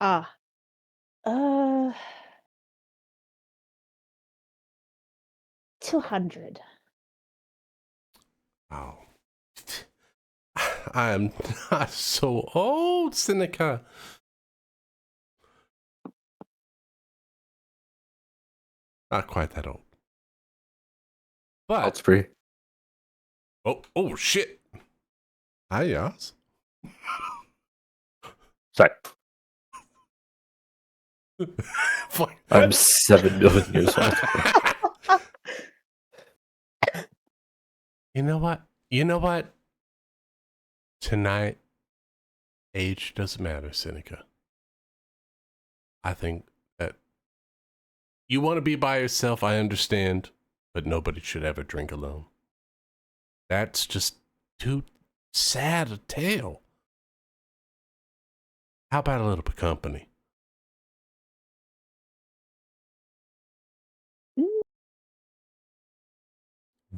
Ah. 200. Oh. I'm not so old, Seneca. Not quite that old. But That's pretty. oh shit. Hi, Yas. Sorry. Fuck. I'm 7 million years old. You know what? You know what? Tonight, age doesn't matter, Seneca. I think that you want to be by yourself, I understand, but nobody should ever drink alone. That's just too sad a tale. How about a little bit of company? Mm.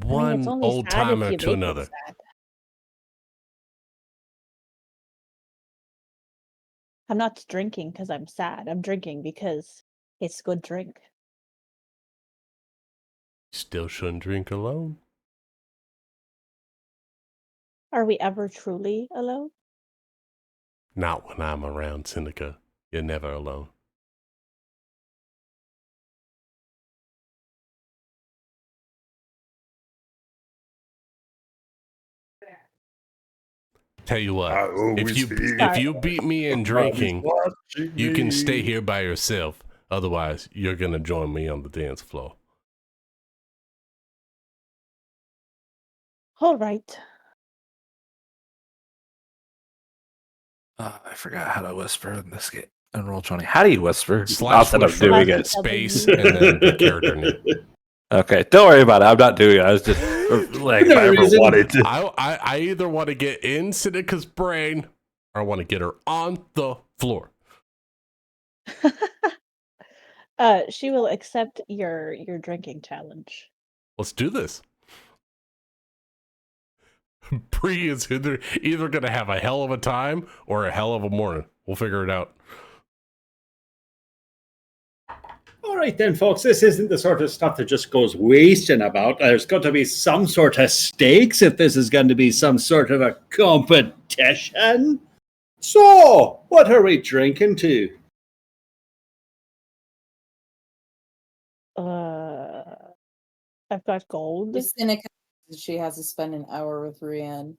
I mean, it's One only old sad if timer you to make it another. sad. I'm not drinking because I'm sad. I'm drinking because it's a good drink. Still shouldn't drink alone. Are we ever truly alone? Not when I'm around, Seneca. You're never alone. Tell you what, I always if you beat me in drinking, watching you can me. stay here by yourself. Otherwise, you're gonna join me on the dance floor. All right. I forgot how to whisper in this game. In Roll20. How do you whisper? Slash Not that I'm doing it. space and then the character name. Okay, don't worry about it. I'm not doing it. I was just like, if I ever wanted to. I either want to get in Seneca's brain or I want to get her on the floor. She will accept your drinking challenge. Let's do this. Bree is either going to have a hell of a time or a hell of a morning. We'll figure it out. All right then, folks. This isn't the sort of stuff that just goes wasting about. There's got to be some sort of stakes if this is going to be some sort of a competition. So, what are we drinking to? I've got gold. Just Seneca, she has to spend an hour with Rianne.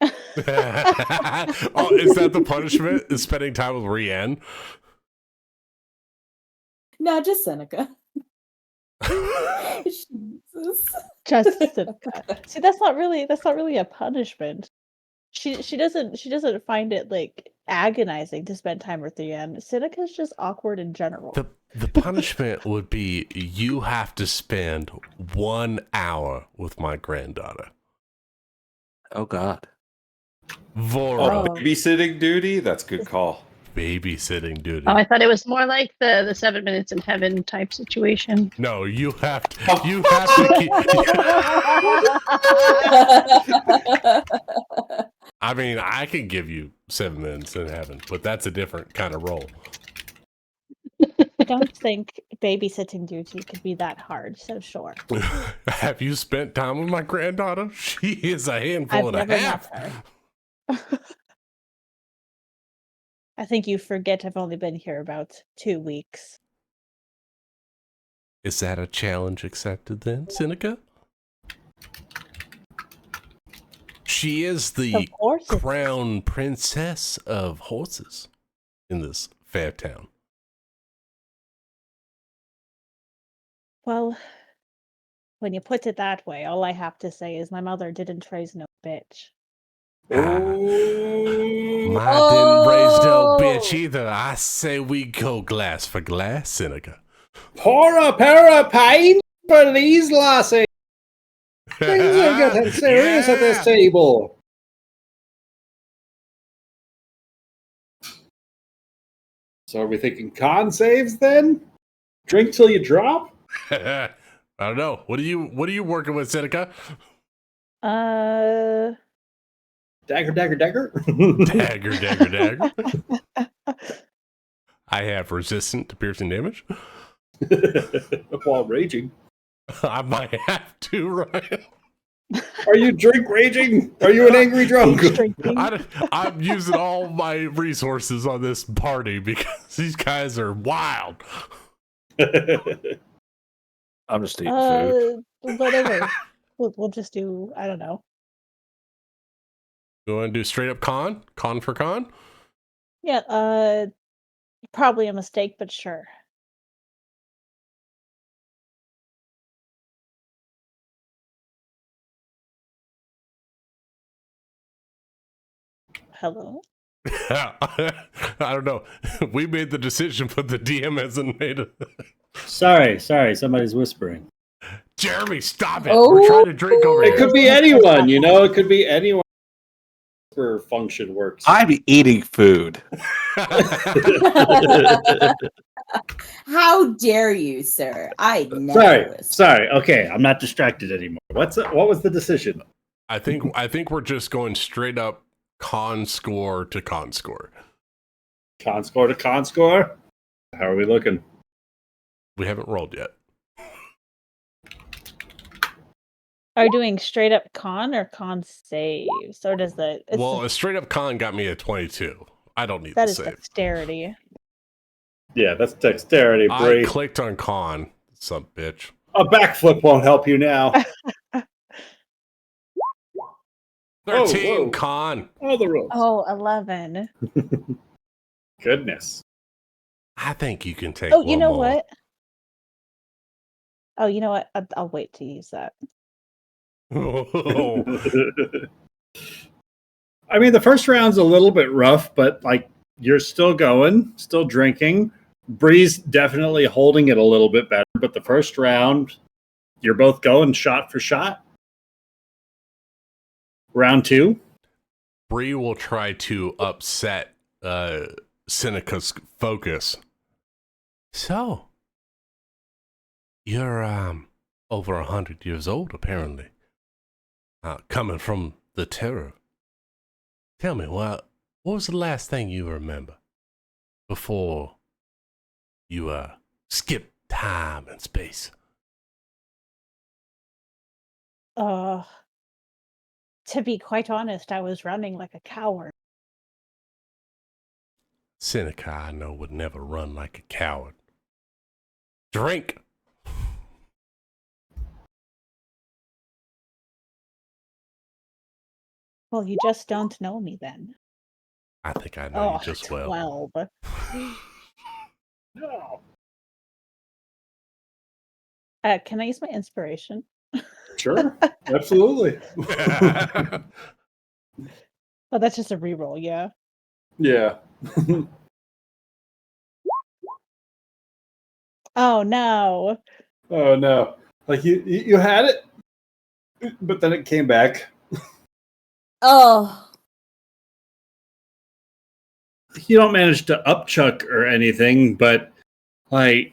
Oh, is that the punishment? Is spending time with Rianne? No, just Seneca. Jesus. Just Seneca. See, that's not really a punishment. She doesn't find it like agonizing to spend time with Rianne. Seneca's just awkward in general. The punishment would be you have to spend 1 hour with my granddaughter. Oh God. Vora. Babysitting duty? That's a good call. Babysitting duty. Oh, I thought it was more like the 7 minutes in heaven type situation. No, you have to keep. I mean, I can give you 7 minutes in heaven, but that's a different kind of role. I don't think babysitting duty could be that hard, so sure. Have you spent time with my granddaughter? She is a handful and a half. I think you forget I've only been here about 2 weeks. Is that a challenge accepted then, Seneca? She is the crown princess of horses in this fair town. Well, when you put it that way, all I have to say is my mother didn't raise no bitch. Mine didn't raise no bitch either. I say we go glass for glass, Seneca. Pour a pair of pint for these lasses. Things are getting serious at this table. So are we thinking con saves then? Drink till you drop? I don't know. What are you working with, Seneca? Dagger. Dagger. I have resistant to piercing damage. While raging. I might have to, Ryan. Are you drink raging? Are you an angry drunk? I'm using all my resources on this party because these guys are wild. I'm just eating food. Whatever. We'll just do, I don't know. You want to do straight up con? Con for con? Yeah, probably a mistake, but sure. Hello? I don't know. We made the decision, but the DM hasn't made it. Sorry. Somebody's whispering. Jeremy, stop it. We're trying to drink over here. It could be anyone, you know? It could be anyone. Whisper function works. I'm eating food. How dare you, sir? I never. Sorry. Okay, I'm not distracted anymore. What was the decision? I think we're just going straight up con score to con score. Con score to con score? How are we looking? We haven't rolled yet. Are you doing straight up con or con saves? Or does the... a straight up con got me a 22. I don't need that the is save. Dexterity. Yeah, that's dexterity, Bree. I clicked on con, some bitch. A backflip won't help you now. 13 con. All the rules. Oh, 11. Goodness. I think you can take Oh, you know more. what? Oh, you know what? I'll wait to use that. Oh. I mean, the first round's a little bit rough, but like you're still going, still drinking. Bree's definitely holding it a little bit better, but the first round, you're both going shot for shot. Round 2. Bree will try to upset Seneca's focus. So, you're over 100 years old, apparently. Coming from the terror. Tell me, what was the last thing you remember before you skipped time and space? To be quite honest, I was running like a coward. Seneca, I know, would never run like a coward. Drink. Well, you just don't know me then. I think I know you Oh, just well. 12. No. Can I use my inspiration? Sure. Absolutely. Oh, that's just a reroll, yeah. Yeah. Oh no. Oh no. Like you had it, but then it came back. Oh, You don't manage to upchuck or anything, but like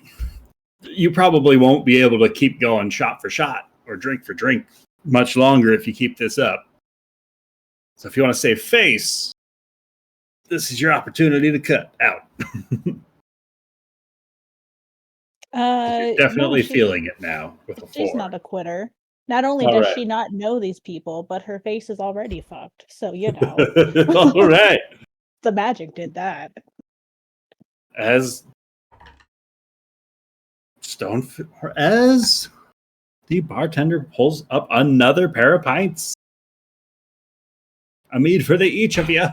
you probably won't be able to keep going shot for shot or drink for drink much longer if you keep this up. So if you want to save face, this is your opportunity to cut out. You're definitely No, feeling it now with a she's 4. not a quitter. Not only All does right. she not know these people, but her face is already fucked. So, you know, All right. the magic did that. As as the bartender pulls up another pair of pints. A mead for the each of you.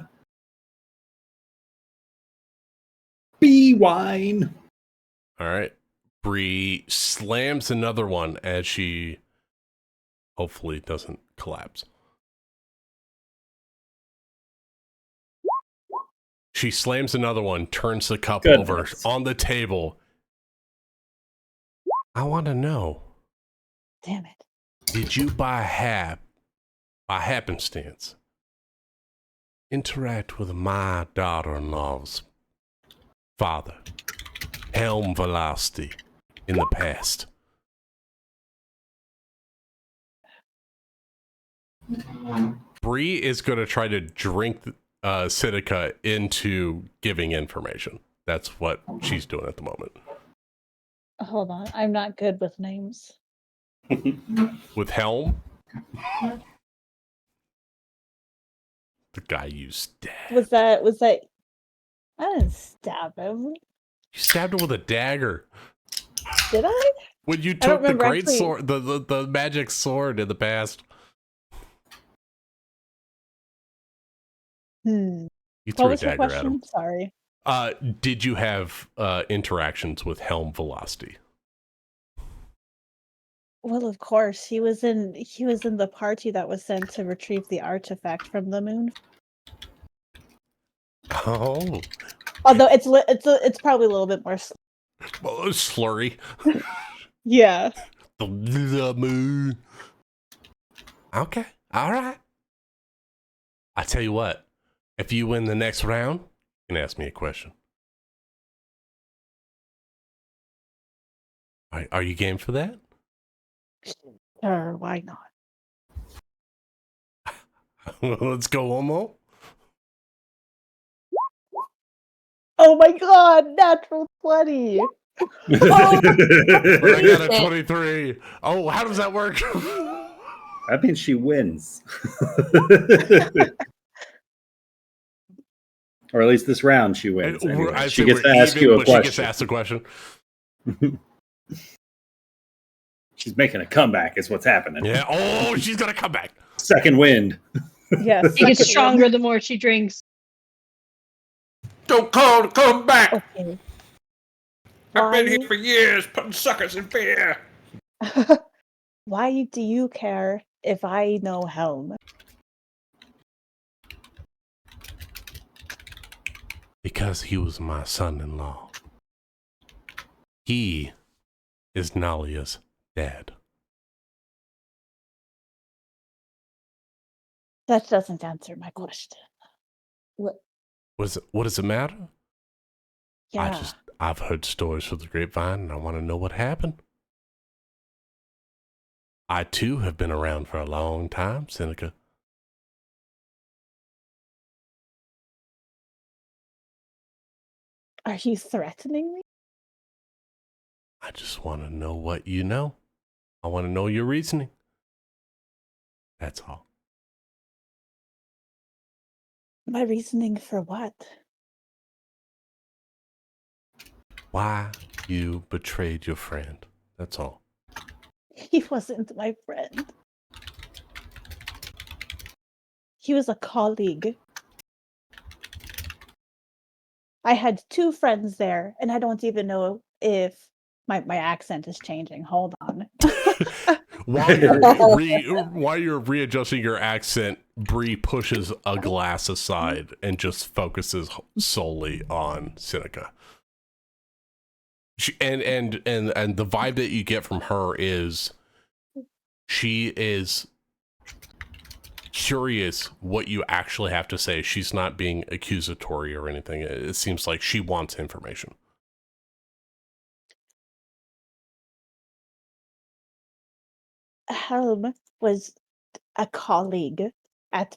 Be wine. All right. Bree slams another one as she hopefully doesn't collapse. She slams another one, turns the cup over on the table. I want to know. Damn it. Did you by happenstance interact with my daughter-in-law's father, Helm Velocity, in the past? Bree is going to try to drink Sidica into giving information. That's what she's doing at the moment. Hold on. I'm not good with names. With Helm? The guy you stabbed. Was that I didn't stab him. You stabbed him with a dagger. Did I? When you took the great sword, the magic sword in the past. You threw What was a your dagger at question? him. Sorry. Did you have interactions with Helm Velocity? Well, of course, he was in the party that was sent to retrieve the artifact from the moon. Oh. Although it's probably a little bit more Slurry. Yeah. The moon. Okay. All right. I tell you what. If you win the next round, you can ask me a question. Are you game for that? Sure, why not? Let's go, Omo. Oh my god, natural 20. I got a 23. Oh, how does that work? That means she wins. Or at least this round she wins. Anyway. She gets to ask you a question. She gets to ask a question. She's making a comeback is what's happening. Yeah. Oh, she's going to come back. Second wind. Yes. She gets stronger the more she drinks. Don't call to come back. Okay. I've been here for years, putting suckers in fear. Why do you care if I know Helm? Because he was my son-in-law. He is Nalia's dad. That doesn't answer my question. What does it matter? Yeah. I've heard stories from the grapevine and I want to know what happened. I too have been around for a long time, Seneca. Are you threatening me? I just want to know what you know. I want to know your reasoning. That's all. My reasoning for what? Why you betrayed your friend. That's all. He wasn't my friend. He was a colleague. I had 2 friends there, and I don't even know if my accent is changing. Hold on. While you're readjusting your accent, Bree pushes a glass aside and just focuses solely on Seneca. And the vibe that you get from her is she is curious what you actually have to say. She's not being accusatory or anything. It seems like she wants information. Helm was a colleague at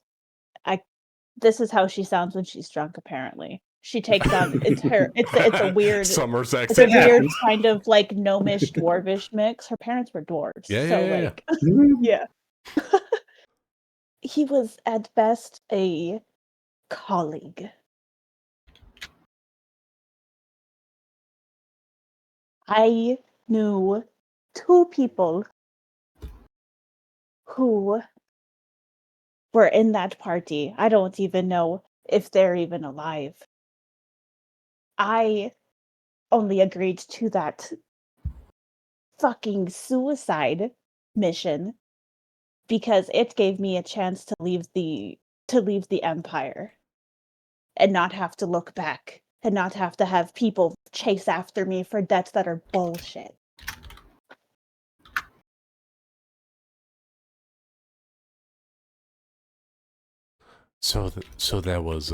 this is how she sounds when she's drunk, apparently. She takes on it's a weird Summer's it's a accent. weird kind of like gnomish dwarvish mix. Her parents were dwarves. Yeah, so yeah, like yeah. He was at best a colleague. I knew 2 people who were in that party. I don't even know if they're even alive. I only agreed to that fucking suicide mission because it gave me a chance to leave the empire and not have to look back and not have to have people chase after me for debts that are bullshit. So that was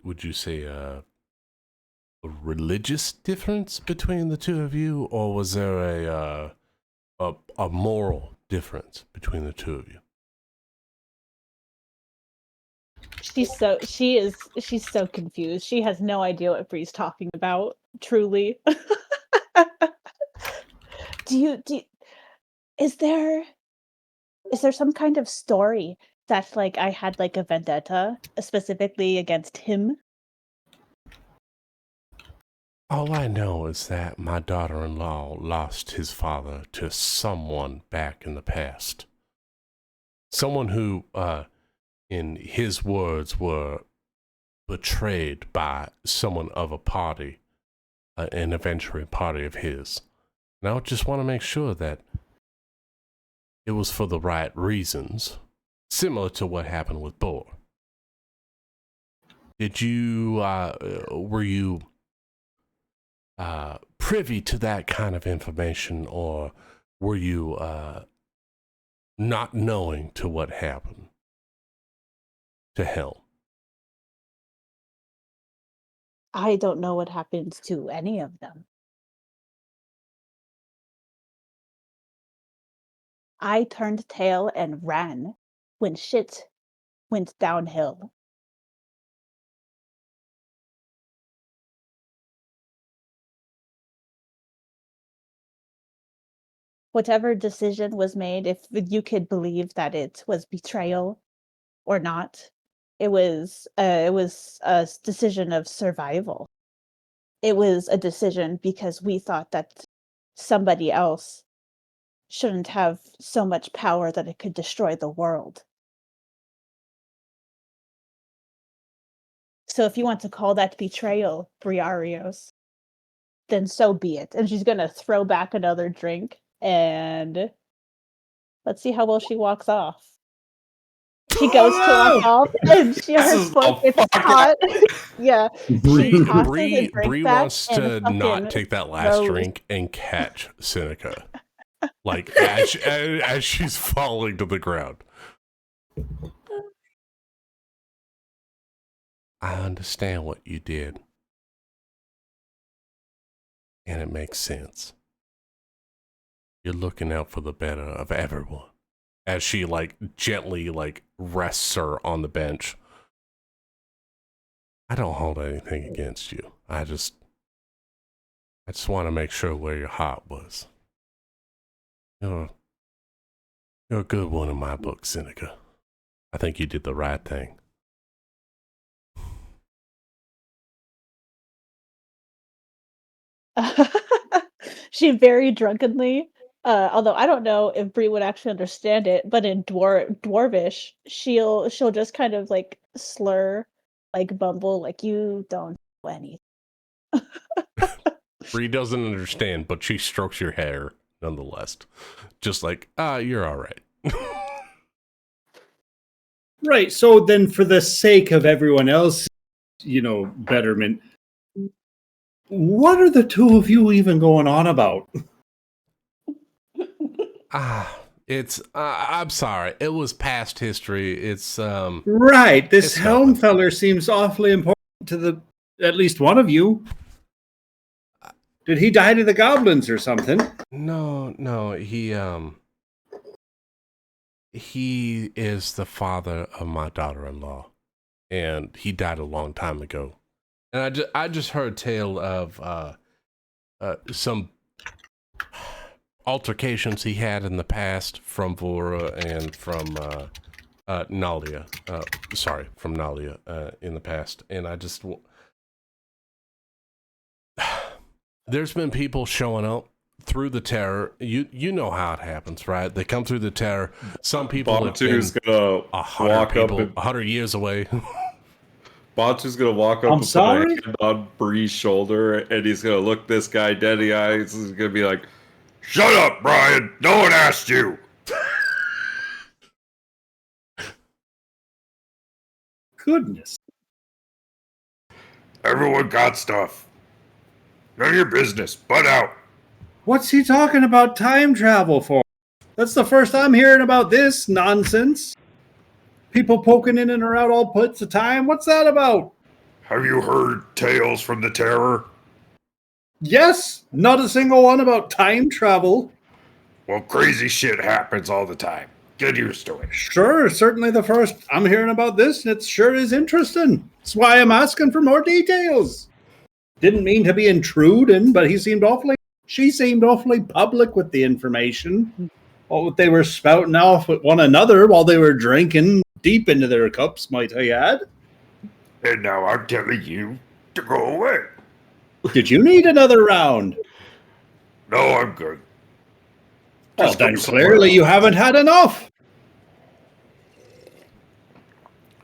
would you say a religious difference between the 2 of you, or was there a moral difference between the 2 of you? She's so confused. She has no idea what Bree's talking about, truly. do you is there some kind of story that like I had like a vendetta specifically against him? All I know is that my daughter-in-law lost his father to someone back in the past. Someone who, in his words, were betrayed by someone of a party, an adventuring party of his. And I just want to make sure that it was for the right reasons, similar to what happened with Boar. Did you, were you privy to that kind of information, or were you not knowing to what happened to Helm? I don't know what happened to any of them. I turned tail and ran when shit went downhill. Whatever decision was made, if you could believe that it was betrayal or not, it was a decision of survival. It was a decision because we thought that somebody else shouldn't have so much power that it could destroy the world. So if you want to call that betrayal, Briarios, then so be it. And she's gonna throw back another drink, and let's see how well she walks off. She goes to walk off, and her foot gets caught. Yeah, she tosses a drink Bree back wants and to fucking not take that last throws. drink and catch Seneca, like as she's falling to the ground. I understand what you did. And it makes sense. You're looking out for the better of everyone. As she like gently like rests her on the bench. I don't hold anything against you. I just want to make sure where your heart was. You're a good one in my book, Seneca. I think you did the right thing. She very drunkenly, although I don't know if Bree would actually understand it, but in Dwarvish, she'll just kind of like slur, like bumble, like you don't know anything. Bree doesn't understand, but she strokes your hair nonetheless. Just like, you're all right. Right. So then, for the sake of everyone else, betterment, what are the two of you even going on about? I'm sorry. It was past history. It's, Right. This it's Helm nothing. feller seems awfully important to at least one of you. Did he die to the goblins or something? No, he is the father of my daughter-in-law, and he died a long time ago. And I just heard a tale of some altercations he had in the past from Vora and from Nalia. From Nalia in the past. And I just... There's been people showing up through the terror. You know how it happens, right? They come through the terror. Some people have been gonna 100 years away. Bantu's gonna walk up I'm and put sorry? a hand on Bree's shoulder, and he's gonna look this guy dead in the eyes. He's gonna be like, "Shut up, Brian! No one asked you." Goodness. Everyone got stuff. None of your business. Butt out. What's he talking about time travel for? That's the first I'm hearing about this nonsense. People poking in and out all puts of time. What's that about? Have you heard tales from the Terror? Yes, not a single one about time travel. Well, crazy shit happens all the time. Get used to it. Sure, certainly the first I'm hearing about this, and it sure is interesting. That's why I'm asking for more details. Didn't mean to be intruding, but she seemed awfully public with the information. What they were spouting off with one another while they were drinking deep into their cups, might I add. And now I'm telling you to go away. Did you need another round? No, I'm good. Well, Just go then somewhere clearly else. you haven't had enough.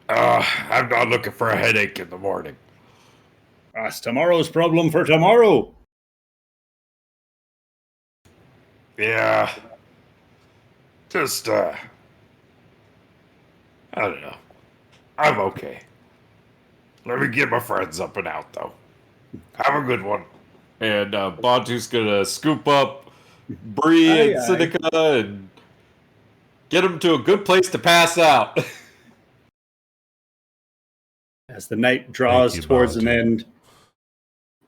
I'm not looking for a headache in the morning. That's tomorrow's problem for tomorrow. Yeah. Just, I don't know. I'm okay. Let me get my friends up and out, though. Have a good one. And Bantu's gonna scoop up Bree Aye, and aye. Seneca and get them to a good place to pass out. As the night draws Thank you, towards an Bantu. end,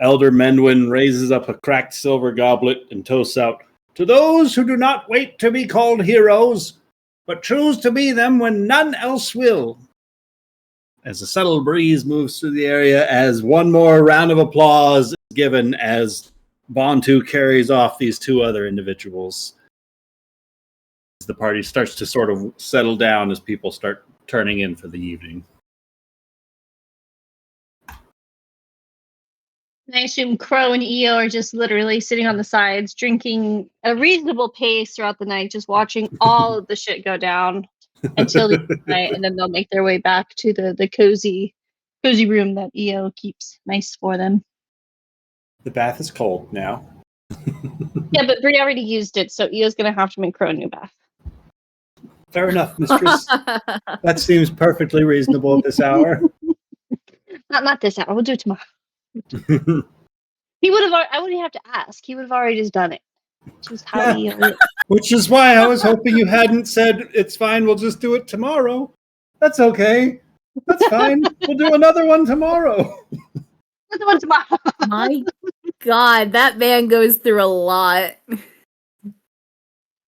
Elder Menwin raises up a cracked silver goblet and toasts out, "To those who do not wait to be called heroes, but choose to be them when none else will." As a subtle breeze moves through the area, as one more round of applause is given as Bantu carries off these two other individuals. As the party starts to sort of settle down as people start turning in for the evening. I assume Crow and Eo are just literally sitting on the sides, drinking a reasonable pace throughout the night, just watching all of the shit go down until the night, and then they'll make their way back to the cozy room that Eo keeps nice for them. The bath is cold now. Yeah, but Bree already used it, so Eo's gonna have to make Crow a new bath. Fair enough, mistress. That seems perfectly reasonable at this hour. Not this hour. We'll do it tomorrow. He would have. I wouldn't have to ask. He would have already just done it. Just how Eo is. Which is why I was hoping you hadn't said, "It's fine, we'll just do it tomorrow." That's okay. That's fine. We'll do another one tomorrow. Another one tomorrow. My God, that man goes through a lot.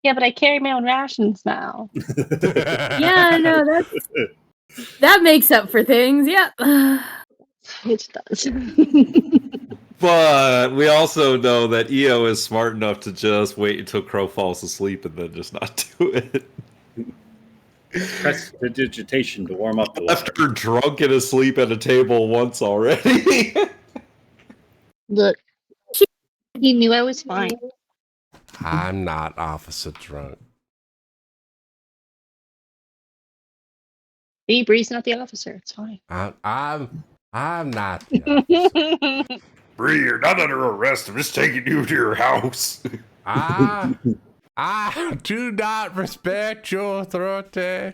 Yeah, but I carry my own rations now. Yeah, no, that makes up for things. Yep. It does. But we also know that EO is smart enough to just wait until Crow falls asleep and then just not do it. Press digitation to warm up the water. Left her drunk and asleep at a table once already. Look, he knew I was fine. I'm not officer drunk. Bree's not the officer. It's fine. I'm not the officer. Bree, you're not under arrest. I'm just taking you to your house. I do not respect your authority.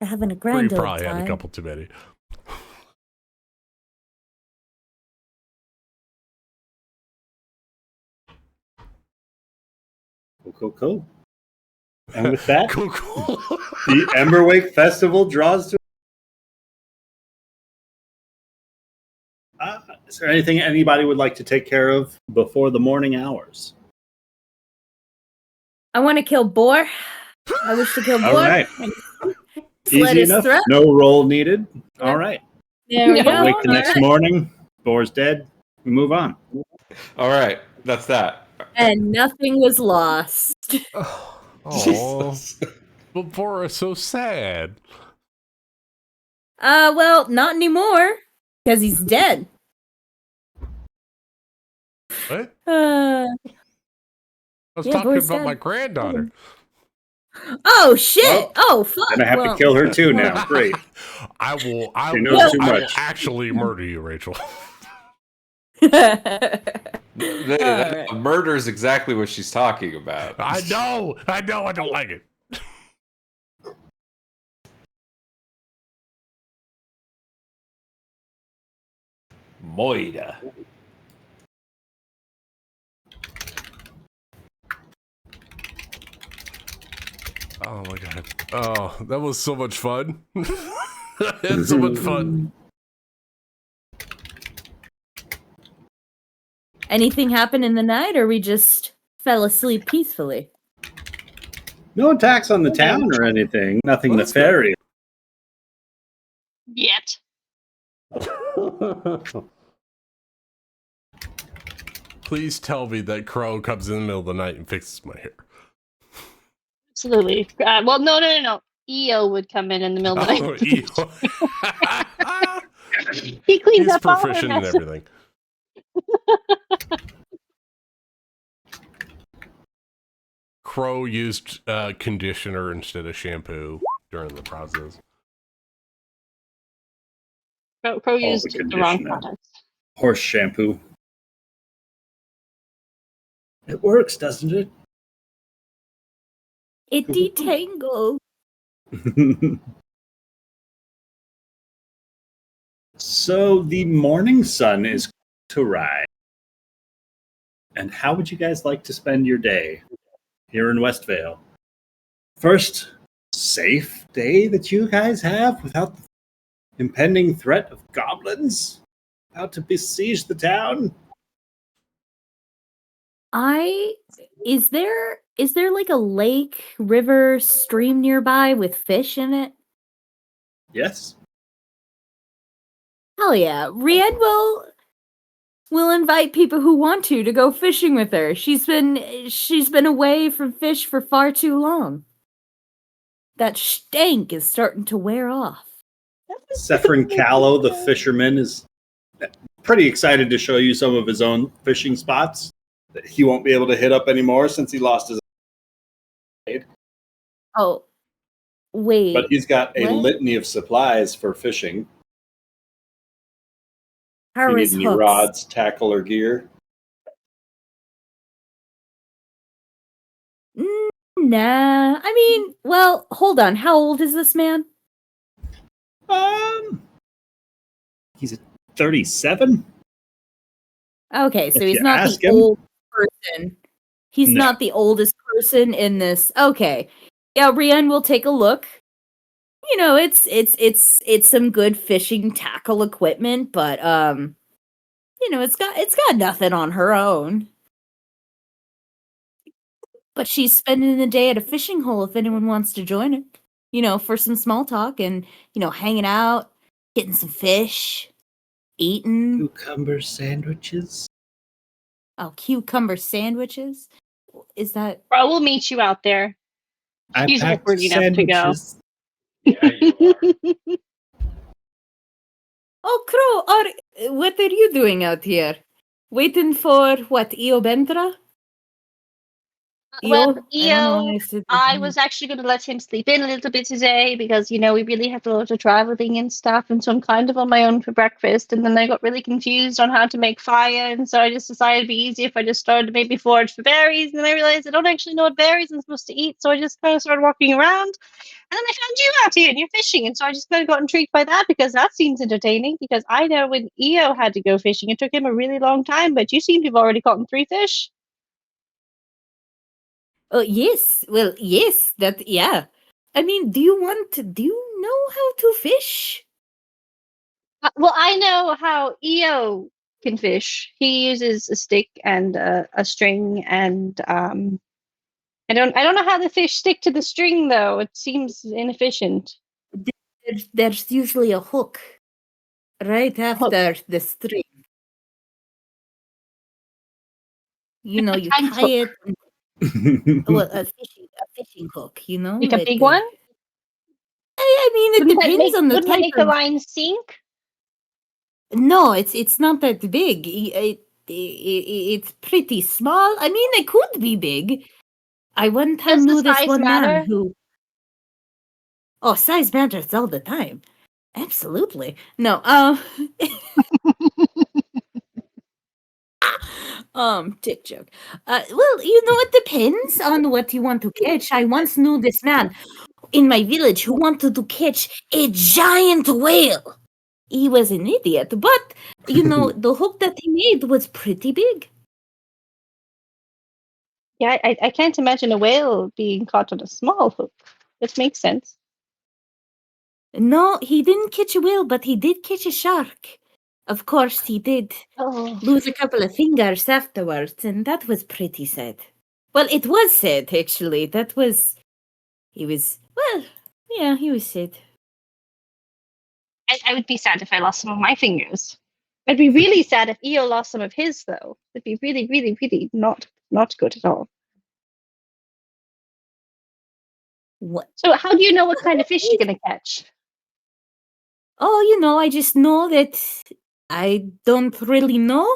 Having a You grand old probably had a time. couple too many. Cool. And with that, Cool. the Emberwake Festival draws to. Is there anything anybody would like to take care of before the morning hours? I want to kill Boar. I wish to kill Boar. All right. Slit Easy his enough. throat. No roll needed. All right. There we go. Wake the next morning. Boar's dead. We move on. All right, that's that. And nothing was lost. Oh, but Boar is so sad. Well, not anymore. Because he's dead. What? Uh, I was Yeah, talking Boar's about dead. my granddaughter. oh, shit. Well, Oh, fuck. And I have to kill her too now. Great. I will She knows too I will much. actually murder you, Rachel. Alright. Murder is exactly what she's talking about. I know, I don't like it. Moida. Oh my god. Oh, that was so much fun. I had so much fun. Anything happened in the night, or we just fell asleep peacefully? No attacks on the town or anything. Nothing Well, that's nefarious. Yet. Please tell me that Crow comes in the middle of the night and fixes my hair. Absolutely. Well, no. EO would come in the middle of the Oh, night. He cleans He's up all our proficient in messes. everything. Crow used conditioner instead of shampoo during the process. Crow used the the wrong conditioner. products. Horse shampoo. It works, doesn't it? It detangled. So the morning sun is to rise. And how would you guys like to spend your day here in Westvale? First safe day that you guys have without the impending threat of goblins about to besiege the town? Is there like a lake, river, stream nearby with fish in it? Yes. Hell yeah. Ried will invite people who want to go fishing with her. She's been away from fish for far too long. That stank is starting to wear off. Sephron Callow, the fisherman, is pretty excited to show you some of his own fishing spots that he won't be able to hit up anymore since he lost his. Oh, wait. But he's got a what? litany of supplies for fishing. How You are need his any hooks? rods, tackle, or gear? Nah. I mean, well, hold on. How old is this man? He's 37. Okay, so If he's you not ask the him. old person. He's No. not the oldest person in this. Okay. Yeah, Rian will take a look You know, it's some good fishing tackle equipment, but you know, it's got nothing on her own. But she's spending the day at a fishing hole if anyone wants to join her. You know, for some small talk and, you know, hanging out, getting some fish, eating. Cucumber sandwiches. Oh, cucumber sandwiches. Is that Bro, we'll meet you out there. I He's packed awkward enough to go. sandwiches. Yeah, you are. Oh, Crow, what are you doing out here? Waiting for what, Io Bentra? Well, Io? I don't know why EO, I said his I name. was actually going to let him sleep in a little bit today because, you know, we really had a lot of traveling and stuff. And so I'm kind of on my own for breakfast. And then I got really confused on how to make fire. And so I just decided it'd be easy if I just started to maybe forage for berries. And then I realized I don't actually know what berries I'm supposed to eat. So I just kind of started walking around. And then I found you out here and you're fishing. And so I just kind of got intrigued by that because that seems entertaining. Because I know when EO had to go fishing, it took him a really long time. But you seem to have already caught 3 fish. Oh, yes. Well, yes. Yeah. I mean, do you know how to fish? Well, I know how EO can fish. He uses a stick and a string, and I don't know how the fish stick to the string though. It seems inefficient. There's usually a hook right Hook. after the string. You know, you Kind of tie hook. it. Well, a fishing hook. You know, Like a like big one. I mean, it Wouldn't that depends make on the wouldn't that type make the of. line sink? No, it's not that big. It's pretty small. I mean, it could be big. I one time Does the knew this size one man matter? who. Oh, size matters all the time. Absolutely. No. Dick joke. Well, you know, it depends on what you want to catch. I once knew this man in my village who wanted to catch a giant whale. He was an idiot, but you know, the hook that he made was pretty big. Yeah, I can't imagine a whale being caught on a small hook. This makes sense. No, he didn't catch a whale, but he did catch a shark. Of course, he did Oh, lose a couple of fingers afterwards, and that was pretty sad. Well, it was sad, actually. He was, well, yeah, he was sad. I would be sad if I lost some of my fingers. I'd be really sad if EO lost some of his, though. It'd be really, really, really not good at all. What? So, how do you know what kind of fish you're gonna catch? Oh, you know, I just know that I don't really know.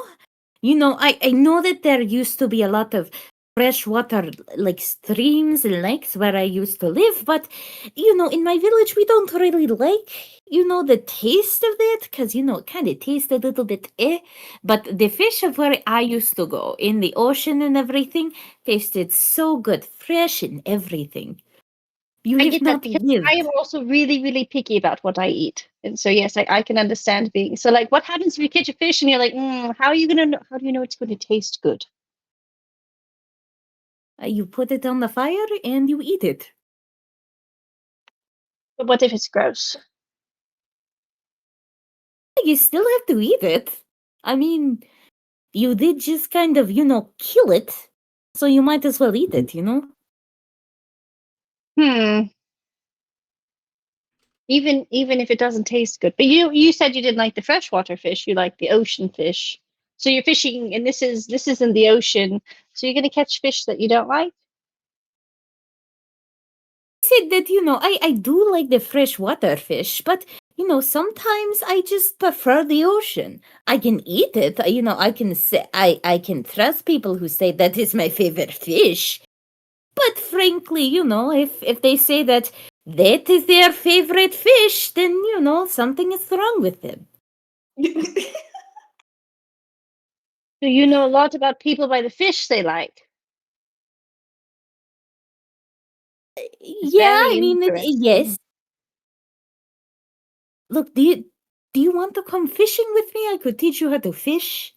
You know, I know that there used to be a lot of freshwater, like streams and lakes where I used to live, but you know, in my village, we don't really like, you know, the taste of it because, you know, it kind of tastes a little bit But the fish of where I used to go in the ocean and everything tasted so good, fresh and everything. You I have get that not because I am lived. also really, really picky about what I eat, and so yes, I can understand being so. Like, what happens if you catch a fish and you're like, how are you gonna know? How do you know it's going to taste good? You put it on the fire and you eat it. But what if it's gross? You still have to eat it. I mean, you did just kind of, you know, kill it, so you might as well eat it, you know? Hmm. Even if it doesn't taste good, but you said you didn't like the freshwater fish. You like the ocean fish. So you're fishing, and this is in the ocean. So you're gonna catch fish that you don't like. I said that, you know, I do like the freshwater fish, but, you know, sometimes I just prefer the ocean. I can eat it, you know, I can say, I can trust people who say that is my favorite fish. But frankly, you know, if they say that is their favorite fish, then, you know, something is wrong with them. So you know a lot about people by the fish they like. It's Yeah, very I mean, interesting. yes. Look, do you want to come fishing with me? I could teach you how to fish.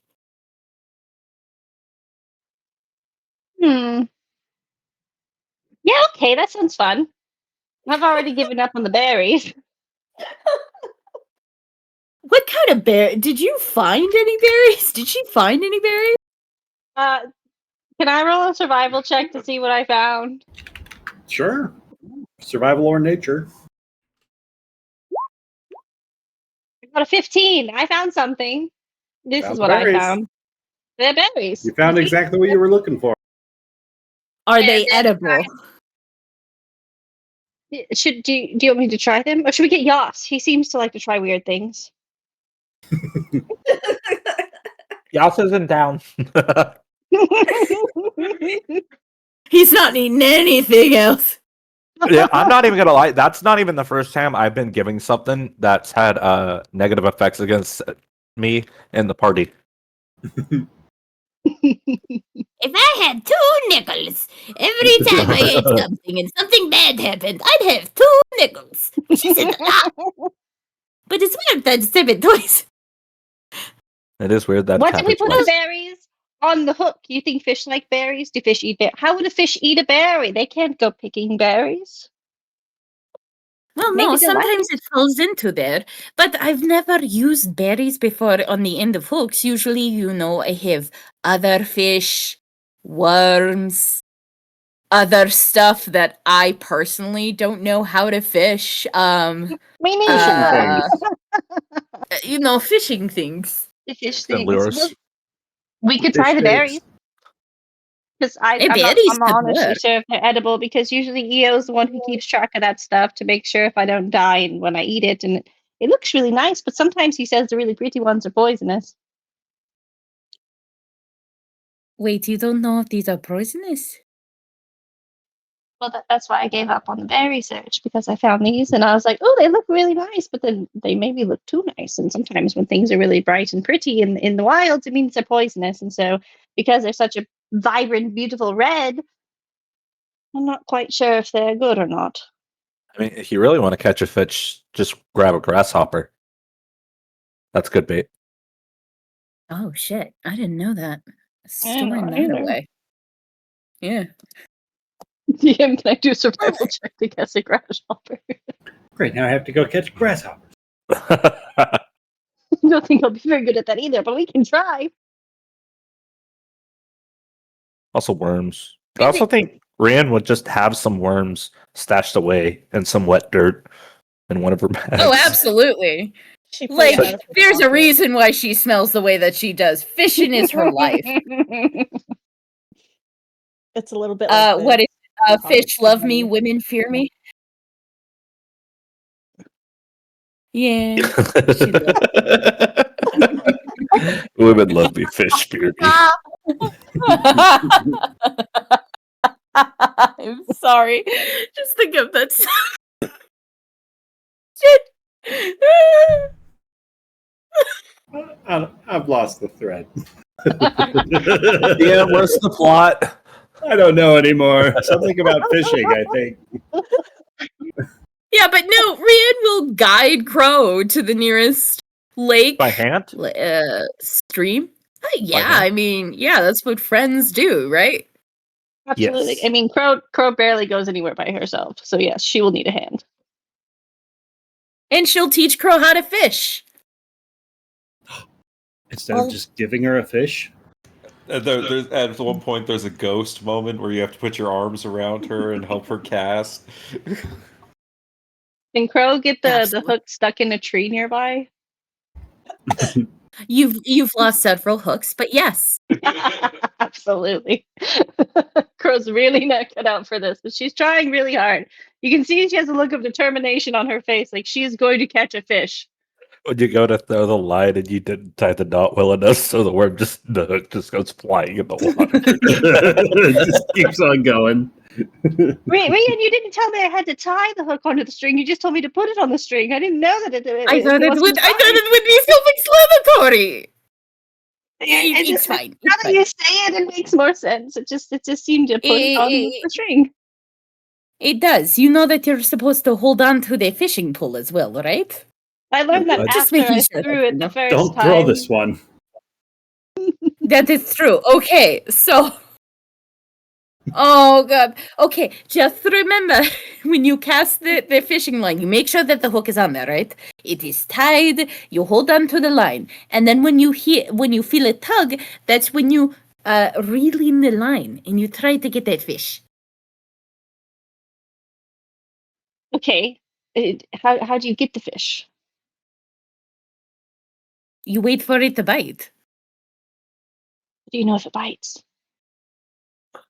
Hmm. Yeah. Okay. That sounds fun. I've already given up on the berries. What kind of berry? Did you find any berries? Did she find any berries? Can I roll a survival check to see what I found? Sure. Survival or nature. I got a 15. I found something. This Found is the what I berries. found. They're berries. You found see? exactly what you were looking for. Are Yeah, they they're edible? do you want me to try them? Or should we get Yas? He seems to like to try weird things. Yas isn't down. He's not eating anything else. Yeah, I'm not even gonna lie. That's not even the first time I've been giving something that's had negative effects against me in the party. If I had 2 nickels every time I ate something and something bad happened, I'd have 2 nickels, which isn't a lot. But it's weird that it's 7 twice. It is weird that What it if we happens put the twice. berries on the hook? You think fish like berries? Do fish eat berries? How would a fish eat a berry? They can't go picking berries. Well, Maybe no, they like sometimes it falls into there. But I've never used berries before on the end of hooks. Usually, I have other fish, worms, other stuff that I personally don't know how to fish. Me neither. Fishing things. The fish And things. lures. We could Fish try the sticks. berries. Because Berries I'm could honestly work. sure if they're edible, because usually EO's the one who keeps track of that stuff to make sure if I don't die and when I eat it. And it looks really nice, but sometimes he says the really pretty ones are poisonous. Wait, you don't know if these are poisonous? Well, that's why I gave up on the berry search, because I found these and I was like, oh, they look really nice, but then they maybe look too nice. And sometimes when things are really bright and pretty in the wild, it means they're poisonous. And so because they're such a vibrant, beautiful red, I'm not quite sure if they're good or not. I mean, if you really want to catch a fish, just grab a grasshopper. That's good bait. Oh, shit. I didn't know that. Yeah, Storing I that know. away. Yeah. DM, can I do a survival check to catch a grasshopper? Great, now I have to go catch grasshoppers. I don't think I'll be very good at that either, but we can try. Also worms. I also think Ryan would just have some worms stashed away in some wet dirt in one of her bags. Oh, absolutely. She pulls Like, it out of her there's a pocket. reason why she smells the way that she does. Fishing is her life. It's a little bit like What is pocket fish love me, money. women fear me? Yeah. Women love me, fish fear me. I'm sorry. Just think of that. Shit. I've lost the thread. Yeah, what's the plot? I don't know anymore. Something about fishing, I think. Yeah, but no, Rian will guide Crow to the nearest lake. By hand? Stream? Yeah, hand? I mean, yeah, that's what friends do, right? Absolutely. Yes. I mean, Crow barely goes anywhere by herself. So yes, she will need a hand. And she'll teach Crow how to fish. Instead of just giving her a fish. There's, at one point, there's a ghost moment where you have to put your arms around her and help her cast. Can Crow get the Absolutely. hook stuck in a tree nearby? You've lost several hooks, but yes. Absolutely. Crow's really not cut out for this, but she's trying really hard. You can see she has a look of determination on her face, like she is going to catch a fish. When you go to throw the line and you didn't tie the knot well enough, so the hook just goes flying in the water. It just keeps on going. Rian, you didn't tell me I had to tie the hook onto the string. You just told me to put it on the string. I didn't know that it I thought it wasn't would tied. be self-explanatory. It's just, fine. Now It's that fine. you say it, it makes more sense. It just seemed to put it on the string. It does. You know that you're supposed to hold on to the fishing pole as well, right? I learned that Just after making I sure threw that it you the know. first Don't time. throw this one. That is true. Okay, so Oh god. Okay, just remember when you cast the fishing line, you make sure that the hook is on there, right? It is tied, you hold on to the line, and then when you feel a tug, that's when you reel in the line and you try to get that fish. Okay. How do you get the fish? You wait for it to bite. Do you know if it bites?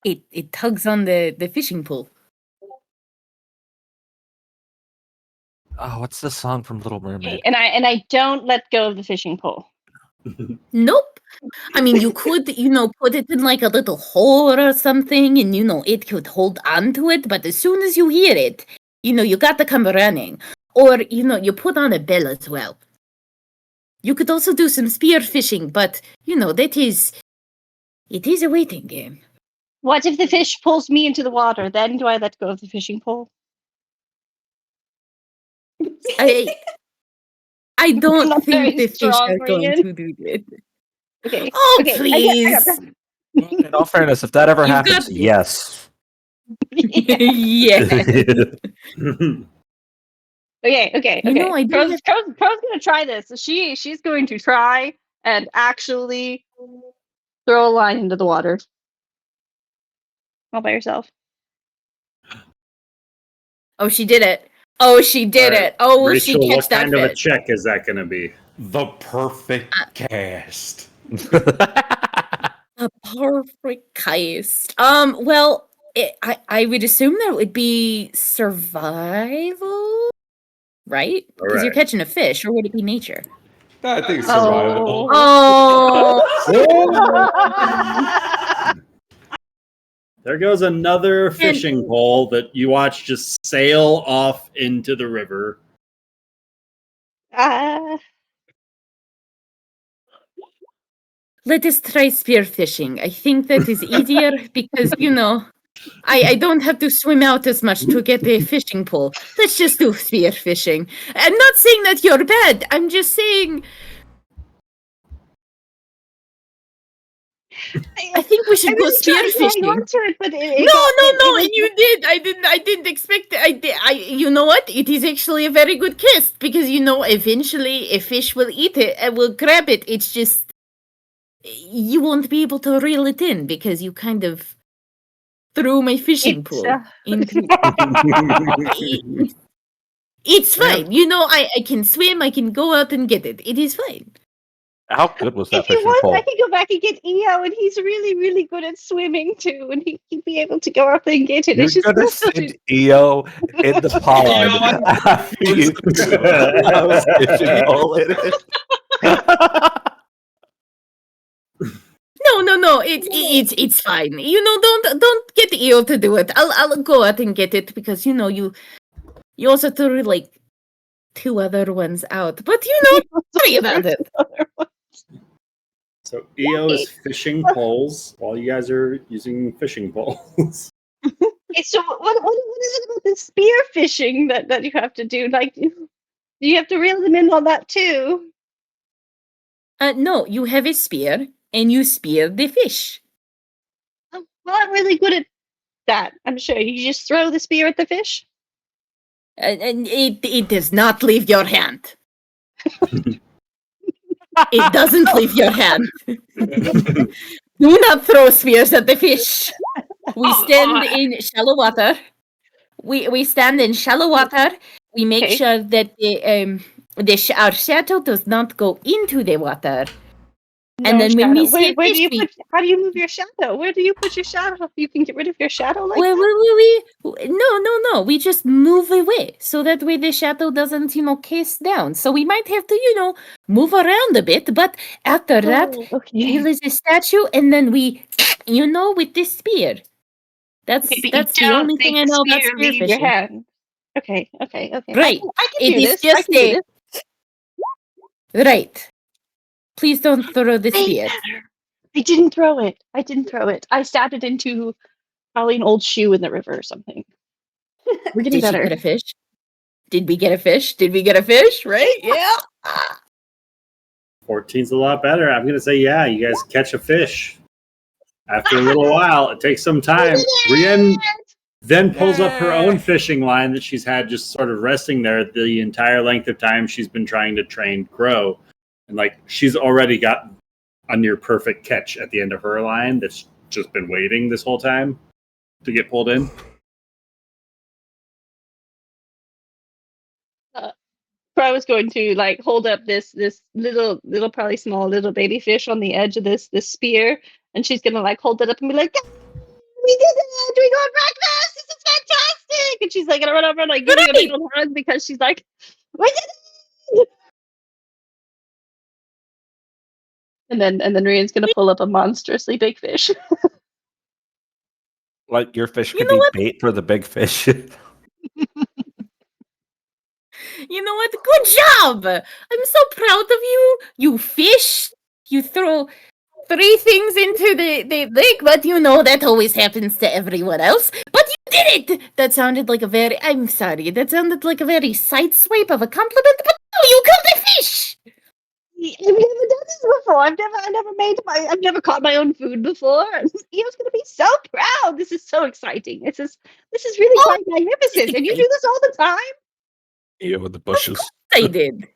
It tugs on the fishing pole. Oh, what's the song from Little Mermaid? Okay. And I don't let go of the fishing pole. Nope. I mean, you could, put it in like a little hole or something, and it could hold on to it. But as soon as you hear it, you got to come running. Or you put on a bell as well. You could also do some spear fishing, but it is a waiting game. What if the fish pulls me into the water? Then do I let go of the fishing pole? I don't Not think very the fish strong, are going Regan. to do that. Okay. Oh, Okay. please. In all fairness, if that ever You've happens, got this. yes. Yeah. Okay. I do have... Crow's gonna try this. So she's going to try and actually throw a line into the water. All by herself. Oh, she did it. Oh, she did Alright, it. Oh, will she Rachel, catch what that kind of a fish? check is that going to be? The perfect cast. A perfect cast. Well, I would assume that it would be survival, right? Because you're Alright. catching a fish, or would it be nature? I think it's survival. Oh, There goes another fishing pole that you watch just sail off into the river. let us try spearfishing. I think that is easier because I don't have to swim out as much to get a fishing pole. Let's just do spearfishing. I'm not saying that you're bad. I'm just saying I think we should go really tried to hang spearfishing. on to it, but it No, was- and you did. I didn't expect it. I did. You know what? It is actually a very good cast because eventually a fish will eat it and will grab it. It's just you won't be able to reel it in because you kind of threw my fishing pole into. It's fine. I can swim. I can go out and get it. It is fine. How good was that If you fishing want, pole? I can go back and get EO, and he's really, really good at swimming too, and he'd be able to go out there and get it. You're It's just gonna send EO in the pond after you throw a fishing pole in it. No. It's fine. Don't get EO to do it. I'll go out and get it because you also threw like 2 other ones out. But sorry about it. So EO is fishing poles while you guys are using fishing poles. Okay, so what is it about the spear fishing that you have to do? Like, you have to reel them in on that too? No, you have a spear and you spear the fish. Well, I'm really good at that. I'm sure you just throw the spear at the fish. And it does not leave your hand. It doesn't leave your hand. Do not throw spears at the fish. We stand in shallow water. We stand in shallow water. We make sure that our shadow does not go into the water. And then when we see where fish, do you how do you move your shadow? Where do you put your shadow? You can get rid of your shadow like that? No. We just move away so that way the shadow doesn't, cast down. So we might have to, move around a bit. But after that, there is a statue, and then we, with the spear. That's the only thing I know about spear leave your fishing. hand. Okay. Right. I can It do is this. I just can do this. Right. Please don't throw the spear. I didn't throw it. I stabbed it into probably an old shoe in the river or something. We're getting Did she better. get a fish? Did we get a fish? Right? Yeah. 14's a lot better. I'm going to say, yeah, you guys catch a fish After a little while, it takes some time. Brienne then pulls up her own fishing line that she's had just sort of resting there the entire length of time she's been trying to train Crow. And like she's already got a near perfect catch at the end of her line that's just been waiting this whole time to get pulled in. Crow is going to like hold up this little probably small little baby fish on the edge of this spear, and she's gonna like hold it up and be like, "We did it! We got breakfast! This is fantastic!" And she's like gonna run over and like giving a big old hug because she's like, "We did it!" And then Rian's gonna pull up a monstrously big fish. Like your fish could be bait for the big fish. You know what? Good job! I'm so proud of you. You fish. You throw 3 things into the lake, but you know that always happens to everyone else. But you did it! That sounded like a very... I'm sorry. That sounded like a very sideswipe of a compliment, but no, you killed a fish! I've never done this before. I've never caught my own food before. Eo's gonna be so proud. This is so exciting. This is really quite magnificent. And you do this all the time? Yeah, with the bushes. I did.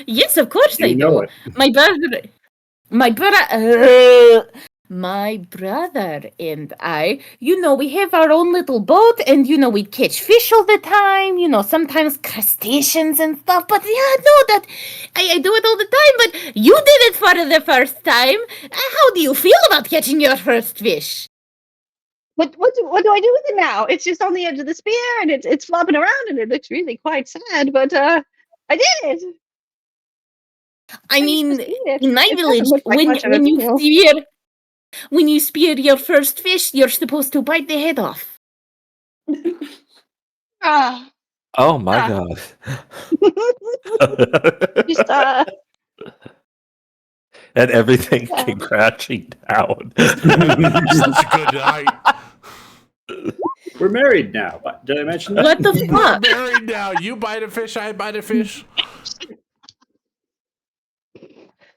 Yes, of course I do. My brother and I, you know, we have our own little boat, and you know, we catch fish all the time. You know, sometimes crustaceans and stuff. But yeah, no, that I do it all the time. But you did it for the first time. How do you feel about catching your first fish? What do I do with it now? It's just on the edge of the spear, and it's flopping around, and it looks really quite sad. But I did it. I mean, in my village, when you spear your first fish, you're supposed to bite the head off. Oh my god! Just and everything came crashing down. Such a good night. We're married now. Did I mention that? What the fuck? We're married now. You bite a fish, I bite a fish.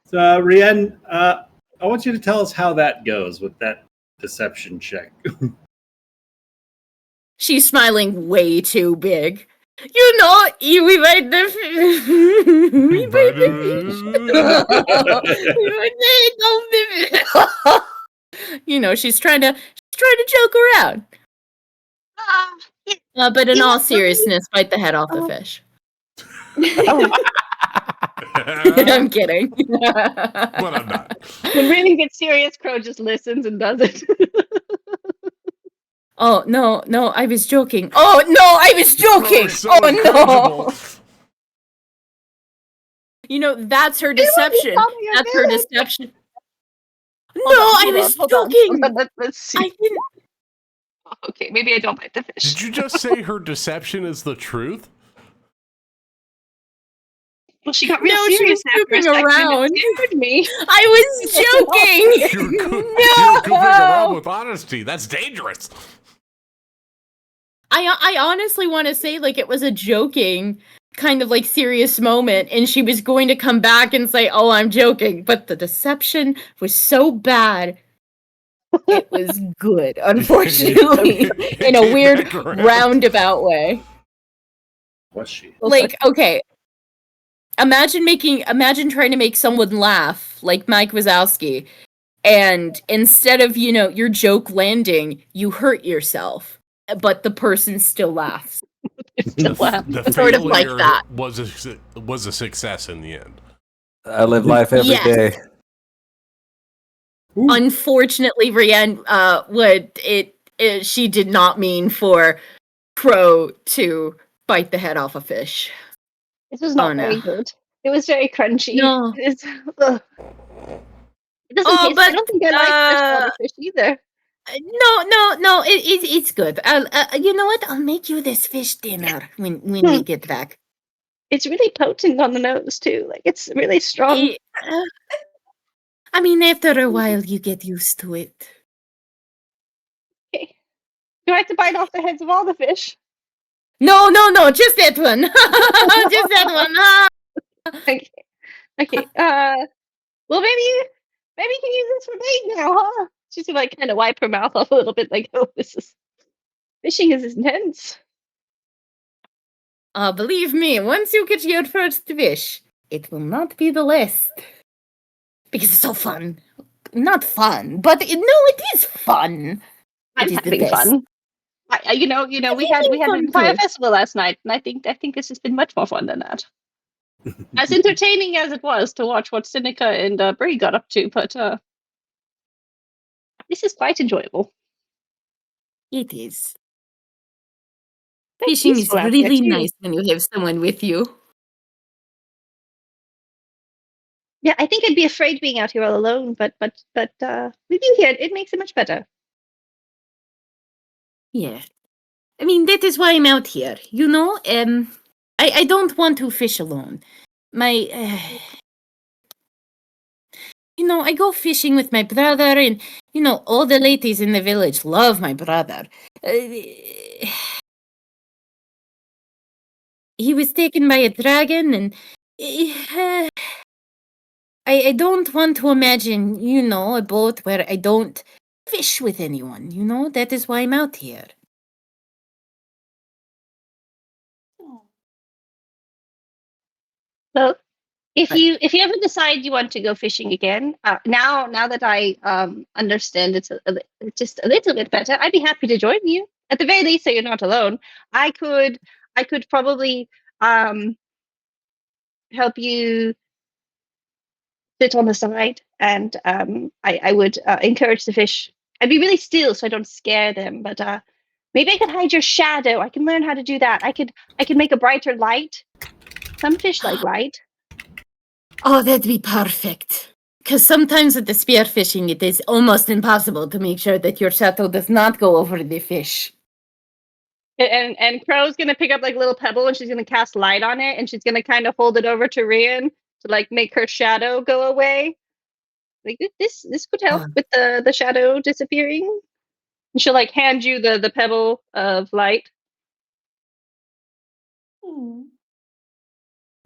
So, Rian, I want you to tell us how that goes with that deception check. She's smiling way too big. You know, we made the fish. We made the fish. You know, she's trying to joke around. But in all seriousness, bite the head off the fish. I'm kidding. But I'm not. When Raven gets serious, Crow just listens and does it. Oh, no, I was joking. Oh, no, I was joking. So oh, no. incorrigible. You know, that's her deception. That's her deception. No, I was joking. Let's see. I didn't. Okay, maybe I don't bite the fish. Did you just say her deception is the truth? Well, she got real No, she serious was after a joking second around. and scared me. I was joking. You're goofing around with honesty. That's dangerous. I honestly want to say like it was a joking kind of like serious moment, and she was going to come back and say, "Oh, I'm joking," but the deception was so bad. It was good, unfortunately, in a weird roundabout way. Was she? Like, okay, imagine trying to make someone laugh, like Mike Wazowski, and instead of, you know, your joke landing, you hurt yourself, but the person still laughs. The Sort of like failure that. was a success in the end. I live life every day. Ooh. Unfortunately, Rianne, she did not mean for Crow to bite the head off a fish. This was not very good. It was very crunchy. No. It doesn't taste. I don't think I like freshwater fish either. No, it's good. You know what? I'll make you this fish dinner when we get back. It's really potent on the nose too. Like it's really strong. I mean, after a while, you get used to it. Okay. Do I have to bite off the heads of all the fish? No, just that one. Just that one. Okay. Well, maybe Maybe you can use this for bait now, huh? She's gonna like kind of wipe her mouth off a little bit, like, oh, this is fishing is intense. Believe me, once you get your first fish, it will not be the last. Because it's so fun. Not fun, but it is fun. I'm It is the having best. fun. We had fun an Empire too. Festival last night, and I think this has been much more fun than that. As entertaining as it was to watch what Seneca and Bree got up to, but this is quite enjoyable. It is. Very Fishing is peaceful out there, really too. nice when you have someone with you. Yeah, I think I'd be afraid being out here all alone, but with you here, it makes it much better. Yeah. I mean, that is why I'm out here. You know, I don't want to fish alone. I go fishing with my brother, and, all the ladies in the village love my brother. He was taken by a dragon, and I don't want to imagine, a boat where I don't fish with anyone, That is why I'm out here. So if you ever decide you want to go fishing again, now that I understand it's just a little bit better, I'd be happy to join you. At the very least, so you're not alone. I could probably help you sit on the side, and I would encourage the fish. I'd be really still so I don't scare them, but maybe I could hide your shadow. I can learn how to do that. I could make a brighter light. Some fish like light. Oh, that'd be perfect. Because sometimes with the spearfishing, it is almost impossible to make sure that your shadow does not go over the fish. And Crow's gonna pick up like a little pebble, and she's gonna cast light on it, and she's gonna kind of hold it over to Rian to like make her shadow go away. Like this could help with the shadow disappearing. And she'll like hand you the pebble of light.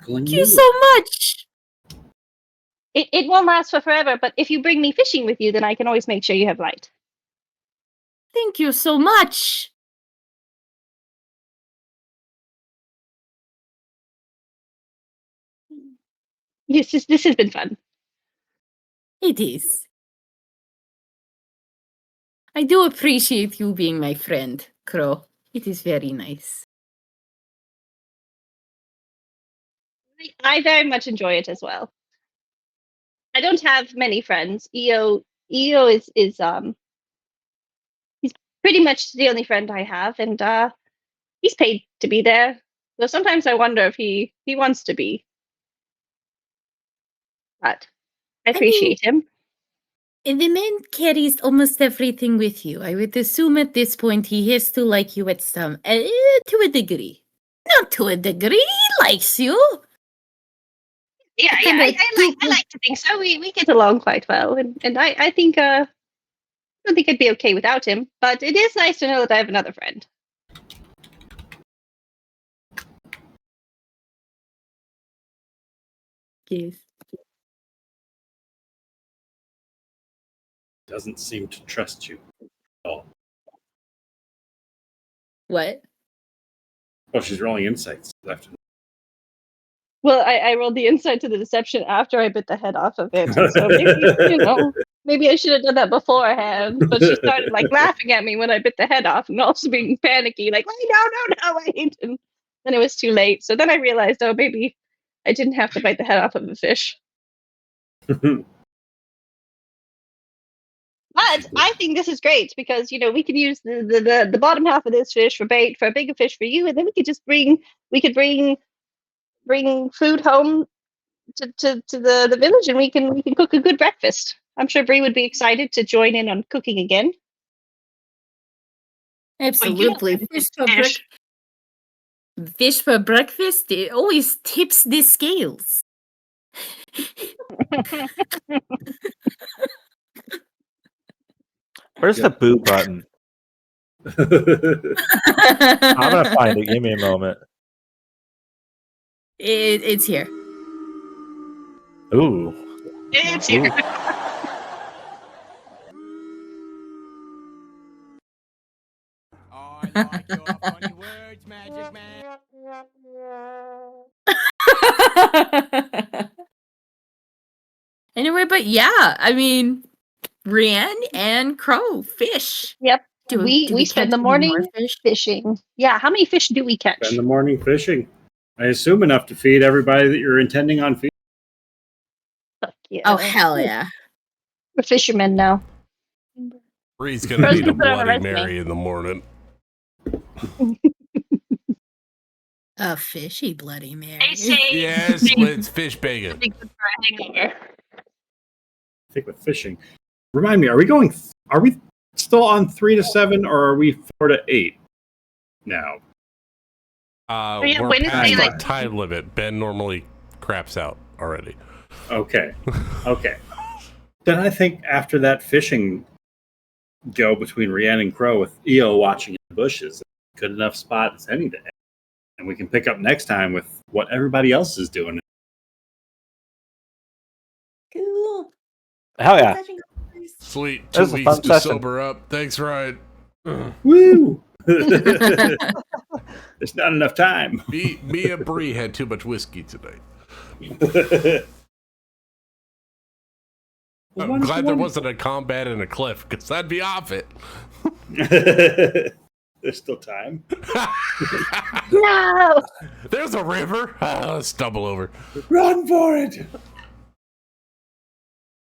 Thank you so much. It won't last for forever, but if you bring me fishing with you, then I can always make sure you have light. Thank you so much. Yes, this has been fun. It is. I do appreciate you being my friend, Crow. It is very nice. I very much enjoy it as well. I don't have many friends. EO is he's pretty much the only friend I have, and he's paid to be there. So sometimes I wonder if he wants to be. But I appreciate him. The man carries almost everything with you. I would assume at this point he has to like you at some to a degree. Not to a degree. He likes you. Yeah, I like to think so. We get along quite well, and I think I don't think I'd be okay without him. But it is nice to know that I have another friend. Yes. Doesn't seem to trust you at all. What? Oh, she's rolling insights left. Well, I rolled the insight to the deception after I bit the head off of it, so maybe maybe I should have done that beforehand. But she started like laughing at me when I bit the head off, and also being panicky, like, wait, no, wait. And then it was too late. So then I realized, oh, maybe I didn't have to bite the head off of a fish. But I think this is great because we can use the bottom half of this fish for bait for a bigger fish for you, and then we could bring food home to the village, and we can cook a good breakfast. I'm sure Bree would be excited to join in on cooking again. Absolutely. Fish for breakfast, it always tips the scales. Where's the boo button? I'm gonna find it. Give me a moment. It's here. Ooh. It's here. Anyway, but yeah, I mean, Rianne and Crow fish. Yep. Do we catch spend the any more morning fish? fishing. Yeah, how many fish do we catch? Spend the morning fishing. I assume enough to feed everybody that you're intending on feeding. Fuck yeah. Oh hell yeah! We're fishermen now. Bree's gonna Bro's need a gonna put it on a Bloody resume. Mary in the morning. A fishy Bloody Mary. They say Yes, it's fish bacon. good for a hangover. I think with fishing. Remind me, are we still on 3 to 7 or are we 4 to 8 now? yeah, We're Wednesday, past our like- time limit. Ben normally craps out already. Okay. Okay. Then I think after that fishing go between Rianne and Crow with EO watching in the bushes, good enough spot as any day. And we can pick up next time with what everybody else is doing. Cool. Hell yeah. Sweet. That 2 was a weeks fun to session. sober up. Thanks, Ryan. Woo! There's not enough time. Me and Bree had too much whiskey tonight. I'm glad there wasn't a combat in a cliff, because that'd be off it. There's still time. No! There's a river. Let's stumble over. Run for it!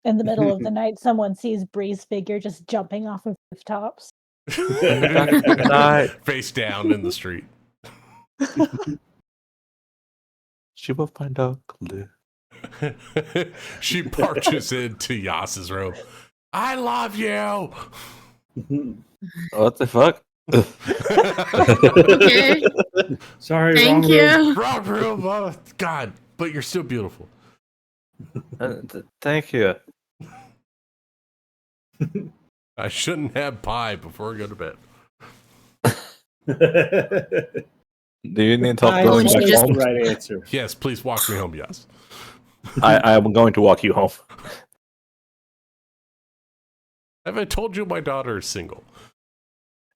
In the middle of the night, someone sees Bree's figure just jumping off of rooftops. Face down in the street. She will find a clue. She marches into Yas's room. I love you. What the fuck? Okay. Sorry, Thank wrong room. you. Wrong room. Oh, God, but you're still beautiful. Thank you. I shouldn't have pie before I go to bed. Do you need help I going was back just- home? the right answer. Yes, please walk me home, Yas. I am going to walk you home. Have I told you my daughter is single?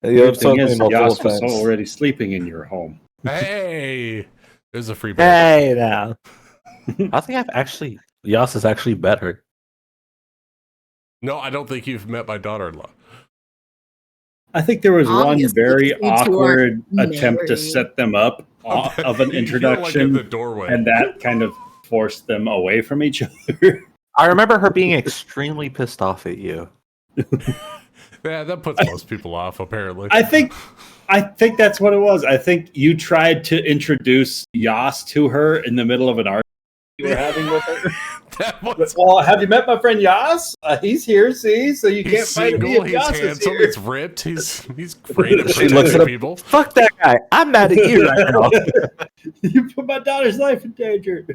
You have The thing told me is, multiple Yas was times. already sleeping in your home. Hey, there's a free bed. Hey now. I think Yas is actually better. No, I don't think you've met my daughter-in-law. I think there was one Obviously, very you two are awkward attempt to married. set them up of an You're, like, in introduction, the doorway. and that kind of forced them away from each other. I remember her being extremely pissed off at you. Yeah, that puts most people off, apparently. I think that's what it was. I think you tried to introduce Yas to her in the middle of an argument you were having with her. That was, Well, have you met my friend Yas? He's here, see? So you can't he's fight me single, if he's Yas is handsome, here. he's ripped, he's great at She looks at protecting him. people. Fuck that guy. I'm mad at you right now. You put my daughter's life in danger.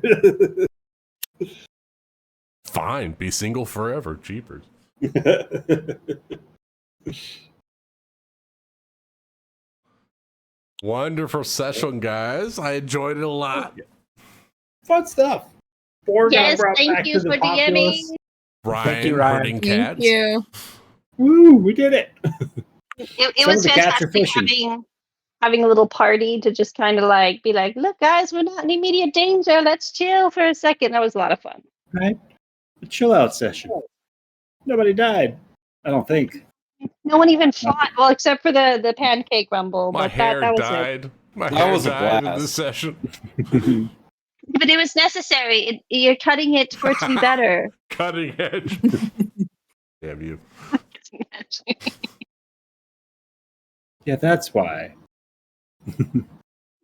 Fine, be single forever, jeepers. Wonderful session, guys. I enjoyed it a lot. Fun stuff. Borg got Yes, brought thank back you to the for DMing. populace. Ryan, you, Ryan. hurting Thank cats. you. Woo, we did it. It Some was of the cats are fantastic having a little party to just kind of like be like, look, guys, we're not in immediate danger. Let's chill for a second. That was a lot of fun. Right? A chill out session. Nobody died. I don't think. No one even fought, well, except for the pancake rumble. My But hair that was died. My That hair was a died in blast. this session. it. But it was necessary. You're cutting it for it to be better. Cutting edge. Damn you. Yeah, that's why.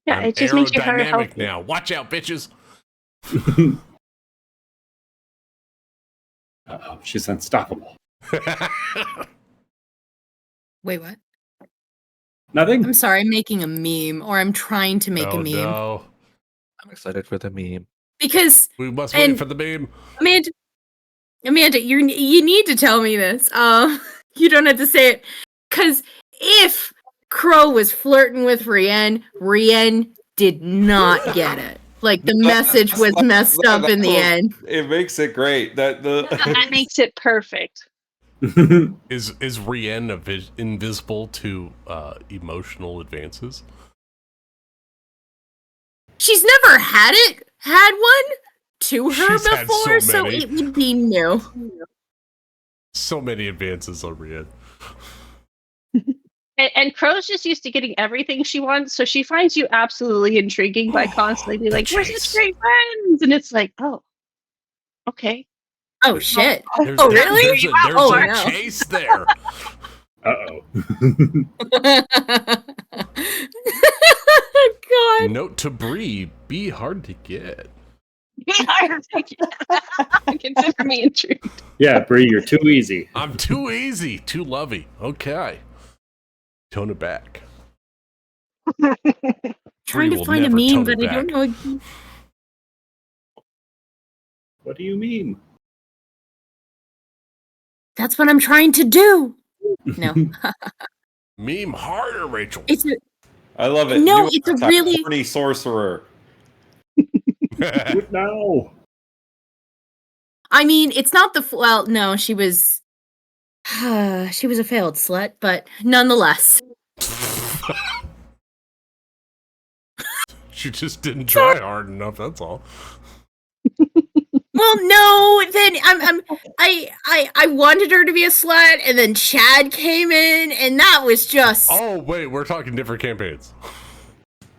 Yeah, I'm it just makes your hair aerodynamic healthy. now. Watch out, bitches. Uh-oh, she's unstoppable. Wait, what? Nothing? I'm sorry, I'm making a meme, or I'm trying to make a meme. No. I'm excited for the meme. Because We must wait And- for the meme. Amanda, you need to tell me this. You don't have to say it. Because if Crow was flirting with Rianne did not get it. Like, the message was messed up in the end. It makes it great. That makes it perfect. Is Rienne invisible to emotional advances? She's never had one to her She's had before, so so many. it would be new. So many advances on Rienne. And Crow's just used to getting everything she wants, so she finds you absolutely intriguing by constantly being like, "We're such great friends," and it's like, "Oh, okay." Oh shit! There's, Oh really? There's Oh a no! chase there. Uh-oh. God. Note to Bree: be hard to get. Consider me intrigued. Yeah, Bree, you're too easy. I'm too easy, too lovey. Okay, tone it back. Trying Bree to will find a never meme, tone it but I don't back. know. What do you mean? That's what I'm trying to do. No, Meme harder, Rachel. it's a, I love it. no, New it's a archetype, really. horny sorcerer. No. I mean, it's not the well. No, she was. She was a failed slut, but nonetheless. She just didn't try hard enough. That's all. Well, no. Then I wanted her to be a slut, and then Chad came in, and that was just. Oh wait, we're talking different campaigns.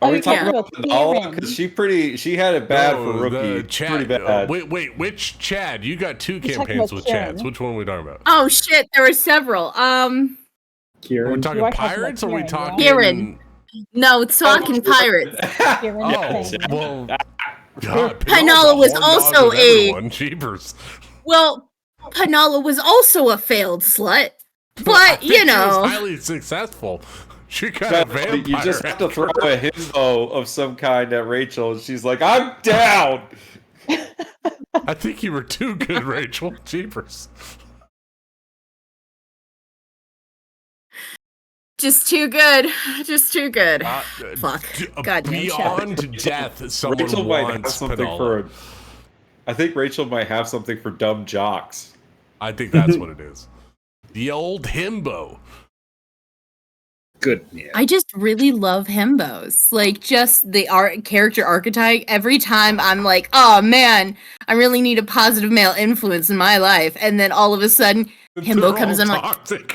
Are we you're talking yeah. about Panala? Because she had it bad for rookie. The Chad, Pretty bad. wait, which Chad? You got two You're talking campaigns about with Kieran. Chads. Which one are we talking about? Oh shit! There were several. Are we Kieran. talking You are talking about pirates? Or are we Kieran, talking? Kieran. No, it's talking pirates. Kieran Oh thing. well, God, Panala was also everyone. Jeepers. Well, Panala was also a failed slut, I but think you she was know. highly successful. She got a vampire. You just have to throw after. a himbo of some kind at Rachel, and she's like, "I'm down." I think you were too good, Rachel. Jeepers. Just too good. Just too good. Fuck. Goddamn Beyond death, someone Rachel might have wants something Panala. I think Rachel might have something for dumb jocks. I think that's what it is. The old himbo. Good. Yeah. I just really love himbos. Like, just the character archetype. Every time I'm like, oh man, I really need a positive male influence in my life. And then all of a sudden, himbo They're comes all in like, toxic.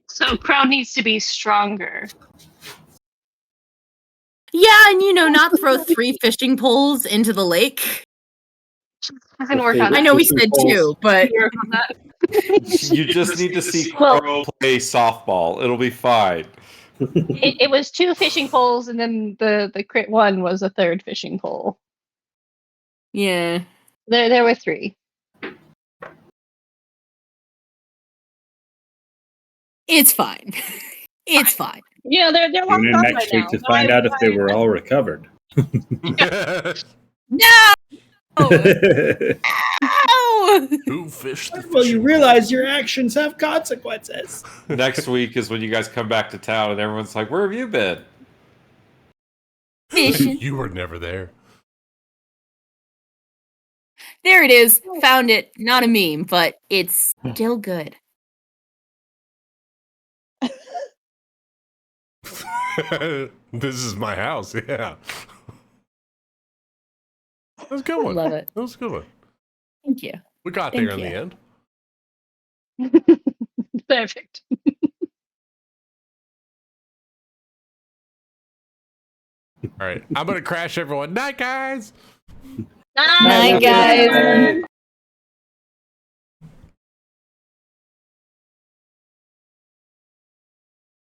So Crow needs to be stronger. yeah, and you know, not throw 3 fishing poles into the lake. I can work on I that. know we said 2, but Work on that. You just need to see Well- Crow play softball. It'll be fine. It was 2 fishing poles, and then the crit one was a 3rd fishing pole. yeah. There were 3. It's fine. It's fine. You know, they're long Tune in gone next by week now. to No, find I- out if they were all recovered. No! Who fished the Well, you fishing realize your actions have consequences. Next week is when you guys come back to town, and everyone's like, "Where have you been?" Fishing. You were never there. There it is. Found it. Not a meme, but it's still good. This is my house. Yeah. That was a good one. Love it. That was a good one. Thank you. We got Thank there in you. the end. Perfect. All right. I'm going to crash everyone. Night, guys. Night, guys.